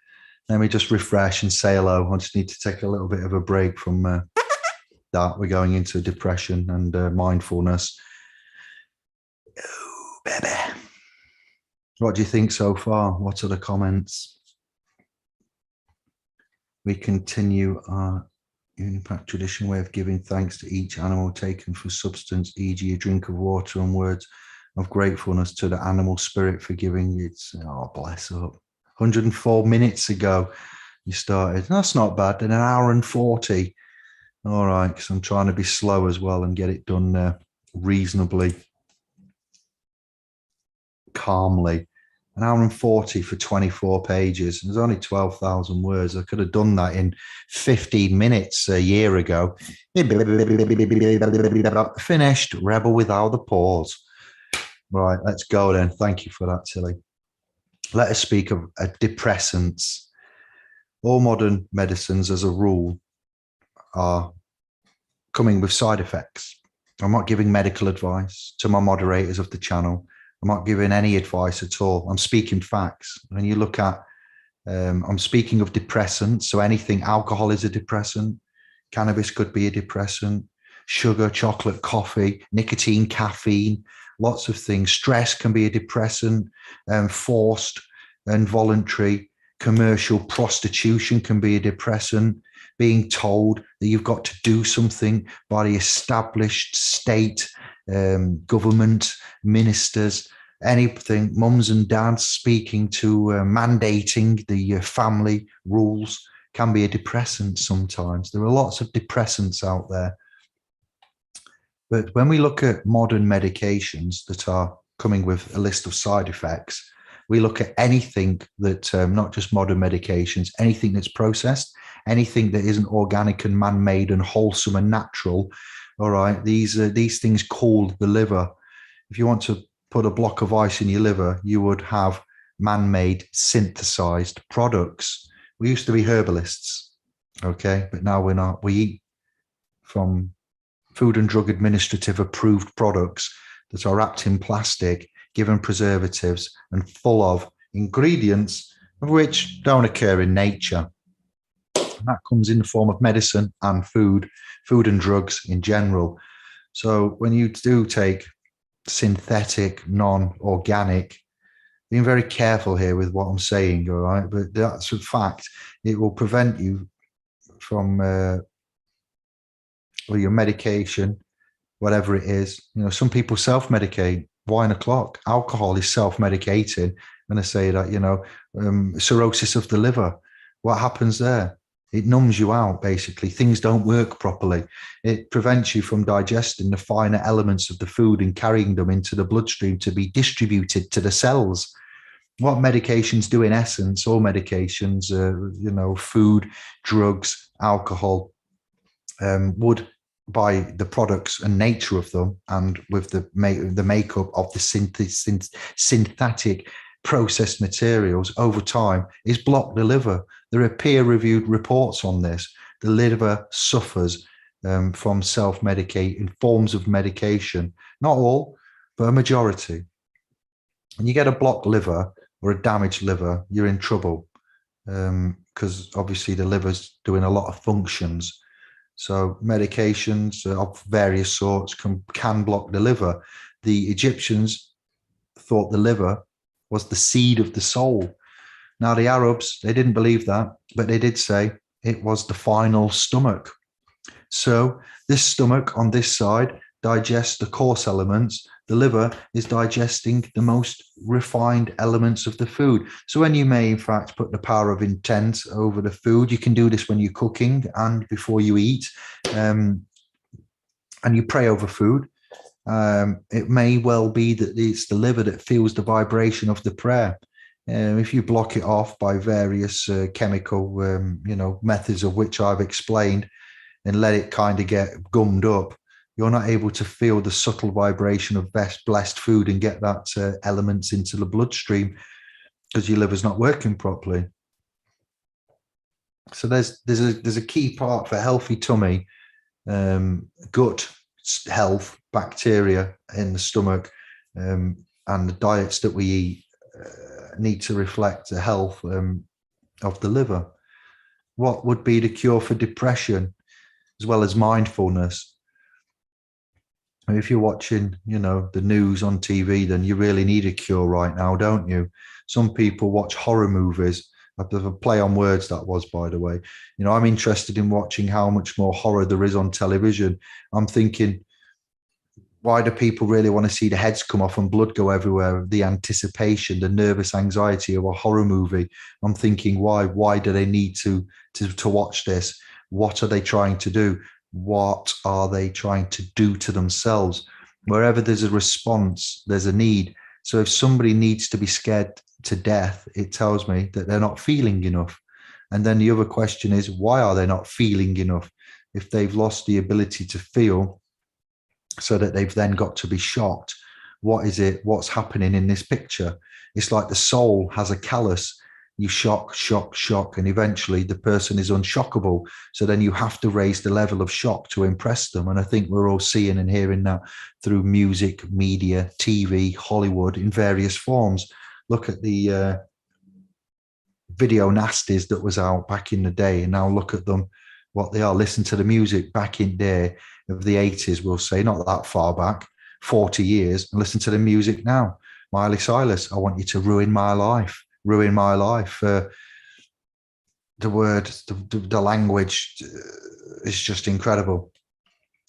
Let me just refresh and say hello. I just need to take a little bit of a break from that. We're going into depression and mindfulness. Oh, baby. What do you think so far? What are the comments? We continue our Unipack tradition way of giving thanks to each animal taken for substance, e.g. a drink of water, and words of gratefulness to the animal spirit for giving it. Oh, bless up. 104 minutes ago you started. That's not bad. In 1 hour and 40. All right, because I'm trying to be slow as well and get it done reasonably calmly. 1 hour and 40 for 24 pages. There's only 12,000 words. I could have done that in 15 minutes a year ago. Finished. Rebel without the pause. Right, let's go then. Thank you for that, Tilly. Let us speak of depressants. All modern medicines, as a rule, are coming with side effects. I'm not giving medical advice to my moderators of the channel. I'm not giving any advice at all. I'm speaking facts. When you look at, I'm speaking of depressants. So anything, alcohol is a depressant. Cannabis could be a depressant. Sugar, chocolate, coffee, nicotine, caffeine, lots of things. Stress can be a depressant. Forced and voluntary commercial prostitution can be a depressant. Being told that you've got to do something by the established state, government, ministers, anything, mums and dads speaking to, mandating the family rules can be a depressant sometimes. There are lots of depressants out there. But when we look at modern medications that are coming with a list of side effects, we look at anything that, not just modern medications, anything that's processed, anything that isn't organic and man-made and wholesome and natural. All right, these things called the liver. If you want to put a block of ice in your liver, you would have man-made, synthesized products. We used to be herbalists, okay, but now we're not. We eat from Food and Drug Administrative approved products that are wrapped in plastic, given preservatives, and full of ingredients of which don't occur in nature. And that comes in the form of medicine and food and drugs in general. So when you do take synthetic, non-organic, being very careful here with what I'm saying, all right? But that's a fact. It will prevent you from your medication, whatever it is. You know, some people self-medicate. Wine o'clock. Alcohol is self-medicating. I'm going to say that, you know, cirrhosis of the liver. What happens there? It numbs you out, basically. Things don't work properly. It prevents you from digesting the finer elements of the food and carrying them into the bloodstream to be distributed to the cells. What medications do in essence, all medications, you know, food, drugs, alcohol, would, by the products and nature of them and with the makeup of the synthetic processed materials over time, is block the liver. There are peer-reviewed reports on this. The liver suffers from self-medicating forms of medication. Not all, but a majority. When you get a blocked liver or a damaged liver, you're in trouble because obviously the liver's doing a lot of functions. So medications of various sorts can block the liver. The Egyptians thought the liver was the seed of the soul. Now the Arabs, they didn't believe that, but they did say it was the final stomach. So this stomach on this side digests the coarse elements. The liver is digesting the most refined elements of the food. So when you may, in fact, put the power of intent over the food, you can do this when you're cooking and before you eat, and you pray over food. It may well be that it's the liver that feels the vibration of the prayer. If you block it off by various chemical, you know, methods of which I've explained, and let it kind of get gummed up, you're not able to feel the subtle vibration of blessed food and get that elements into the bloodstream because your liver's not working properly. So there's a key part for healthy tummy, gut health, bacteria in the stomach, and the diets that we eat need to reflect the health of the liver. What would be the cure for depression as well as mindfulness? If you're watching, you know, the news on TV, then you really need a cure right now, don't you? Some people watch horror movies. A bit of a play on words that was, by the way. You know, I'm interested in watching how much more horror there is on television. I'm thinking, why do people really want to see the heads come off and blood go everywhere? The anticipation, the nervous anxiety of a horror movie. I'm thinking, why do they need to watch this? What are they trying to do? What are they trying to do to themselves? Wherever there's a response, there's a need. So if somebody needs to be scared to death, it tells me that they're not feeling enough. And then the other question is, why are they not feeling enough? If they've lost the ability to feel, so that they've then got to be shocked. What is it? What's happening in this picture? It's like the soul has a callus. You shock, shock, shock, and eventually the person is unshockable. So then you have to raise the level of shock to impress them. And I think we're all seeing and hearing that through music, media, TV, Hollywood in various forms. Look at the video nasties that was out back in the day, and now look at them, what they are. Listen to the music back in day of the 80s, we'll say, not that far back, 40 years, and listen to the music now. Miley Cyrus, I want you to ruin my life. Ruin my life. The word, the language is just incredible.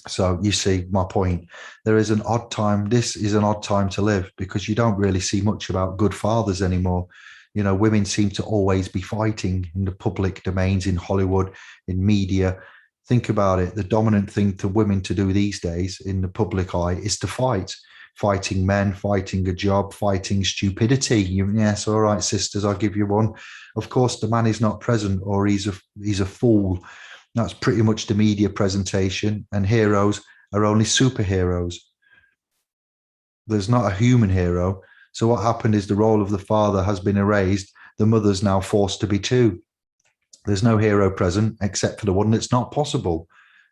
So you see my point. There is an odd time. This is an odd time to live, because you don't really see much about good fathers anymore. You know, women seem to always be fighting in the public domains, in Hollywood, in media. Think about it. The dominant thing to women to do these days in the public eye is to fight. Fighting men, fighting a job, fighting stupidity. Yes, all right, sisters, I'll give you one. Of course, the man is not present, or he's a fool. That's pretty much the media presentation. And heroes are only superheroes. There's not a human hero. So what happened is the role of the father has been erased. The mother's now forced to be too. There's no hero present except for the one that's not possible.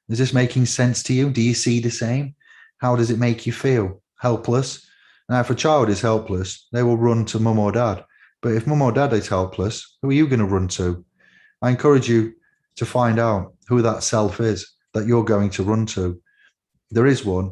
Is this making sense to you? Do you see the same? How does it make you feel? Helpless. Now, if a child is helpless, they will run to mum or dad. But if mum or dad is helpless, who are you going to run to? I encourage you to find out who that self is that you're going to run to. There is one.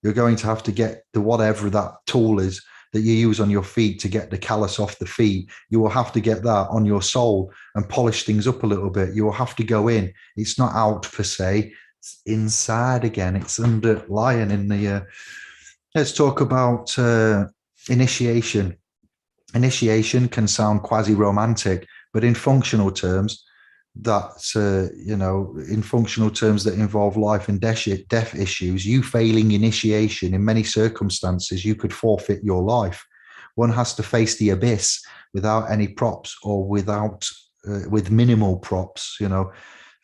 You're going to have to get the whatever that tool is that you use on your feet to get the callus off the feet. You will have to get that on your soul and polish things up a little bit. You will have to go in. It's not out per se. It's inside again. It's underlying in the... Let's talk about initiation. Initiation can sound quasi-romantic, but in functional terms, that's, in functional terms that involve life and death issues, you failing initiation in many circumstances, you could forfeit your life. One has to face the abyss without any props, or with minimal props,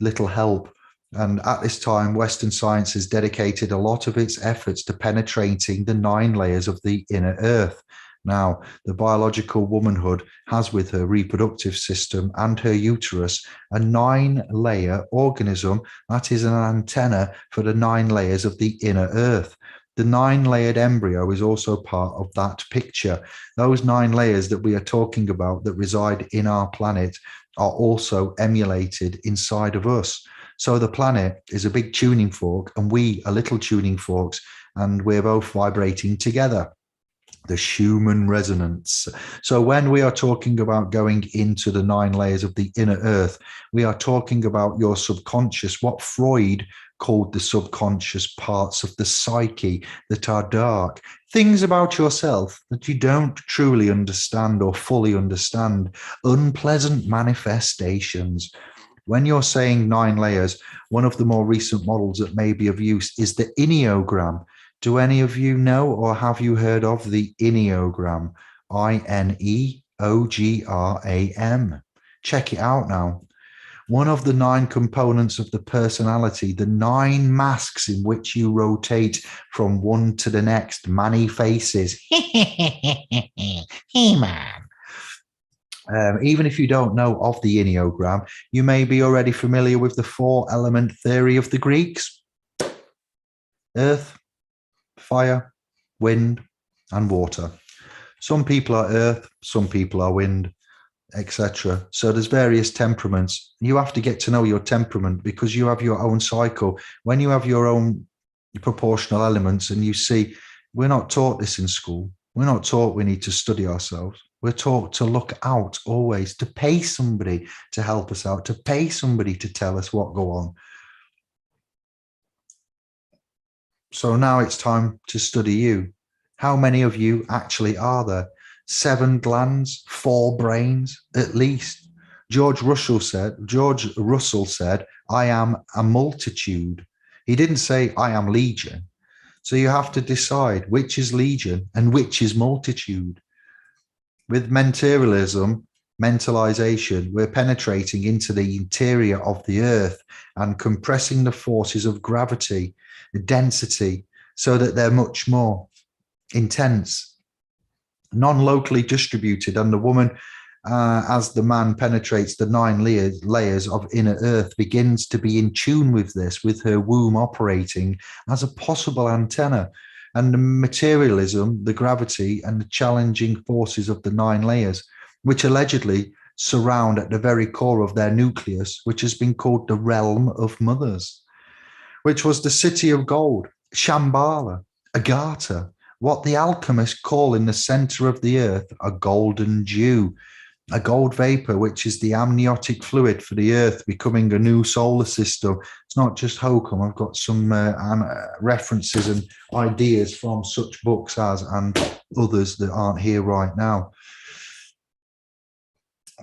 little help. And at this time, Western science has dedicated a lot of its efforts to penetrating the 9 layers of the inner earth. Now, the biological womanhood has, with her reproductive system and her uterus, a 9-layer organism that is an antenna for the 9 layers of the inner earth. The 9-layered embryo is also part of that picture. Those 9 layers that we are talking about that reside in our planet are also emulated inside of us. So the planet is a big tuning fork, and we are little tuning forks, and we're both vibrating together. The Schumann resonance. So when we are talking about going into the 9 layers of the inner earth, we are talking about your subconscious, what Freud called the subconscious parts of the psyche that are dark, things about yourself that you don't truly understand or fully understand, unpleasant manifestations. When you're saying 9 layers, one of the more recent models that may be of use is the Enneagram. Do any of you know, or have you heard of the Enneagram? Ineogram. Check it out now. One of the 9 components of the personality, the 9 masks in which you rotate from one to the next, many faces. Hey, man. Even if you don't know of the Enneagram, you may be already familiar with the 4-element theory of the Greeks: earth, fire, wind, and water. Some people are earth, some people are wind, etc. So there's various temperaments. You have to get to know your temperament, because you have your own cycle. When you have your own proportional elements, and you see, we're not taught this in school. We're not taught we need to study ourselves. We're taught to look out always, to pay somebody to help us out, to pay somebody to tell us what go on. So now it's time to study you. How many of you actually are there? 7 glands, 4 brains, at least. George Russell said, I am a multitude. He didn't say I am legion. So you have to decide which is legion and which is multitude. With mentalism, mentalization, we're penetrating into the interior of the earth and compressing the forces of gravity, the density, so that they're much more intense, non-locally distributed. And the woman as the man penetrates the 9 layers of inner earth, begins to be in tune with this, with her womb operating as a possible antenna. And the materialism, the gravity, and the challenging forces of the 9 layers, which allegedly surround at the very core of their nucleus, which has been called the realm of mothers, which was the city of gold, Shambhala, Agartha, what the alchemists call in the center of the earth a golden dew, a gold vapor, which is the amniotic fluid for the earth becoming a new solar system. It's not just hokum. I've got some references and ideas from such books as, and others that aren't here right now.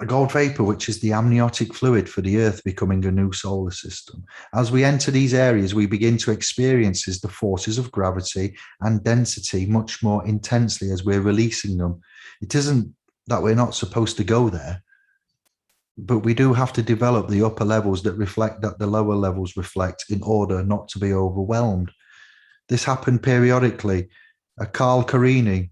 A gold vapor, which is the amniotic fluid for the earth becoming a new solar system. As we enter these areas, we begin to experience the forces of gravity and density much more intensely as we're releasing them. It isn't that we're not supposed to go there, but we do have to develop the upper levels that reflect that the lower levels reflect in order not to be overwhelmed. This happened periodically. Carl Carini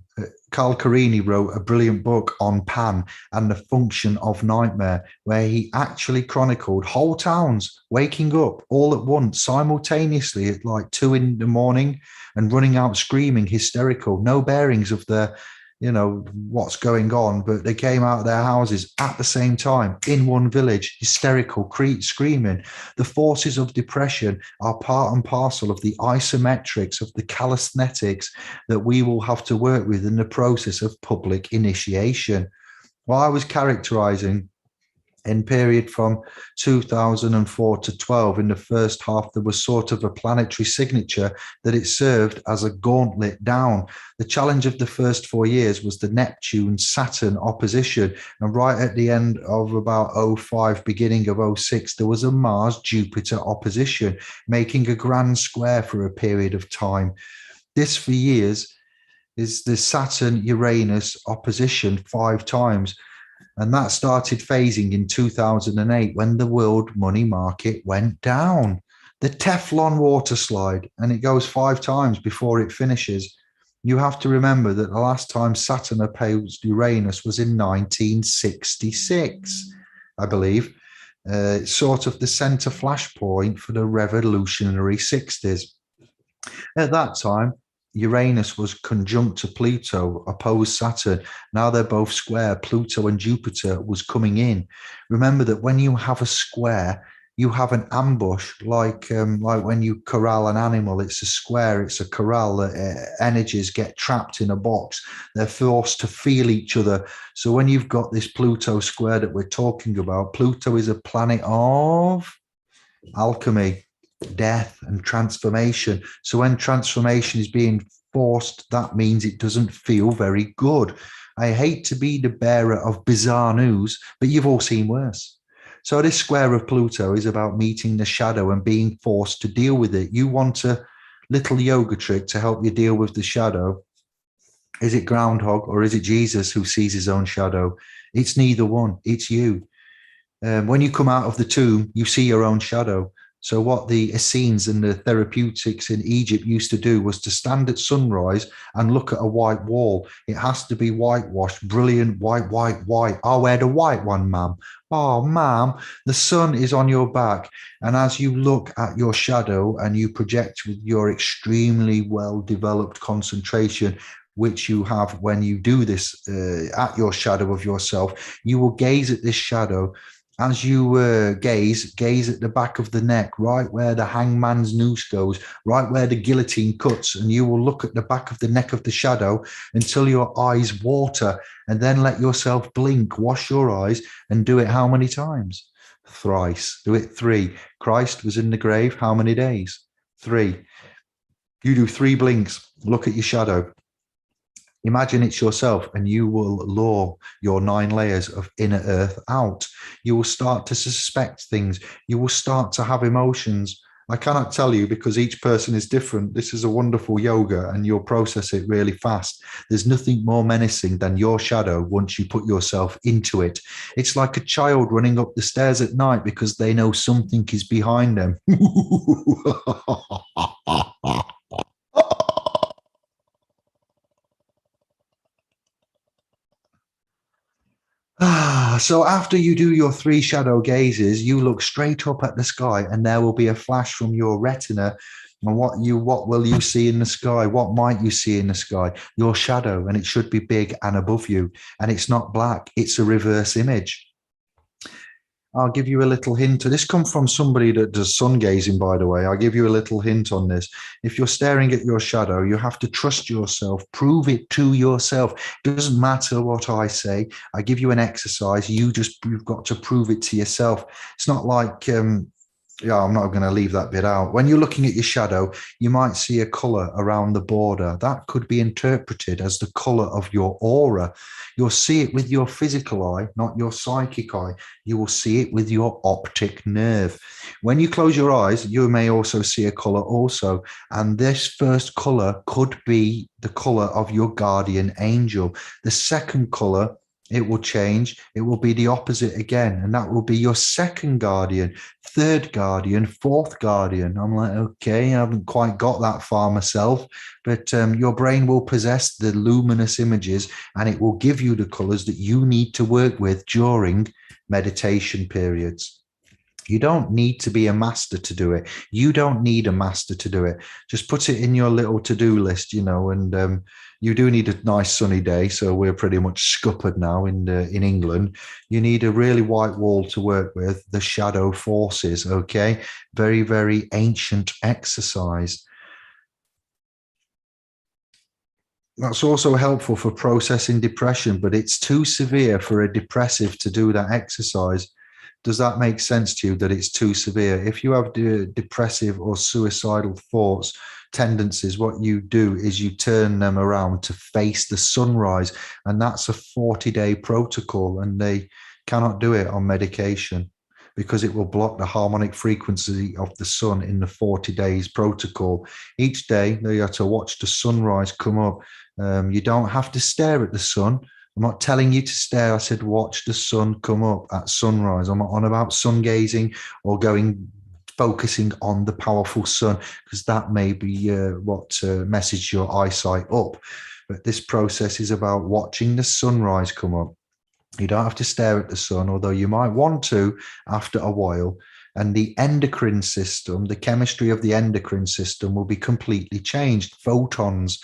wrote a brilliant book on Pan and the function of nightmare, where he actually chronicled whole towns waking up all at once, simultaneously at like 2 a.m. and running out screaming, hysterical, no bearings of their, what's going on, but they came out of their houses at the same time in one village, hysterical, screaming. The forces of depression are part and parcel of the isometrics, of the calisthenics that we will have to work with in the process of public initiation. Well, I was characterizing in period from 2004 to 12, in the first half, there was sort of a planetary signature that it served as a gauntlet down. The challenge of the first 4 years was the Neptune-Saturn opposition. And right at the end of about 05, beginning of 06, there was a Mars-Jupiter opposition, making a grand square for a period of time. This, for years, is the Saturn-Uranus opposition 5 times. And that started phasing in 2008 when the world money market went down. The Teflon water slide, and it goes 5 times before it finishes. You have to remember that the last time Saturn opposed Uranus was in 1966, I believe. It's sort of the center flashpoint for the revolutionary 60s. At that time, Uranus was conjunct to Pluto, opposed Saturn. Now they're both square. Pluto and Jupiter was coming in. Remember that when you have a square, you have an ambush, like when you corral an animal. It's a square, it's a corral. Energies get trapped in a box. They're forced to feel each other. So when you've got this Pluto square that we're talking about, Pluto is a planet of alchemy, death, and transformation. So when transformation is being forced, that means it doesn't feel very good. I hate to be the bearer of bizarre news, but you've all seen worse. So this square of Pluto is about meeting the shadow and being forced to deal with it. You want a little yoga trick to help you deal with the shadow. Is it Groundhog or is it Jesus who sees his own shadow? It's neither one. It's you. When you come out of the tomb, you see your own shadow. So what the Essenes and the therapeutics in Egypt used to do was to stand at sunrise and look at a white wall. It has to be whitewashed, brilliant, white, white, white. I'll wear the white one, ma'am. Oh, ma'am, the sun is on your back. And as you look at your shadow and you project with your extremely well-developed concentration, which you have when you do this at your shadow of yourself, you will gaze at this shadow. As you gaze at the back of the neck, right where the hangman's noose goes, right where the guillotine cuts, and you will look at the back of the neck of the shadow until your eyes water, and then let yourself blink, wash your eyes, and do it how many times? Thrice. Do it 3. Christ was in the grave how many days? 3. You do 3 blinks, look at your shadow. Imagine it's yourself, and you will lure your 9 layers of inner earth out. You will start to suspect things. You will start to have emotions. I cannot tell you because each person is different. This is a wonderful yoga and you'll process it really fast. There's nothing more menacing than your shadow once you put yourself into it. It's like a child running up the stairs at night because they know something is behind them. So after you do your 3 shadow gazes, you look straight up at the sky and there will be a flash from your retina. And what will you see in the sky? What might you see in the sky? Your shadow, and it should be big and above you. And it's not black, it's a reverse image. I'll give you a little hint. This comes from somebody that does sun gazing, by the way. I'll give you a little hint on this. If you're staring at your shadow, you have to trust yourself, prove it to yourself. It doesn't matter what I say. I give you an exercise. You've got to prove it to yourself. It's not like, yeah, I'm not going to leave that bit out. When you're looking at your shadow, you might see a color around the border. That could be interpreted as the color of your aura. You'll see it with your physical eye, not your psychic eye. You will see it with your optic nerve. When you close your eyes, you may also see a color also. And this first color could be the color of your guardian angel. The second color, it will change. It will be the opposite again. And that will be your second guardian, third guardian, fourth guardian. I'm like, okay, I haven't quite got that far myself, but your brain will possess the luminous images and it will give you the colors that you need to work with during meditation periods. You don't need to be a master to do it. You don't need a master to do it. Just put it in your little to-do list, and you do need a nice sunny day. So we're pretty much scuppered now in England. You need a really white wall to work with, the shadow forces, okay? Very, very ancient exercise. That's also helpful for processing depression, but it's too severe for a depressive to do that exercise. Does that make sense to you, that it's too severe? If you have depressive or suicidal thoughts, tendencies, what you do is you turn them around to face the sunrise. And that's a 40-day protocol. And they cannot do it on medication because it will block the harmonic frequency of the sun in the 40 days protocol. Each day, they have to watch the sunrise come up. You don't have to stare at the sun. I'm not telling you to stare. I said, watch the sun come up at sunrise. I'm not on about sun gazing or focusing on the powerful sun, because that may be what message your eyesight up. But this process is about watching the sunrise come up. You don't have to stare at the sun, although you might want to after a while. And the endocrine system, the chemistry of the endocrine system will be completely changed. Photons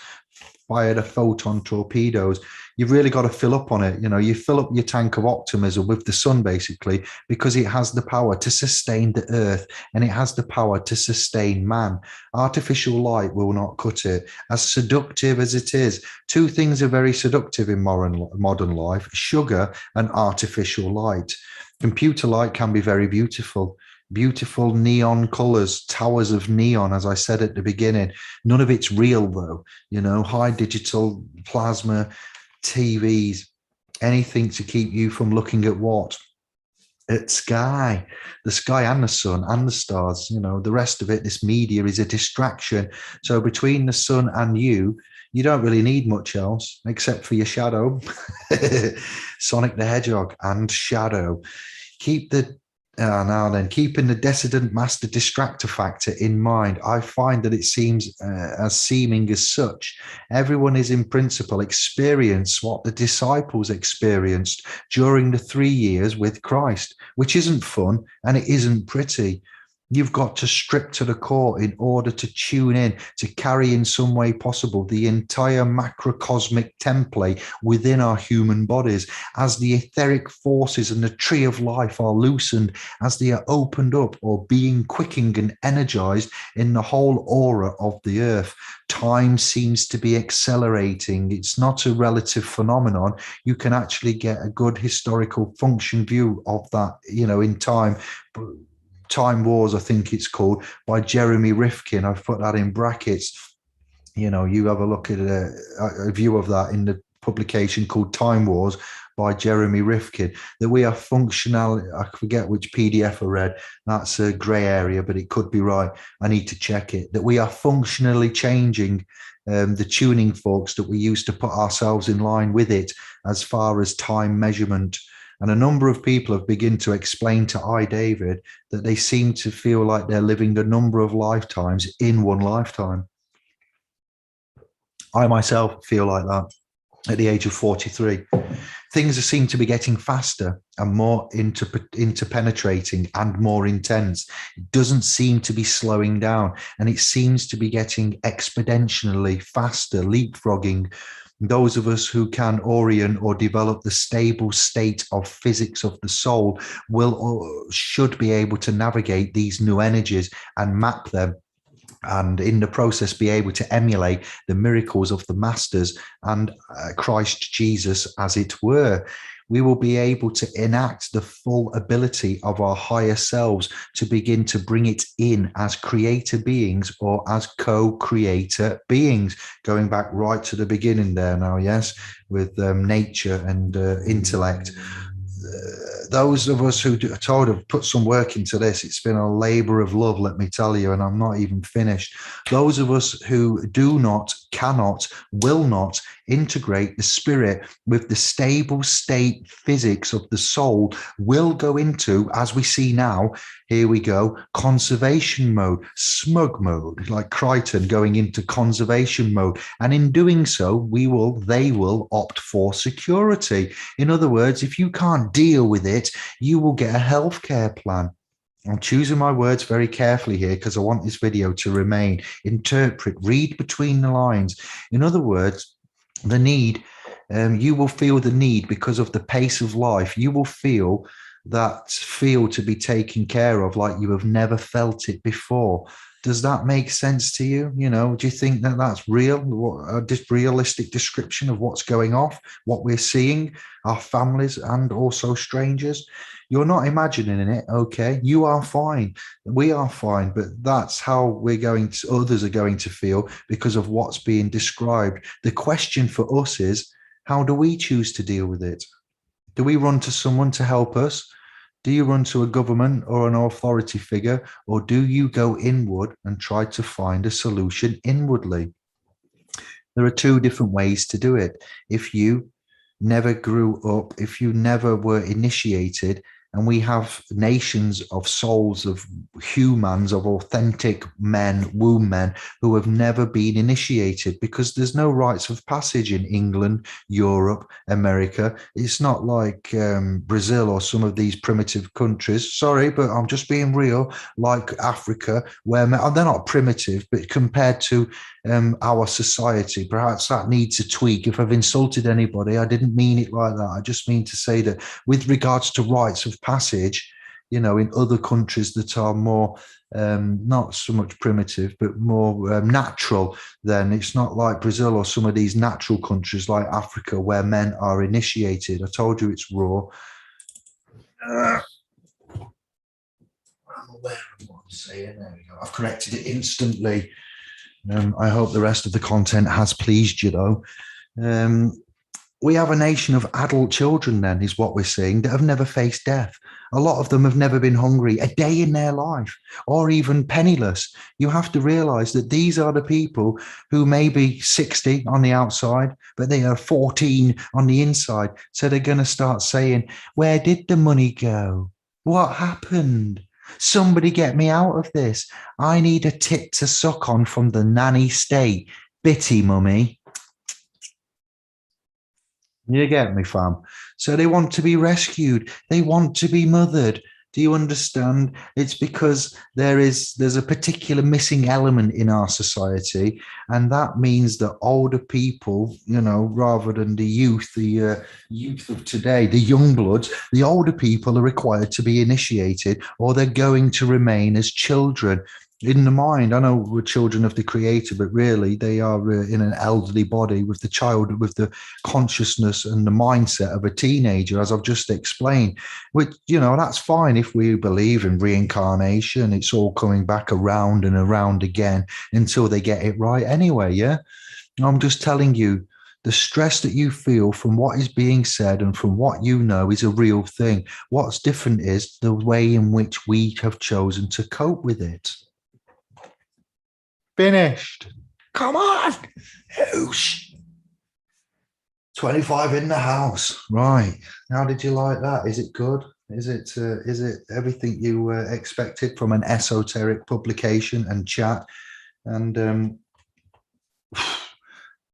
fire the photon torpedoes. You've really got to fill up on it. You fill up your tank of optimism with the sun, basically, because it has the power to sustain the earth and it has the power to sustain man. Artificial light will not cut it. As seductive as it is, two things are very seductive in modern life: sugar and artificial light. Computer light can be very beautiful. Beautiful neon colors, towers of neon, as I said at the beginning. None of it's real, though. High digital plasma, TVs, anything to keep you from looking at what? At sky, the sky and the sun and the stars. The rest of it, this media, is a distraction. So between the sun and you don't really need much else except for your shadow. Sonic the Hedgehog and shadow. Keeping the dissident master distractor factor in mind, I find that it seems as seeming as such. Everyone is in principle experience what the disciples experienced during the 3 years with Christ, which isn't fun and it isn't pretty. You've got to strip to the core in order to tune in, to carry in some way possible the entire macrocosmic template within our human bodies. As the etheric forces and the tree of life are loosened, as they are opened up or being quickened and energized in the whole aura of the earth, time seems to be accelerating. It's not a relative phenomenon. You can actually get a good historical function view of that, in time. Time Wars, I think it's called, by Jeremy Rifkin. I've put that in brackets. You have a look at a view of that in the publication called Time Wars by Jeremy Rifkin, that we are functional. I forget which PDF I read. That's a grey area, but it could be right. I need to check it. That we are functionally changing the tuning forks that we use to put ourselves in line with it as far as time measurement. And a number of people have begun to explain to David that they seem to feel like they're living a number of lifetimes in one lifetime. I myself feel like that. at the age of 43. Things seem to be getting faster and more interpenetrating and more intense. It doesn't seem to be slowing down, and it seems to be getting exponentially faster, leapfrogging. Those of us who can orient or develop the stable state of physics of the soul will or should be able to navigate these new energies and map them, and in the process be able to emulate the miracles of the masters and Christ Jesus, as it were. We will be able to enact the full ability of our higher selves to begin to bring it in as creator beings or as co-creator beings, going back right to the beginning there now, yes, with nature and intellect. Those of us who are told have put some work into this, it's been a labor of love, let me tell you, and I'm not even finished. Those of us who do not, cannot, will not integrate the spirit with the stable state physics of the soul will go into, as we see now, here we go, conservation mode, smug mode, like Crichton going into conservation mode. And in doing so, they will opt for security. In other words, if you can't deal with it, you will get a healthcare plan. I'm choosing my words very carefully here because I want this video to remain. Interpret, read between the lines. In other words, the need, you will feel the need because of the pace of life. You will feel to be taken care of like you have never felt it before. Does that make sense to you? You know, do you think that that's real? A realistic description of what's going off, what we're seeing, our families and also strangers? You're not imagining it, okay? You are fine. We are fine, but that's how others are going to feel because of what's being described. The question for us is, how do we choose to deal with it? Do we run to someone to help us? Do you run to a government or an authority figure, or do you go inward and try to find a solution inwardly? There are two different ways to do it. If you never grew up, if you never were initiated, and we have nations of souls, of humans, of authentic men, womb men, who have never been initiated because there's no rites of passage in England, Europe, America. It's not like Brazil or some of these primitive countries. Sorry, but I'm just being real, like Africa, where they're not primitive, but compared to our society, perhaps that needs a tweak. If I've insulted anybody, I didn't mean it like that. I just mean to say that with regards to rites of passage, you know, in other countries that are more not so much primitive, but more natural, then it's not like Brazil or some of these natural countries like Africa where men are initiated. I told you it's raw. I'm aware of what I'm saying. There we go. I've corrected it instantly. I hope the rest of the content has pleased you, though. We have a nation of adult children, then, is what we're seeing, that have never faced death. A lot of them have never been hungry a day in their life, or even penniless. You have to realize that these are the people who may be 60 on the outside, but they are 14 on the inside. So they're going to start saying, where did the money go? What happened? Somebody get me out of this. I need a tit to suck on from the nanny state. Bitty, mummy. You get me, fam? So they want to be rescued. They want to be mothered. Do you understand? It's because there's a particular missing element in our society, and that means that older people, you know, rather than the youth of today, the young bloods, the older people are required to be initiated, or they're going to remain as children. In the mind, I know we're children of the creator, but really they are in an elderly body with the consciousness and the mindset of a teenager, as I've just explained. Which, you know, that's fine if we believe in reincarnation. It's all coming back around and around again until they get it right anyway, yeah? I'm just telling you, the stress that you feel from what is being said and from what you know is a real thing. What's different is the way in which we have chosen to cope with it. Finished. Come on. Whoosh. 25 in the house. Right. How did you like that? Is it good? Is it everything you expected from an esoteric publication and chat? And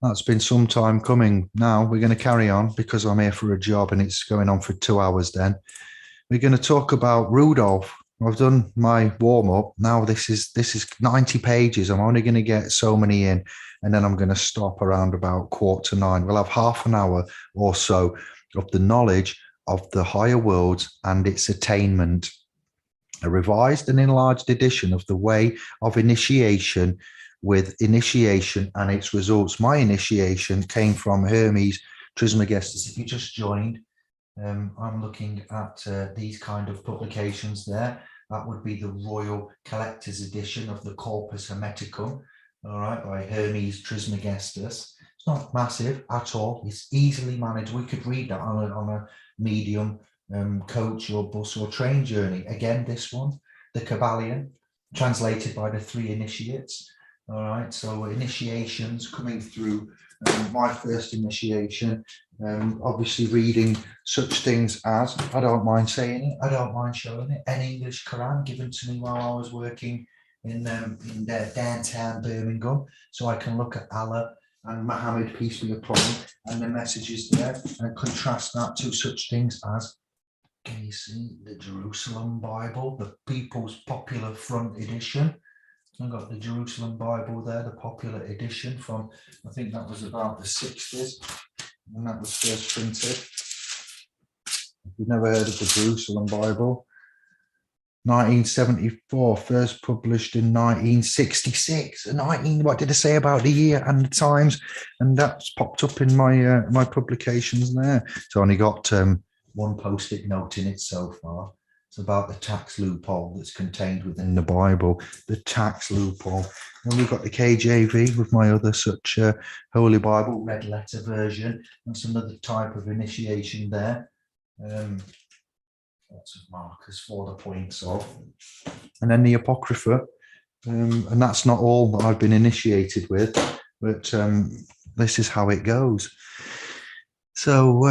That's been some time coming. Now we're going to carry on because I'm here for a job and it's going on for 2 hours then. We're going to talk about Rudolph. I've done my warm-up. Now this is 90 pages. I'm only going to get so many in, and then I'm going to stop around about 8:45. We'll have half an hour or so of the knowledge of the higher worlds and its attainment. A revised and enlarged edition of the way of initiation, with initiation and its results. My initiation came from Hermes Trismegistus. If you just joined, I'm looking at these kind of publications there. That would be the Royal Collector's Edition of the Corpus Hermeticum, all right, by Hermes Trismegistus. It's not massive at all. It's easily managed. We could read that on a medium coach or bus or train journey. Again, this one, the Kabbalion, translated by the 3 initiates. All right, so initiations coming through. My first initiation, obviously reading such things as, I don't mind saying it, I don't mind showing it, an English Quran given to me while I was working in downtown Birmingham, so I can look at Allah and Muhammad, peace be upon him, and the messages there, and contrast that to such things as, can you see the Jerusalem Bible, the People's Popular Front Edition? I've got the Jerusalem Bible there, the popular edition from, I think that was about the 60s, when that was first printed. If you've never heard of the Jerusalem Bible, 1974, first published in 1966. What did I say about the year and the times? And that's popped up in my my publications there. It's only got one post-it note in it so far. It's about the tax loophole that's contained within the Bible, the tax loophole. And we've got the KJV with my other such Holy Bible, red letter version. That's another type of initiation there. Lots of markers for the points of. And then the Apocrypha. And that's not all that I've been initiated with, but this is how it goes. So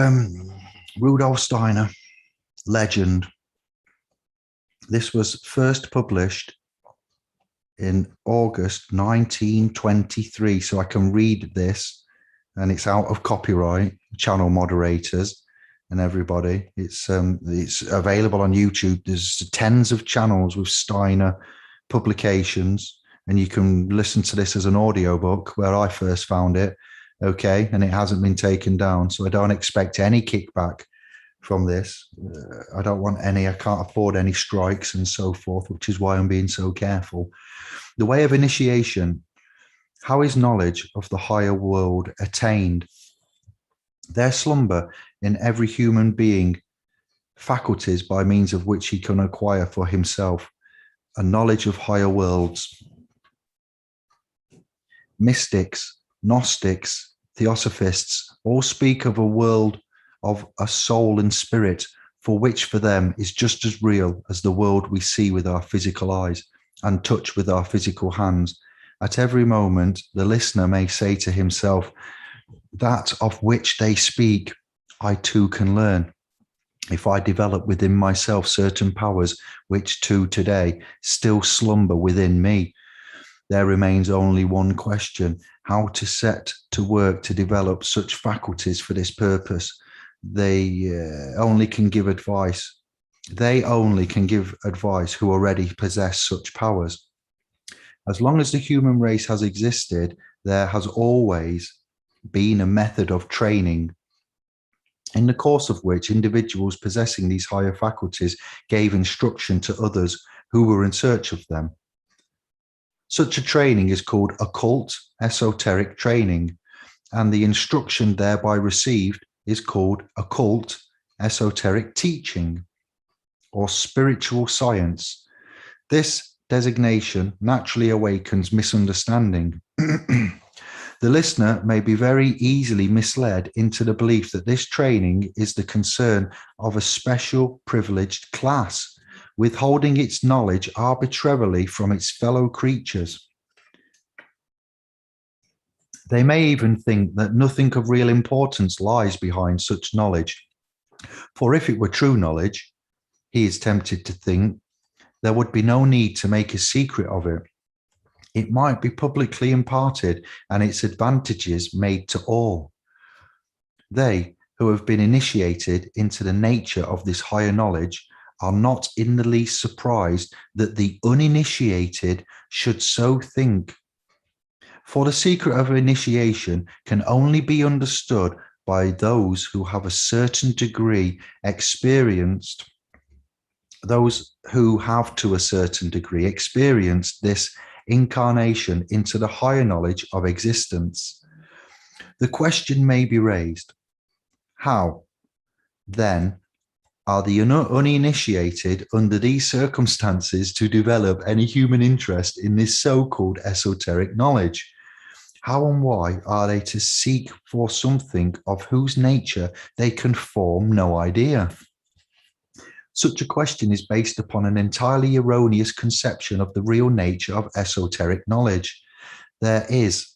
Rudolf Steiner, legend. This was first published in August 1923. So I can read this, and it's out of copyright, channel moderators and everybody. It's available on YouTube. There's tens of channels with Steiner publications, and you can listen to this as an audiobook where I first found it. Okay. And it hasn't been taken down. So I don't expect any kickback from this. I don't want any, I can't afford any strikes and so forth, which is why I'm being so careful. The way of initiation. How is knowledge of the higher world attained? There slumber in every human being faculties by means of which he can acquire for himself a knowledge of higher worlds. Mystics, Gnostics, Theosophists all speak of a world of a soul and spirit, for which for them is just as real as the world we see with our physical eyes and touch with our physical hands. At every moment, the listener may say to himself, that of which they speak, I too can learn. If I develop within myself certain powers which to today still slumber within me, there remains only one question: how to set to work to develop such faculties for this purpose. They only can give advice. They only can give advice who already possess such powers. As long as the human race has existed, there has always been a method of training, in the course of which individuals possessing these higher faculties gave instruction to others who were in search of them. Such a training is called occult, esoteric training, and the instruction thereby received is called occult, esoteric teaching, or spiritual science. This designation naturally awakens misunderstanding. The listener may be very easily misled into the belief that this training is the concern of a special privileged class, withholding its knowledge arbitrarily from its fellow creatures. They may even think that nothing of real importance lies behind such knowledge. For if it were true knowledge, he is tempted to think, there would be no need to make a secret of it. it might be publicly imparted and its advantages made to all. They who have been initiated into the nature of this higher knowledge are not in the least surprised that the uninitiated should so think. For the secret of initiation can only be understood by those who have a certain degree experienced, those who have to a certain degree experienced this incarnation into the higher knowledge of existence. The question may be raised, how, then, are the uninitiated under these circumstances to develop any human interest in this so-called esoteric knowledge? How and why are they to seek for something of whose nature they can form no idea? Such a question is based upon an entirely erroneous conception of the real nature of esoteric knowledge. There is,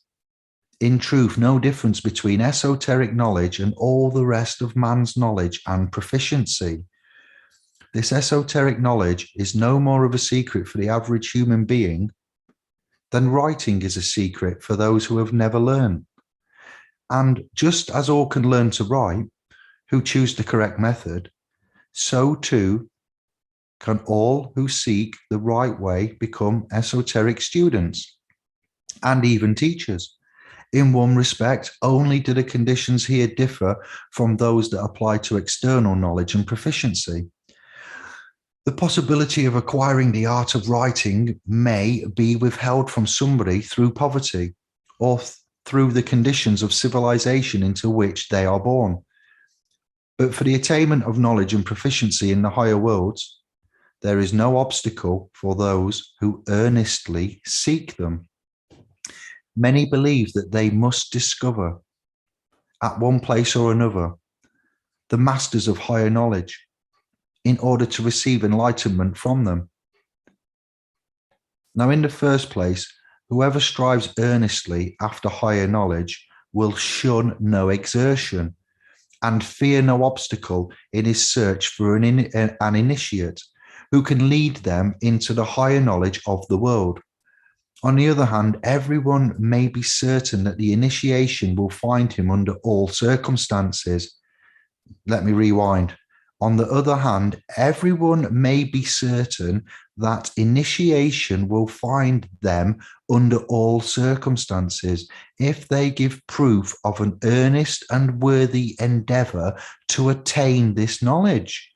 in truth, no difference between esoteric knowledge and all the rest of man's knowledge and proficiency. This esoteric knowledge is no more of a secret for the average human being than writing is a secret for those who have never learned. And just as all can learn to write, who choose the correct method, so too can all who seek the right way become esoteric students and even teachers. In one respect, only do the conditions here differ from those that apply to external knowledge and proficiency. The possibility of acquiring the art of writing may be withheld from somebody through poverty or through the conditions of civilization into which they are born. But for the attainment of knowledge and proficiency in the higher worlds, there is no obstacle for those who earnestly seek them. Many believe that they must discover, at one place or another, the masters of higher knowledge in order to receive enlightenment from them. Now, in the first place, whoever strives earnestly after higher knowledge will shun no exertion and fear no obstacle in his search for an initiate who can lead them into the higher knowledge of the world. On the other hand, everyone may be certain that the initiation will find him under all circumstances. Let me rewind. On the other hand, everyone may be certain that initiation will find them under all circumstances if they give proof of an earnest and worthy endeavor to attain this knowledge.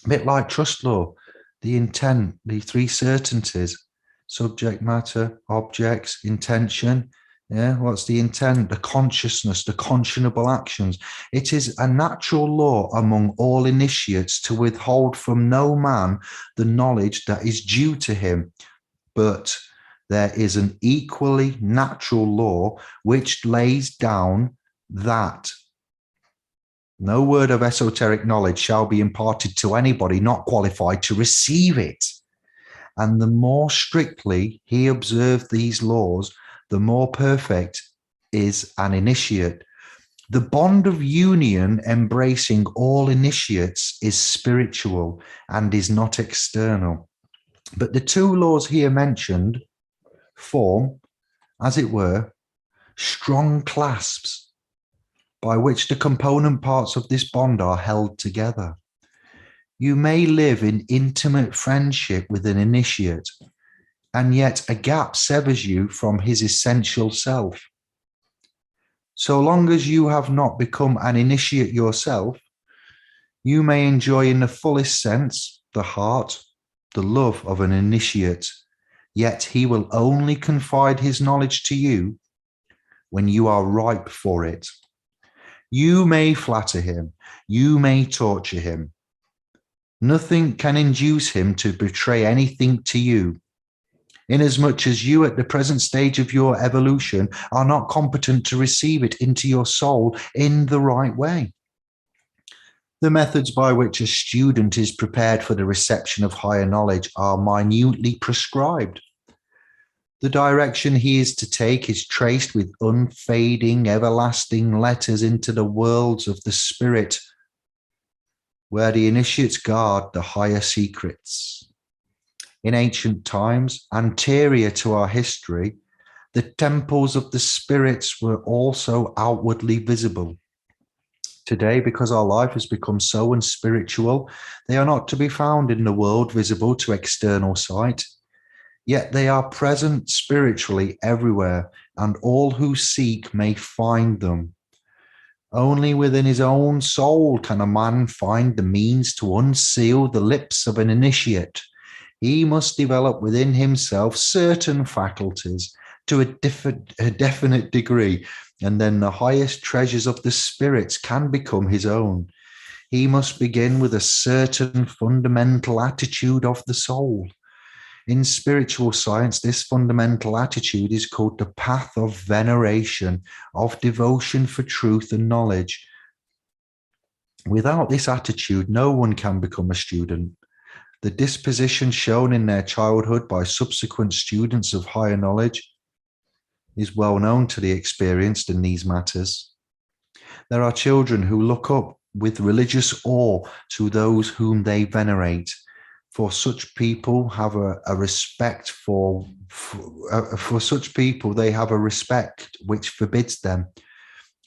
A bit like trust law, the intent, the three certainties, subject matter, objects, intention. Yeah, what's the intent? The consciousness, the conscionable actions. It is a natural law among all initiates to withhold from no man the knowledge that is due to him. But there is an equally natural law which lays down that no word of esoteric knowledge shall be imparted to anybody not qualified to receive it. And the more strictly he observed these laws, the more perfect is an initiate. The bond of union embracing all initiates is spiritual and is not external. But the two laws here mentioned form, as it were, strong clasps by which the component parts of this bond are held together. You may live in intimate friendship with an initiate, and yet a gap severs you from his essential self. So long as you have not become an initiate yourself, you may enjoy in the fullest sense the heart, the love of an initiate, yet he will only confide his knowledge to you when you are ripe for it. You may flatter him, you may torture him. Nothing can induce him to betray anything to you, inasmuch as you at the present stage of your evolution are not competent to receive it into your soul in the right way. The methods by which a student is prepared for the reception of higher knowledge are minutely prescribed. The direction he is to take is traced with unfading, everlasting letters into the worlds of the spirit, where the initiates guard the higher secrets. In ancient times, anterior to our history, the temples of the spirits were also outwardly visible. Today, because our life has become so unspiritual, they are not to be found in the world visible to external sight. Yet they are present spiritually everywhere, and all who seek may find them. Only within his own soul can a man find the means to unseal the lips of an initiate. He must develop within himself certain faculties to a definite degree, and then the highest treasures of the spirits can become his own. He must begin with a certain fundamental attitude of the soul. In spiritual science, this fundamental attitude is called the path of veneration, of devotion for truth and knowledge. Without this attitude, no one can become a student. The disposition shown in their childhood by subsequent students of higher knowledge is well known to the experienced in these matters. There are children who look up with religious awe to those whom they venerate. For such people have a respect for such people, they have a respect which forbids them,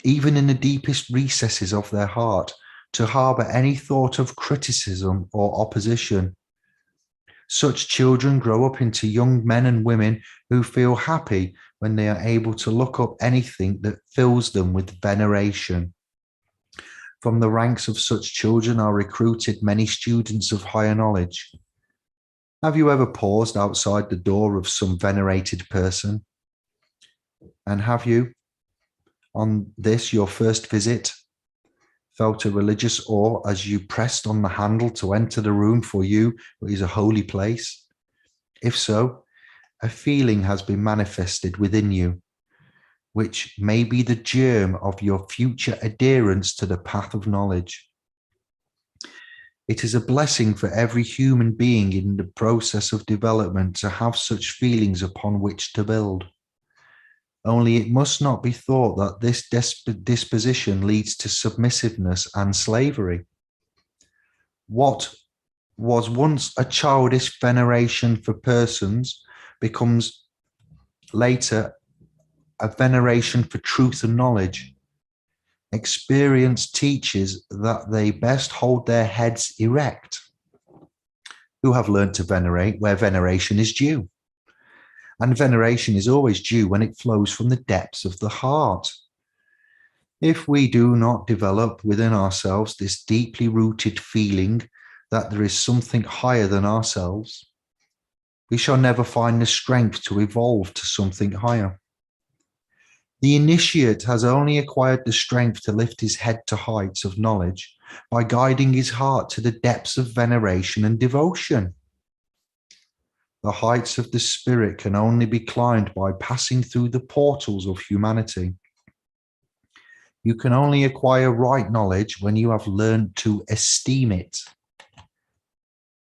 even in the deepest recesses of their heart, to harbor any thought of criticism or opposition. Such children grow up into young men and women who feel happy when they are able to look up anything that fills them with veneration. From the ranks of such children are recruited many students of higher knowledge. Have you ever paused outside the door of some venerated person? And have you, on this your first visit, felt a religious awe as you pressed on the handle to enter the room for you, which is a holy place? If so, a feeling has been manifested within you, which may be the germ of your future adherence to the path of knowledge. It is a blessing for every human being in the process of development to have such feelings upon which to build. Only it must not be thought that this disposition leads to submissiveness and slavery. What was once a childish veneration for persons becomes later a veneration for truth and knowledge. Experience teaches that they best hold their heads erect, who have learnt to venerate where veneration is due. And veneration is always due when it flows from the depths of the heart. If we do not develop within ourselves this deeply rooted feeling that there is something higher than ourselves, we shall never find the strength to evolve to something higher. The initiate has only acquired the strength to lift his head to heights of knowledge by guiding his heart to the depths of veneration and devotion. The heights of the spirit can only be climbed by passing through the portals of humanity. You can only acquire right knowledge when you have learned to esteem it.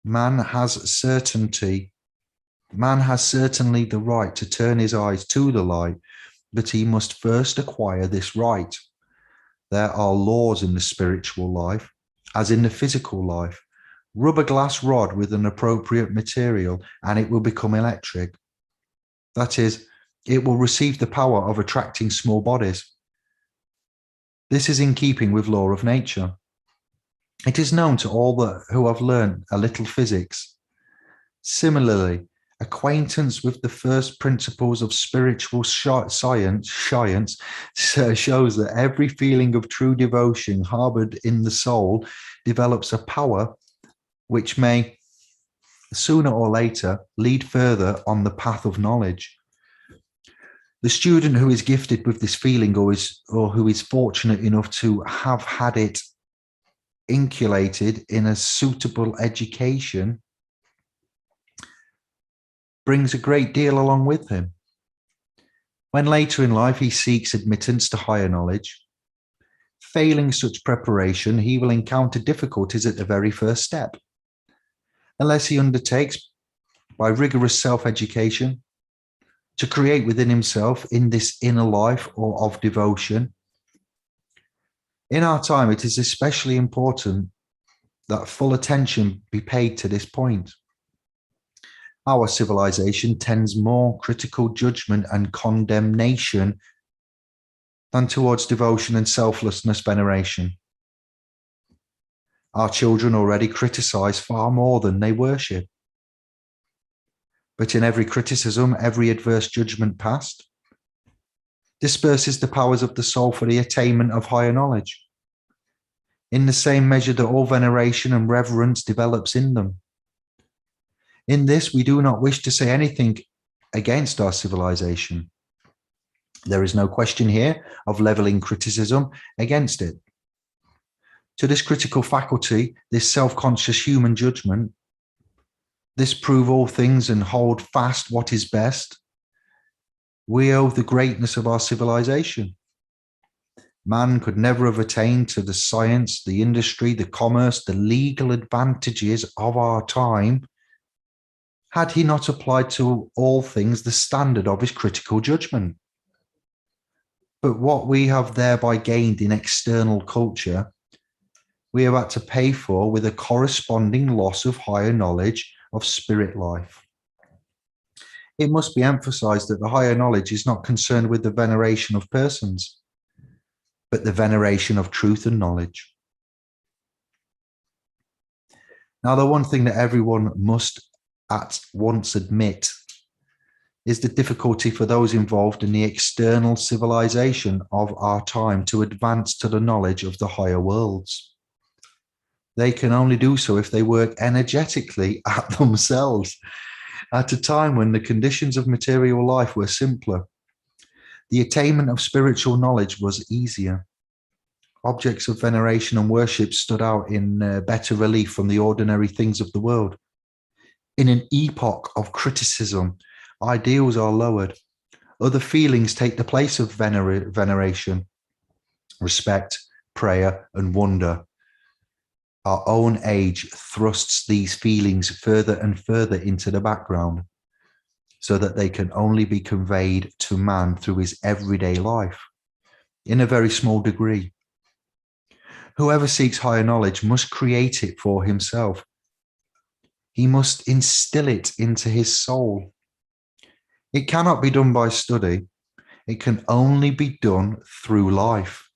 Man has certainly the right to turn his eyes to the light, but he must first acquire this right. There are laws in the spiritual life, as in the physical life. Rub a glass rod with an appropriate material and it will become electric. That is, it will receive the power of attracting small bodies. This is in keeping with law of nature. It is known to all who have learned a little physics. Similarly, acquaintance with the first principles of spiritual science shows that every feeling of true devotion harbored in the soul develops a power which may, sooner or later, lead further on the path of knowledge. The student who is gifted with this feeling or who is fortunate enough to have had it inculcated in a suitable education brings a great deal along with him. When later in life he seeks admittance to higher knowledge, failing such preparation, he will encounter difficulties at the very first step. Unless he undertakes, by rigorous self-education, to create within himself in this inner life or of devotion. In our time, it is especially important that full attention be paid to this point. Our civilization tends more critical judgment and condemnation than towards devotion and selflessness veneration. Our children already criticize far more than they worship. But in every criticism, every adverse judgment passed disperses the powers of the soul for the attainment of higher knowledge, in the same measure that all veneration and reverence develops in them. In this, we do not wish to say anything against our civilization. There is no question here of leveling criticism against it. To this critical faculty, this self-conscious human judgment, this prove all things and hold fast what is best, we owe the greatness of our civilization. Man could never have attained to the science, the industry, the commerce, the legal advantages of our time had he not applied to all things the standard of his critical judgment. But what we have thereby gained in external culture, we have had to pay for with a corresponding loss of higher knowledge of spirit life. It must be emphasized that the higher knowledge is not concerned with the veneration of persons, but the veneration of truth and knowledge. Now, the one thing that everyone must at once admit is the difficulty for those involved in the external civilization of our time to advance to the knowledge of the higher worlds. They can only do so if they work energetically at themselves. At a time when the conditions of material life were simpler, the attainment of spiritual knowledge was easier. Objects of veneration and worship stood out in better relief from the ordinary things of the world. In an epoch of criticism, ideals are lowered. Other feelings take the place of veneration, respect, prayer, and wonder. Our own age thrusts these feelings further and further into the background, so that they can only be conveyed to man through his everyday life, in a very small degree. Whoever seeks higher knowledge must create it for himself. He must instill it into his soul. It cannot be done by study. It can only be done through life.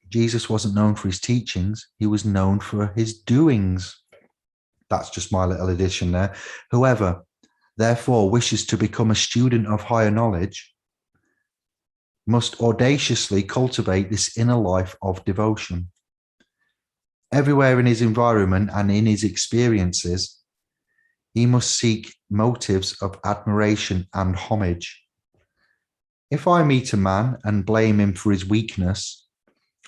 Jesus wasn't known for his teachings. He was known for his doings. That's just my little addition there. Whoever, therefore, wishes to become a student of higher knowledge must audaciously cultivate this inner life of devotion. Everywhere in his environment and in his experiences, he must seek motives of admiration and homage. If I meet a man and blame him for his weakness,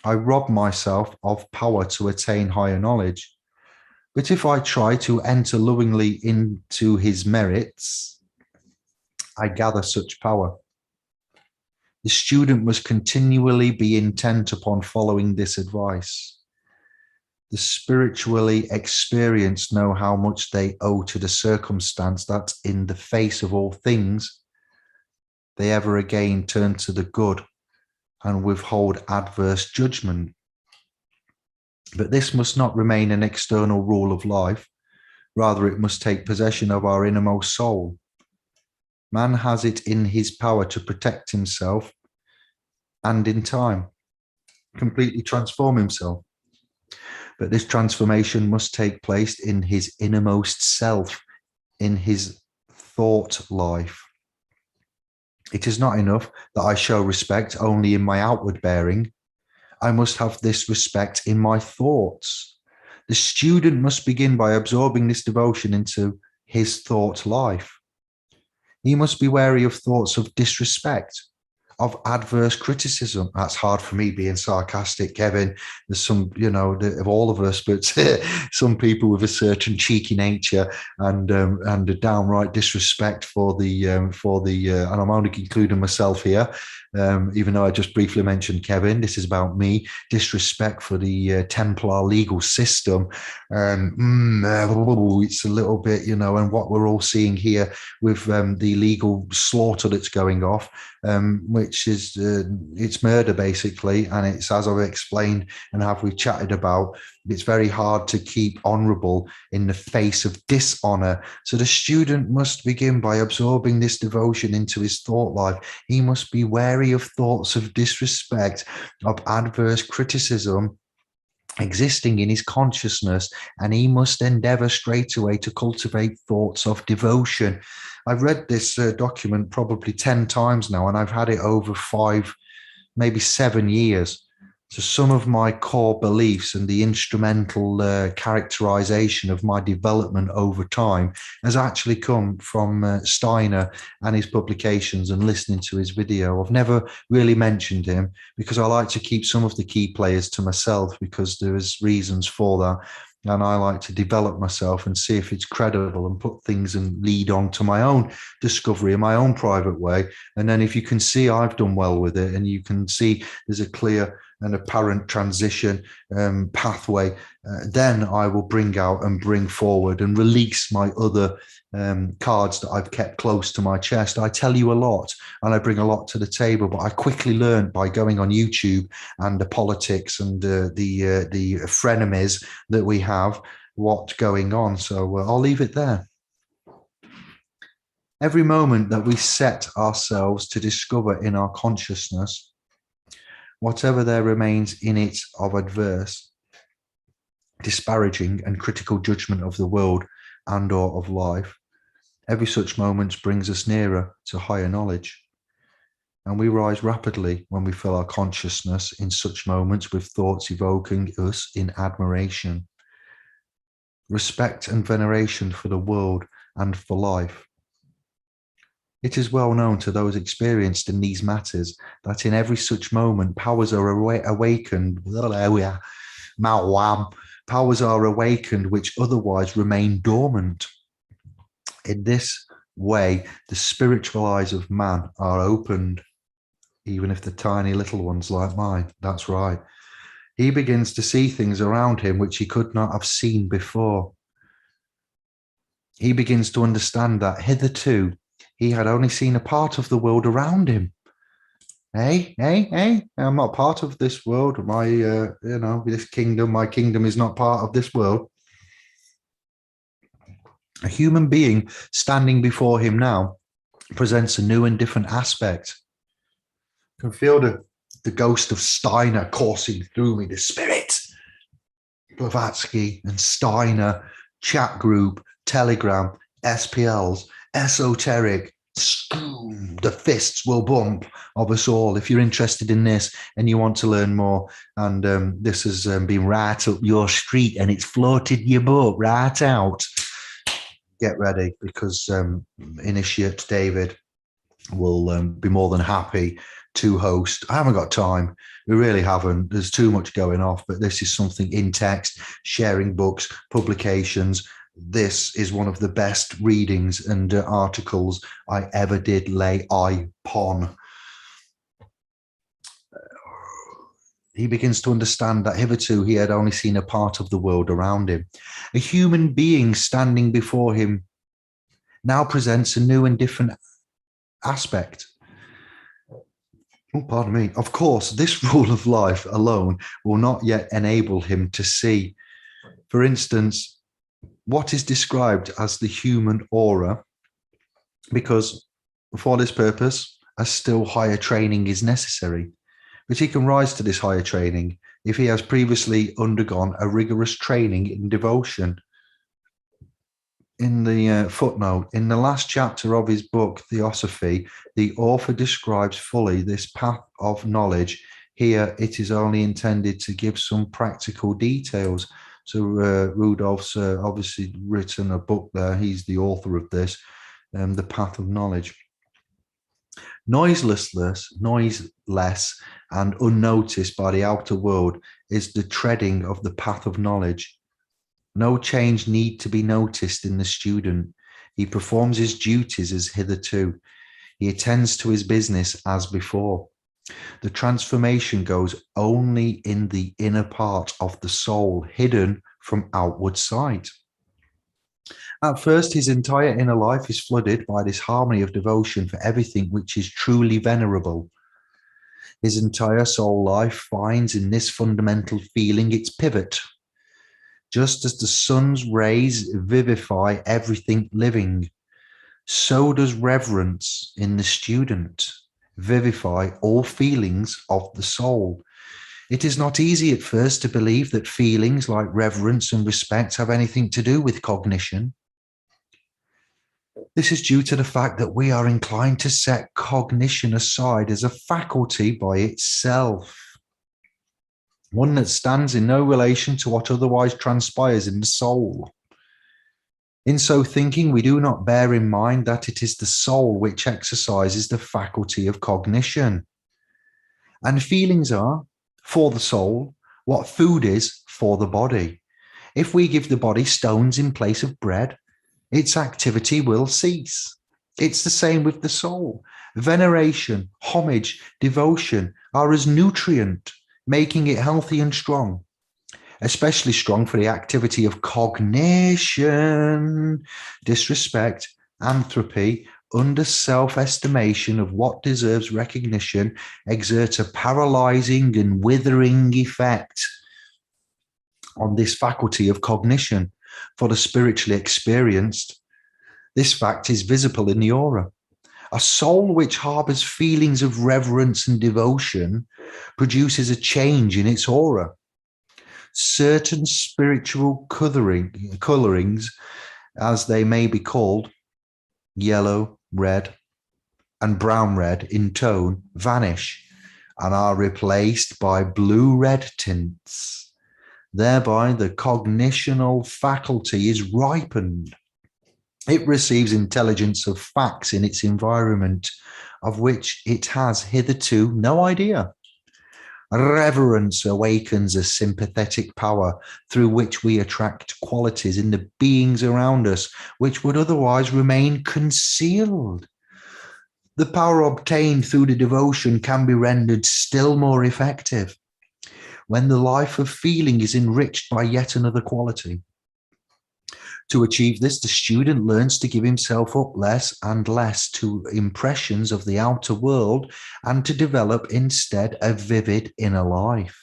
I rob myself of power to attain higher knowledge. But if I try to enter lovingly into his merits, I gather such power. The student must continually be intent upon following this advice. The spiritually experienced know how much they owe to the circumstance that, in the face of all things, they ever again turn to the good and withhold adverse judgment. But this must not remain an external rule of life. Rather, it must take possession of our innermost soul. Man has it in his power to protect himself and, in time, completely transform himself. But this transformation must take place in his innermost self, in his thought life. It is not enough that I show respect only in my outward bearing. I must have this respect in my thoughts. The student must begin by absorbing this devotion into his thought life. He must be wary of thoughts of disrespect, of adverse criticism. That's hard for me being sarcastic, Kevin. There's some, of all of us, but some people with a certain cheeky nature and a downright disrespect for the and I'm only including myself here, even though I just briefly mentioned Kevin. This is about me. Disrespect for the Templar legal system. It's a little bit, and what we're all seeing here with the legal slaughter that's going off. which is it's murder basically, and it's, as I've explained and have we chatted about, it's very hard to keep honorable in the face of dishonor. So the student must begin by absorbing this devotion into his thought life. He must be wary of thoughts of disrespect, of adverse criticism existing in his consciousness, and he must endeavor straightway to cultivate thoughts of devotion. I've read this document probably 10 times now, and I've had it over 5, maybe 7 years. So some of my core beliefs and the instrumental characterization of my development over time has actually come from Steiner and his publications and listening to his video. I've never really mentioned him because I like to keep some of the key players to myself, because there is reasons for that. And I like to develop myself and see if it's credible and put things and lead on to my own discovery in my own private way. And then if you can see I've done well with it, and you can see there's a clear and apparent transition pathway, then I will bring out and bring forward and release my other cards that I've kept close to my chest. I tell you a lot and I bring a lot to the table, but I quickly learned by going on YouTube and the politics and the frenemies that we have, what's going on. So I'll leave it there. Every moment that we set ourselves to discover in our consciousness, whatever there remains in it of adverse, disparaging and critical judgment of the world and or of life, every such moment brings us nearer to higher knowledge. And we rise rapidly when we fill our consciousness in such moments with thoughts evoking us in admiration, respect and veneration for the world and for life. It is well known to those experienced in these matters that in every such moment powers are awakened. Powers are awakened which otherwise remain dormant. In this way, the spiritual eyes of man are opened, even if the tiny little ones like mine. That's right. He begins to see things around him which he could not have seen before. He begins to understand that hitherto he had only seen a part of the world around him. Hey, I'm not part of this world. This kingdom, my kingdom is not part of this world. A human being standing before him now presents a new and different aspect. You can feel the ghost of Steiner coursing through me, the spirit. Blavatsky and Steiner, chat group, Telegram, SPLs, Esoteric, the fists will bump of us all. If you're interested in this and you want to learn more, and this has been right up your street and it's floated your boat right out, get ready, because Initiate David will be more than happy to host. I haven't got time. We really haven't. There's too much going off, but this is something in text, sharing books, publications. This is one of the best readings and articles I ever did lay eye upon. He begins to understand that hitherto he had only seen a part of the world around him. A human being standing before him now presents a new and different aspect. Oh, pardon me. Of course, this rule of life alone will not yet enable him to see, for instance, what is described as the human aura, because for this purpose, a still higher training is necessary. But he can rise to this higher training if he has previously undergone a rigorous training in devotion. In the footnote, in the last chapter of his book, Theosophy, the author describes fully this path of knowledge. Here, it is only intended to give some practical details. So Rudolph's obviously written a book there. He's the author of this, The Path of Knowledge. Noiseless and unnoticed by the outer world is the treading of the path of knowledge. No change need to be noticed in the student. He performs his duties as hitherto. He attends to his business as before. The transformation goes only in the inner part of the soul, hidden from outward sight. At first, his entire inner life is flooded by this harmony of devotion for everything which is truly venerable. His entire soul life finds in this fundamental feeling its pivot. Just as the sun's rays vivify everything living, so does reverence in the student vivify all feelings of the soul. It is not easy at first to believe that feelings like reverence and respect have anything to do with cognition. This is due to the fact that we are inclined to set cognition aside as a faculty by itself, one that stands in no relation to what otherwise transpires in the soul. In so thinking, we do not bear in mind that it is the soul which exercises the faculty of cognition. And feelings are, for the soul, what food is for the body. If we give the body stones in place of bread, its activity will cease. It's the same with the soul. Veneration, homage, devotion are as nutrient, making it healthy and strong, especially strong for the activity of cognition. Disrespect, anthropy, under self-estimation of what deserves recognition exert a paralyzing and withering effect on this faculty of cognition. For the spiritually experienced, this fact is visible in the aura. A soul which harbors feelings of reverence and devotion produces a change in its aura. Certain spiritual colorings, as they may be called, yellow, red, and brown red in tone, vanish and are replaced by blue-red tints. Thereby, the cognitional faculty is ripened. It receives intelligence of facts in its environment, of which it has hitherto no idea. Reverence awakens a sympathetic power through which we attract qualities in the beings around us which would otherwise remain concealed. The power obtained through the devotion can be rendered still more effective when the life of feeling is enriched by yet another quality. To achieve this, the student learns to give himself up less and less to impressions of the outer world and to develop instead a vivid inner life.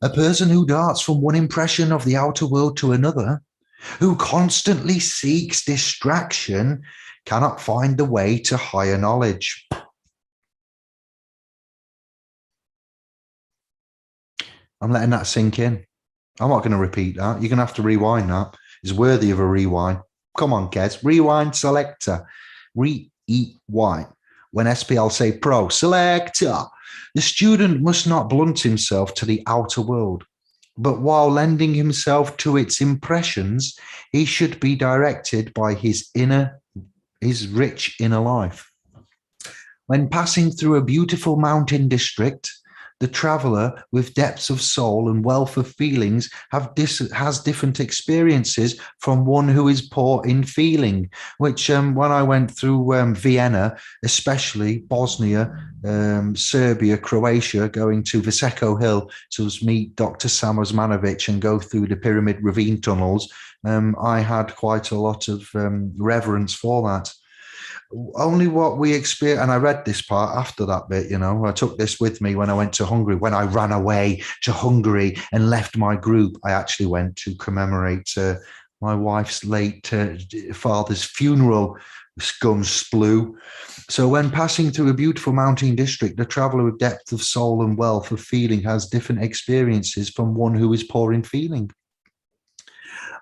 A person who darts from one impression of the outer world to another, who constantly seeks distraction, cannot find the way to higher knowledge. I'm letting that sink in. I'm not going to repeat that. You're going to have to rewind that. It's worthy of a rewind. Come on, Kez. Rewind selector. Rewind. When SPL say pro, selector. The student must not blunt himself to the outer world, but while lending himself to its impressions, he should be directed by his rich inner life. When passing through a beautiful mountain district, the traveler with depths of soul and wealth of feelings has different experiences from one who is poor in feeling, which when I went through Vienna, especially Bosnia, Serbia, Croatia, going to Viseko Hill to meet Dr. Sam Osmanovic and go through the Pyramid Ravine tunnels, I had quite a lot of reverence for that. Only what we experience, and I read this part after that bit, I took this with me when I went to Hungary. When I ran away to Hungary and left my group, I actually went to commemorate my wife's late father's funeral, scum splue. So when passing through a beautiful mountain district, the traveler with depth of soul and wealth of feeling has different experiences from one who is poor in feeling.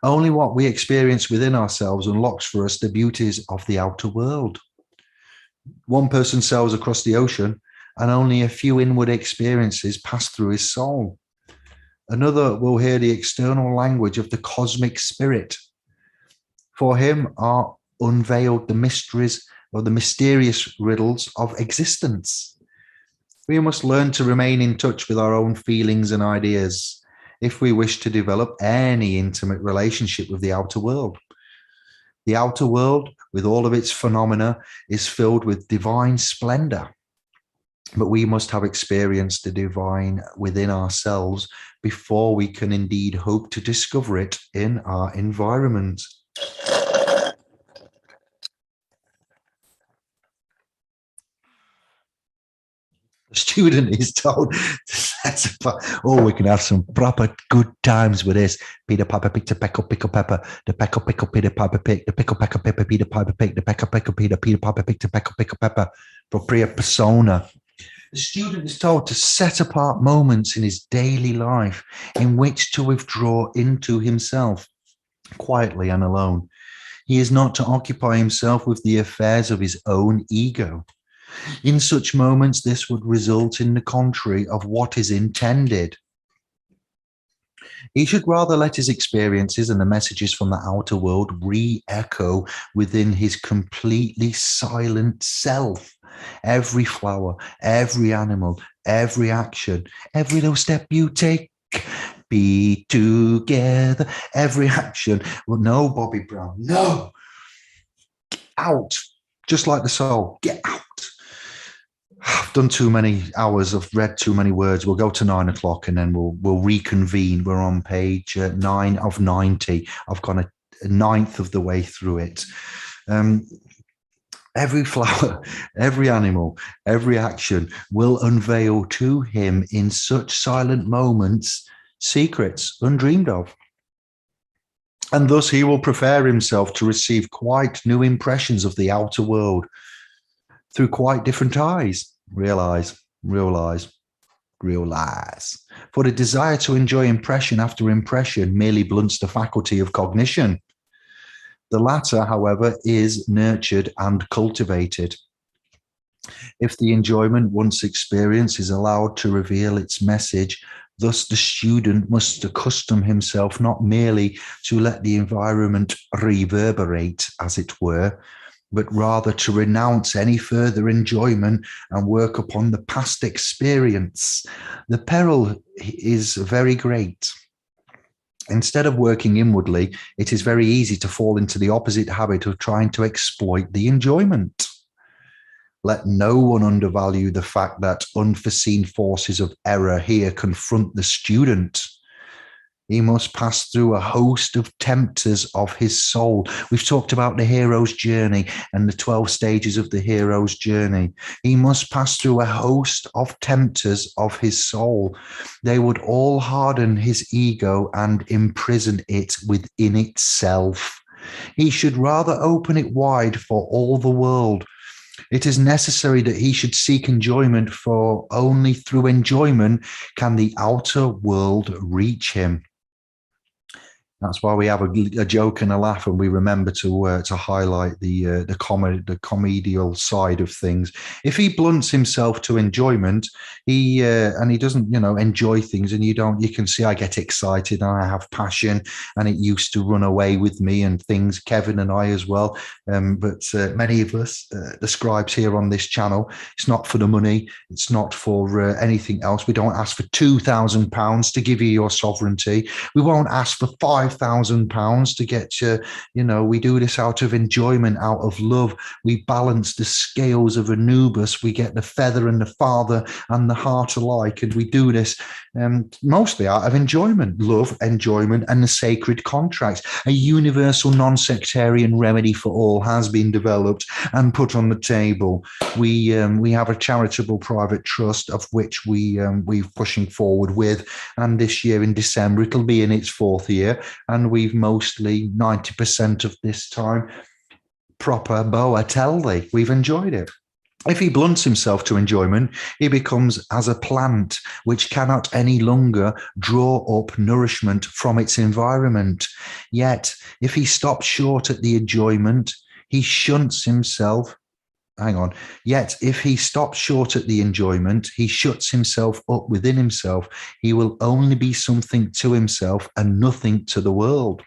Only what we experience within ourselves unlocks for us the beauties of the outer world. One person sails across the ocean and only a few inward experiences pass through his soul. Another will hear the external language of the cosmic spirit. For him are unveiled the mysteries or the mysterious riddles of existence. We must learn to remain in touch with our own feelings and ideas if we wish to develop any intimate relationship with the outer world. The outer world, with all of its phenomena, is filled with divine splendor. But we must have experienced the divine within ourselves before we can indeed hope to discover it in our environment. The student is told to set apart, oh, we can have some proper good times with this. Peter Piper picked a peckle pepper. The peckle Peter Piper picked the peckle pepper. Peter Piper picked the peckle Peter Piper picked a peckle pepper. Propria persona. The student is told to set apart moments in his daily life in which to withdraw into himself, quietly and alone. He is not to occupy himself with the affairs of his own ego. In such moments, this would result in the contrary of what is intended. He should rather let his experiences and the messages from the outer world re-echo within his completely silent self. Every flower, every animal, every action, every little step you take, be together, every action. Well, no, Bobby Brown, no. Get out. Just like the soul, get out. I've done too many hours. I've read too many words. We'll go to 9 o'clock and then we'll reconvene. We're on page 9 of 90. I've gone a ninth of the way through it. Every flower, every animal, every action will unveil to him in such silent moments secrets undreamed of. And thus he will prepare himself to receive quite new impressions of the outer world through quite different eyes. Realize. For the desire to enjoy impression after impression merely blunts the faculty of cognition. The latter, however, is nurtured and cultivated. If the enjoyment once experienced is allowed to reveal its message, thus the student must accustom himself not merely to let the environment reverberate, as it were, but rather to renounce any further enjoyment and work upon the past experience. The peril is very great. Instead of working inwardly, it is very easy to fall into the opposite habit of trying to exploit the enjoyment. Let no one undervalue the fact that unforeseen forces of error here confront the student. He must pass through a host of tempters of his soul. We've talked about the hero's journey and the 12 stages of the hero's journey. He must pass through a host of tempters of his soul. They would all harden his ego and imprison it within itself. He should rather open it wide for all the world. It is necessary that he should seek enjoyment, for only through enjoyment can the outer world reach him. That's why we have a joke and a laugh, and we remember to highlight the comedial side of things. If he blunts himself to enjoyment, he doesn't, enjoy things, and you can see I get excited and I have passion, and it used to run away with me and things. Kevin and I as well, but many of us, the scribes here on this channel, it's not for the money, it's not for anything else. We don't ask for £2,000 to give you your sovereignty. We won't ask for £5,000 to get you. We do this out of enjoyment, out of love. We balance the scales of Anubis. We get the feather and the father and the heart alike, and we do this mostly out of enjoyment, love, enjoyment, and the sacred contracts. A universal non-sectarian remedy for all has been developed and put on the table. We have a charitable private trust of which we're pushing forward with, and this year in December it'll be in its 4th year. And we've mostly 90% of this time proper boa tell thee. We've enjoyed it. If he blunts himself to enjoyment, he becomes as a plant which cannot any longer draw up nourishment from its environment. Yet, if he stops short at the enjoyment, he shunts himself. Yet, if he stops short at the enjoyment, he shuts himself up within himself. He will only be something to himself and nothing to the world.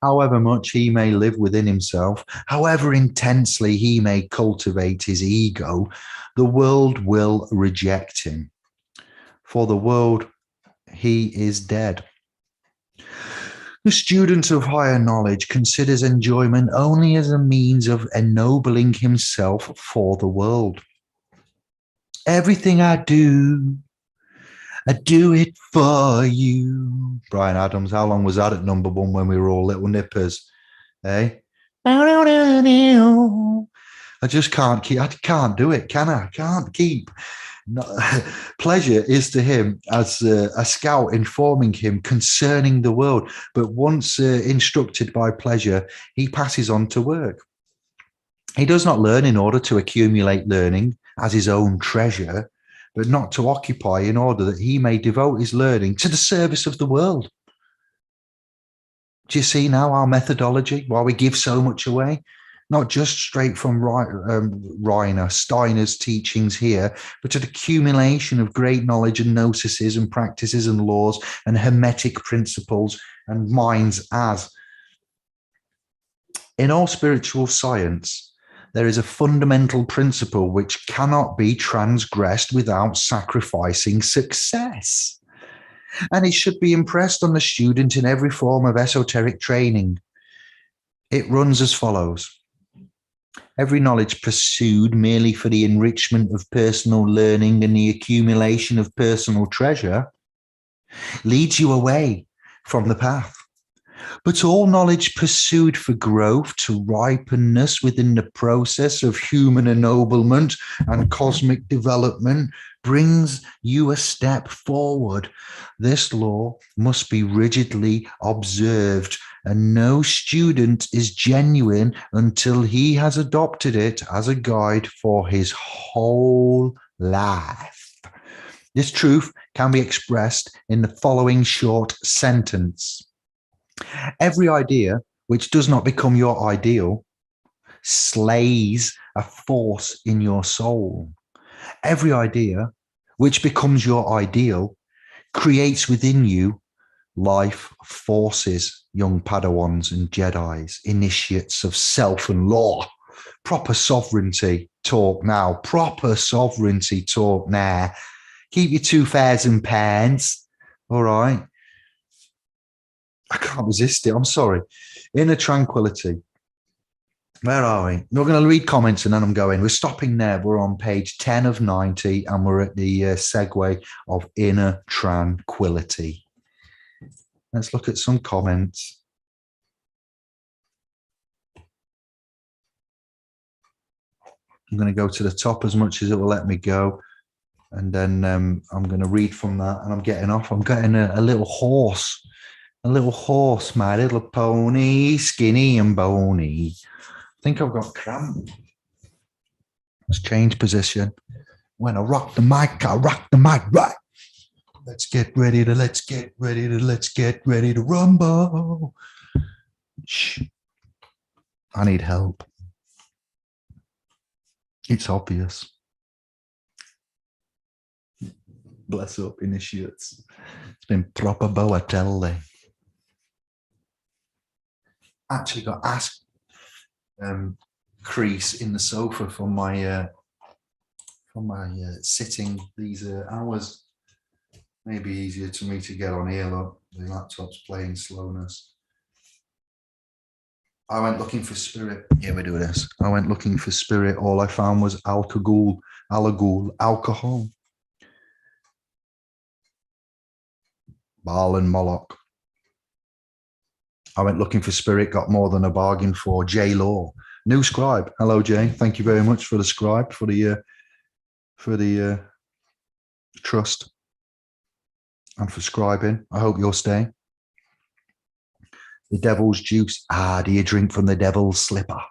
However much he may live within himself, however intensely he may cultivate his ego, the world will reject him. For the world, he is dead. The student of higher knowledge considers enjoyment only as a means of ennobling himself for the world. Everything I do it for you. Bryan Adams, how long was that at #1 when we were all little nippers? Eh? I just can't keep, I can't do it, can I? I can't keep Not, pleasure is to him as a scout informing him concerning the world. But once instructed by pleasure, he passes on to work. He does not learn in order to accumulate learning as his own treasure, but not to occupy in order that he may devote his learning to the service of the world. Do you see now our methodology, why we give so much away? Not just straight from Steiner's teachings here, but an accumulation of great knowledge and gnosis and practices and laws and hermetic principles and minds as. In all spiritual science, there is a fundamental principle which cannot be transgressed without sacrificing success. And it should be impressed on the student in every form of esoteric training. It runs as follows. Every knowledge pursued merely for the enrichment of personal learning and the accumulation of personal treasure leads you away from the path. But all knowledge pursued for growth to ripenness within the process of human ennoblement and cosmic development brings you a step forward. This law must be rigidly observed, and no student is genuine until he has adopted it as a guide for his whole life. This truth can be expressed in the following short sentence. Every idea which does not become your ideal slays a force in your soul. Every idea which becomes your ideal creates within you life forces, young Padawans and Jedis, initiates of self and law. Proper sovereignty talk now. Proper sovereignty talk now. Keep your 2,000 pounds, all right? I can't resist it. I'm sorry. Inner tranquility. Where are we? We're going to read comments and then I'm going. We're stopping there. We're on page 10 of 90 and we're at the segue of inner tranquility. Let's look at some comments. I'm going to go to the top as much as it will let me go. And then I'm going to read from that and I'm getting off. I'm getting a little horse. A little horse, my little pony, skinny and bony. I think I've got cramp. Let's change position. When I rock the mic right. Let's get ready to rumble. Shh. I need help. It's obvious. Bless up, initiates. It's been proper Boatelli. Actually got asked crease in the sofa from my sitting these hours. Maybe easier to me to get on here. Look, the laptop's playing slowness. I went looking for spirit. Yeah, we do this. I went looking for spirit. All I found was alcohol. Baal and Moloch. I went looking for spirit, got more than a bargain for J Law. New scribe. Hello, Jay. Thank you very much for the scribe, for the trust and for scribing. I hope you're staying. The devil's juice. Do you drink from the devil's slipper?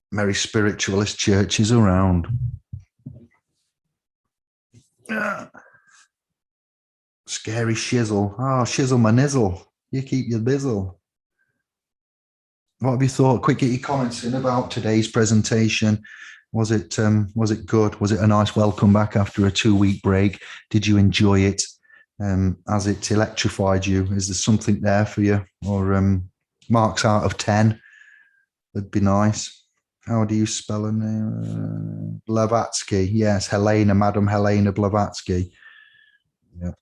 Merry spiritualist churches around. Scary shizzle. Oh, shizzle my nizzle. You keep your bizzle. What have you thought? Quick, get your comments in about today's presentation. Was it good? Was it a nice welcome back after a 2-week break? Did you enjoy it? Has it electrified you? Is there something there for you? Or marks out of 10? That'd be nice. How do you spell her name? Blavatsky. Yes, Helena, Madam Helena Blavatsky. Yeah.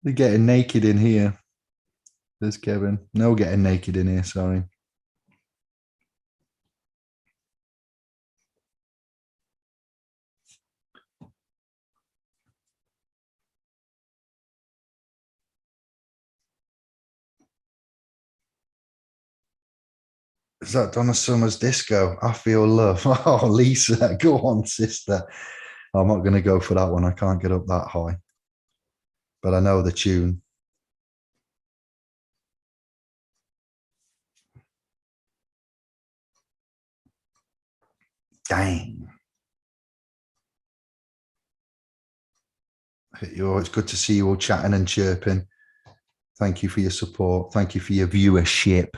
They're getting naked in here. There's Kevin. No getting naked in here, sorry. Is that Donna Summer's Disco? I Feel Love. Oh, Lisa, go on, sister. I'm not going to go for that one. I can't get up that high, but I know the tune. Dang. It's good to see you all chatting and chirping. Thank you for your support. Thank you for your viewership.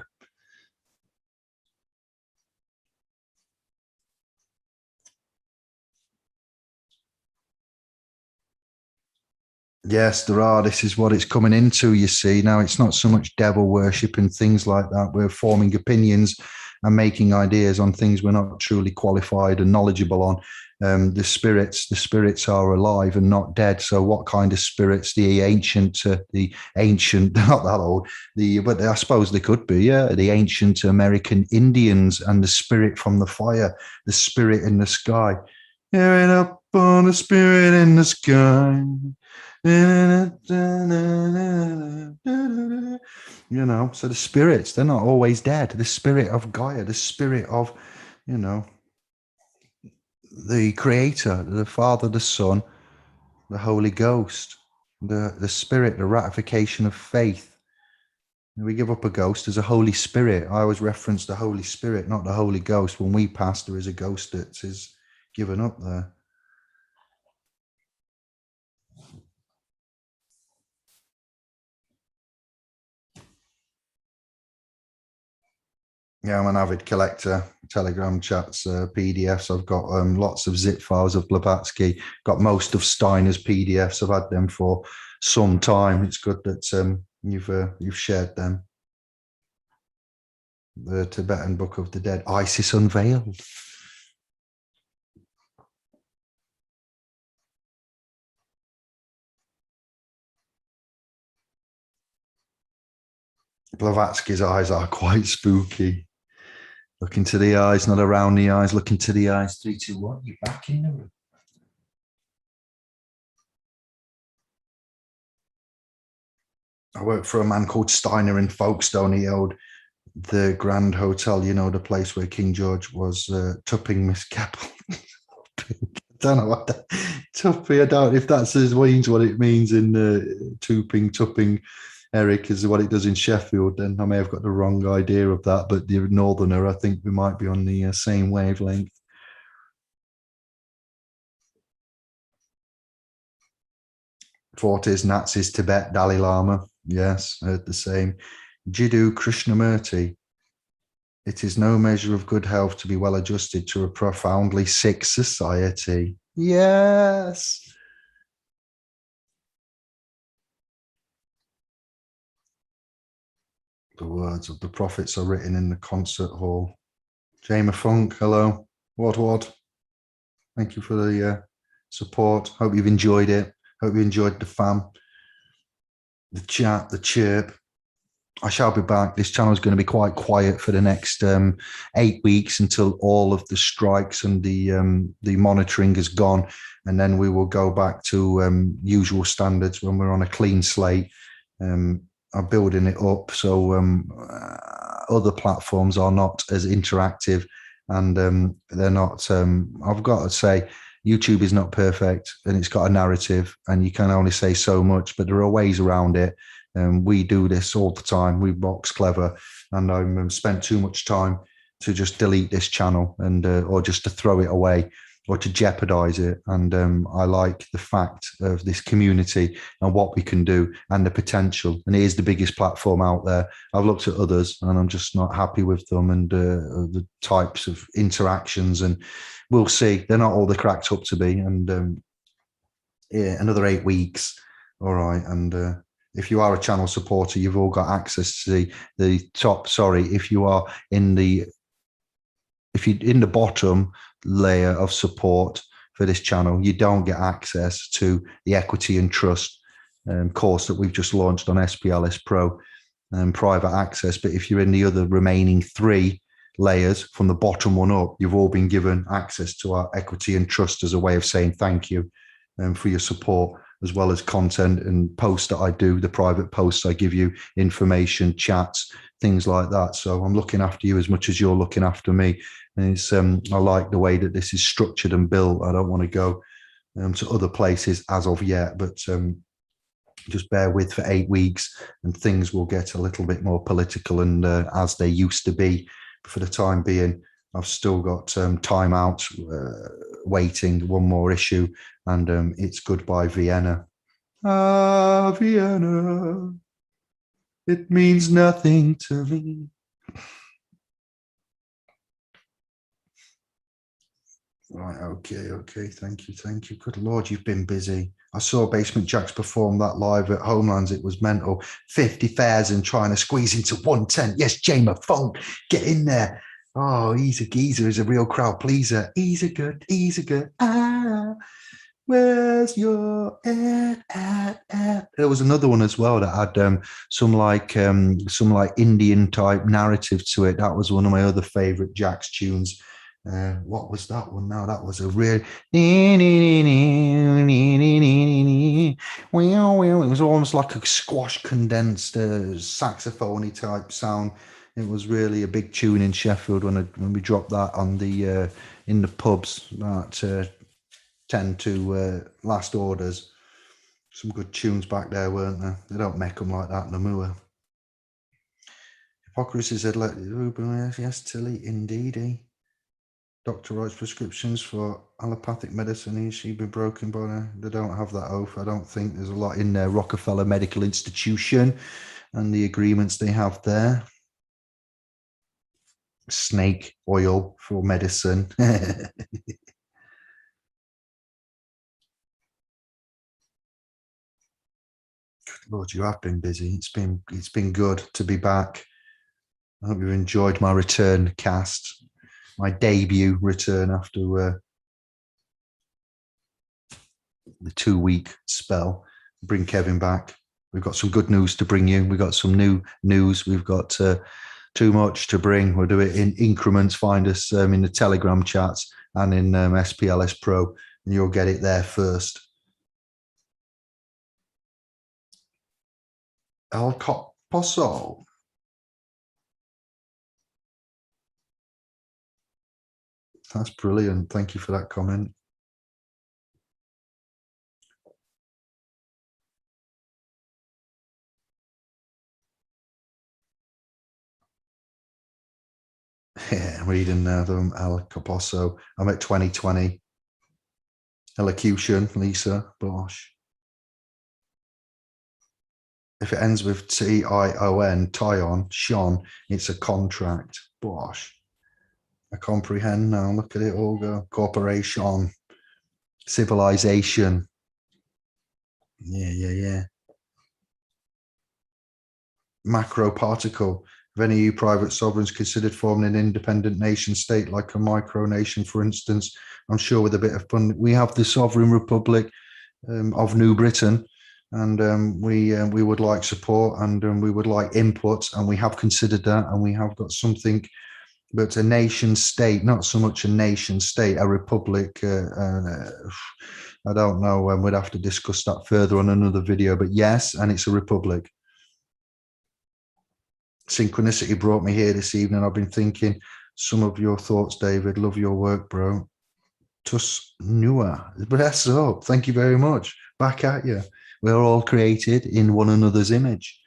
Yes, there are. This is what it's coming into, you see. Now, it's not so much devil worship and things like that. We're forming opinions and making ideas on things we're not truly qualified and knowledgeable on. The spirits are alive and not dead. So what kind of spirits? The ancient, not that old, but I suppose they could be, yeah, the ancient American Indians and the spirit from the fire, the spirit in the sky. Hearing up on the spirit in the sky. So the spirits, they're not always dead. The spirit of Gaia, the spirit of, the creator, the Father, the Son, the Holy Ghost, the spirit, the ratification of faith. We give up a ghost as a Holy Spirit. I always reference the Holy Spirit, not the Holy Ghost. When we pass, there is a ghost that is given up there. Yeah, I'm an avid collector. Telegram chats, PDFs. I've got lots of zip files of Blavatsky. Got most of Steiner's PDFs. I've had them for some time. It's good that you've shared them. The Tibetan Book of the Dead, Isis Unveiled. Blavatsky's eyes are quite spooky. Look into the eyes, not around the eyes. Look into the eyes. 3, 2, 1. You're back in the room. I worked for a man called Steiner in Folkestone. He owned the Grand Hotel, the place where King George was tupping Miss Keppel. I don't know what that tupping. I doubt if that's what it means in tupping. Eric is what it does in Sheffield. Then I may have got the wrong idea of that, but the Northerner, I think we might be on the same wavelength. Fortis, Nazis, Tibet, Dalai Lama. Yes, heard the same. Jiddu Krishnamurti. It is no measure of good health to be well adjusted to a profoundly sick society. Yes. The words of the prophets are written in the concert hall. Jamer Funk, hello. What? Thank you for the support. Hope you've enjoyed it. Hope you enjoyed the fam, the chat, the chirp. I shall be back. This channel is going to be quite quiet for the next 8 weeks until all of the strikes and the monitoring is gone, and then we will go back to usual standards when we're on a clean slate. I'm building it up so other platforms are not as interactive, and they're not. I've got to say, YouTube is not perfect, and it's got a narrative, and you can only say so much, but there are ways around it. We do this all the time. We box clever, and I've spent too much time to just delete this channel and or just to throw it away or to jeopardize it. And I like the fact of this community and what we can do and the potential. And it is the biggest platform out there. I've looked at others and I'm just not happy with them and the types of interactions. And we'll see. They're not all they're cracked up to be. And yeah, another 8 weeks. All right. And if you are a channel supporter, you've all got access to the top. Sorry, if you're in the bottom layer of support for this channel, you don't get access to the equity and trust course that we've just launched on SPLS Pro and private access. But if you're in the other remaining 3 layers from the bottom one up, you've all been given access to our equity and trust as a way of saying thank you for your support as well as content and posts that I do, the private posts I give you, information, chats, things like that. So I'm looking after you as much as you're looking after me. And it's, I like the way that this is structured and built. I don't want to go to other places as of yet, but just bear with for 8 weeks and things will get a little bit more political and as they used to be. But for the time being, I've still got time out waiting, one more issue, and it's Goodbye Vienna. Ah, Vienna, it means nothing to me. Right, okay, thank you. Good Lord, you've been busy. I saw Basement Jacks perform that live at Homelands. It was mental. 50,000 trying to squeeze into 110. Yes, Jamer Funk, get in there. Oh, he's a geezer. He's a real crowd pleaser. He's a good. Ah, where's your at? There was another one as well that had some like Indian type narrative to it. That was one of my other favorite Jack's tunes. What was that one now? That was a real. It was almost like a squash condensed saxophone type sound. It was really a big tune in Sheffield when we dropped that on the in the pubs that 10 to last orders. Some good tunes back there, weren't there? They don't make them like that in the Moor. Hypocrisy said, yes, Tilly, indeedy. Doctor writes prescriptions for allopathic medicine. Is she been broken by now? They don't have that oath. I don't think there's a lot in there. Rockefeller Medical Institution and the agreements they have there. Snake oil for medicine. Good Lord, you have been busy. It's been good to be back. I hope you've enjoyed my return cast, my debut return after the 2-week spell. Bring Kevin back. We've got some good news to bring you. We've got some new news. We've got too much to bring. We'll do it in increments. Find us in the Telegram chats and in SPLS Pro, and you'll get it there first. El Pozo. That's brilliant. Thank you for that comment. Yeah, I'm reading them. El Caposo. I'm at 2020. Elocution, Lisa Bosch. If it ends with Tion, Tion, Sean, it's a contract. Bosch. I comprehend now. Look at it all go. Corporation. Civilization. Yeah. Macro particle. Have any of you private sovereigns considered forming an independent nation state like a micronation, for instance? I'm sure with a bit of fun. We have the Sovereign Republic of New Britain, and we would like support and we would like input, and we have considered that, and we have got something, but a nation state, not so much a nation state, a republic. I don't know, we'd have to discuss that further on another video, but yes, and it's a republic. Synchronicity brought me here this evening. I've been thinking some of your thoughts, David. Love your work, bro. Tus Nua. Bless up. Thank you very much. Back at you. We're all created in one another's image.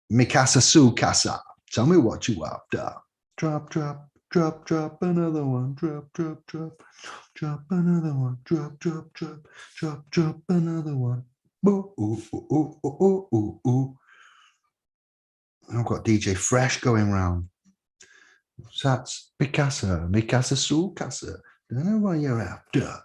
Mikasa Sukasa. Tell me what you after. Drop, drop, drop, drop another one. Drop, drop, drop. Drop another one. Drop, drop, drop. Drop, drop another one. Ooh, ooh, ooh, ooh, ooh, ooh, ooh. I've got DJ Fresh going round. That's Mikasa Sukasa. Don't know why you're after.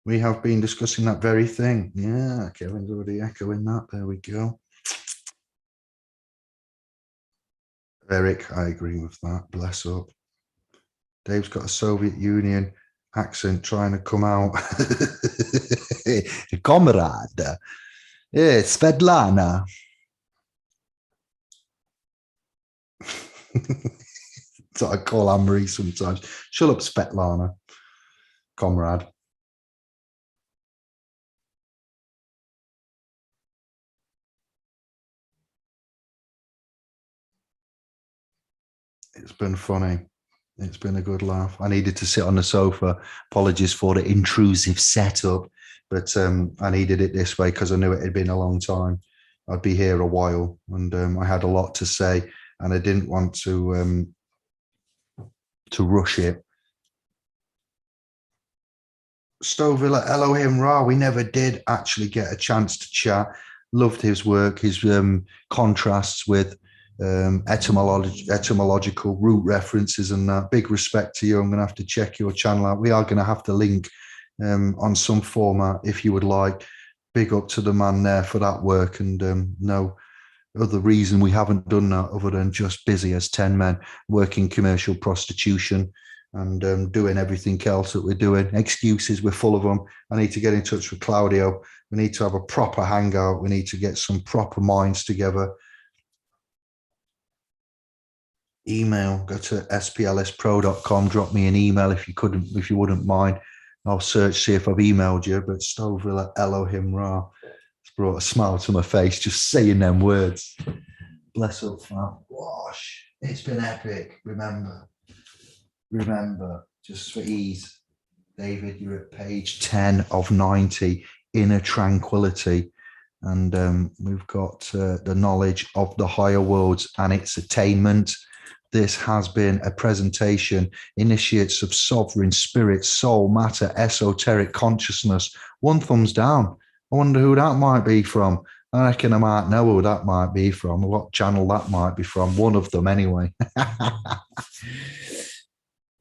We have been discussing that very thing. Yeah, Kevin's already echoing that. There we go. Eric, I agree with that. Bless up. Dave's got a Soviet Union accent trying to come out. Comrade. Yeah, Svetlana. So I call Anne-Marie sometimes. Shut up, Svetlana, comrade. It's been funny. It's been a good laugh. I needed to sit on the sofa. Apologies for the intrusive setup, but I needed it this way because I knew it had been a long time. I'd be here a while, and I had a lot to say, and I didn't want to rush it. Stovilla Elohim Ra, we never did actually get a chance to chat. Loved his work, his contrasts with etymological root references and that. Big respect to you. I'm going to have to check your channel out. We are going to have to link on some format if you would like. Big up to the man there for that work. And no other reason we haven't done that other than just busy as 10 men working commercial prostitution and doing everything else that we're doing. Excuses, we're full of them. I need to get in touch with Claudio. We need to have a proper hangout. We need to get some proper minds together. Email, go to splspro.com, drop me an email if you wouldn't mind. I'll search, see if I've emailed you. But Stovilla Elohim Ra, it's brought a smile to my face just saying them words. Bless up, fam. Gosh, it's been epic. Remember, just for ease, David, you're at page 10 of 90, inner tranquility. And we've got the knowledge of the higher worlds and its attainment. This has been a presentation, Initiates of Sovereign Spirit, Soul, Matter, Esoteric Consciousness. One thumbs down. I wonder who that might be from. I reckon I might know who that might be from, what channel that might be from. One of them, anyway.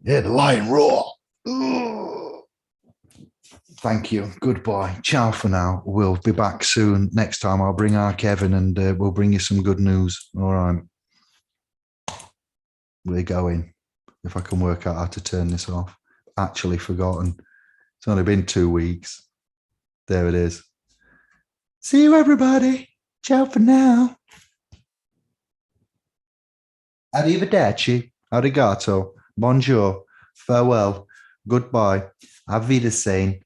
Yeah, the lion roar. Ooh. Thank you. Goodbye. Ciao for now. We'll be back soon. Next time I'll bring our Kevin and we'll bring you some good news. All right. We're going. If I can work out how to turn this off. Actually forgotten. It's only been 2 weeks. There it is. See you, everybody. Ciao for now. Arrivederci. Arigato. Bonjour. Farewell. Goodbye. Auf Wiedersehen.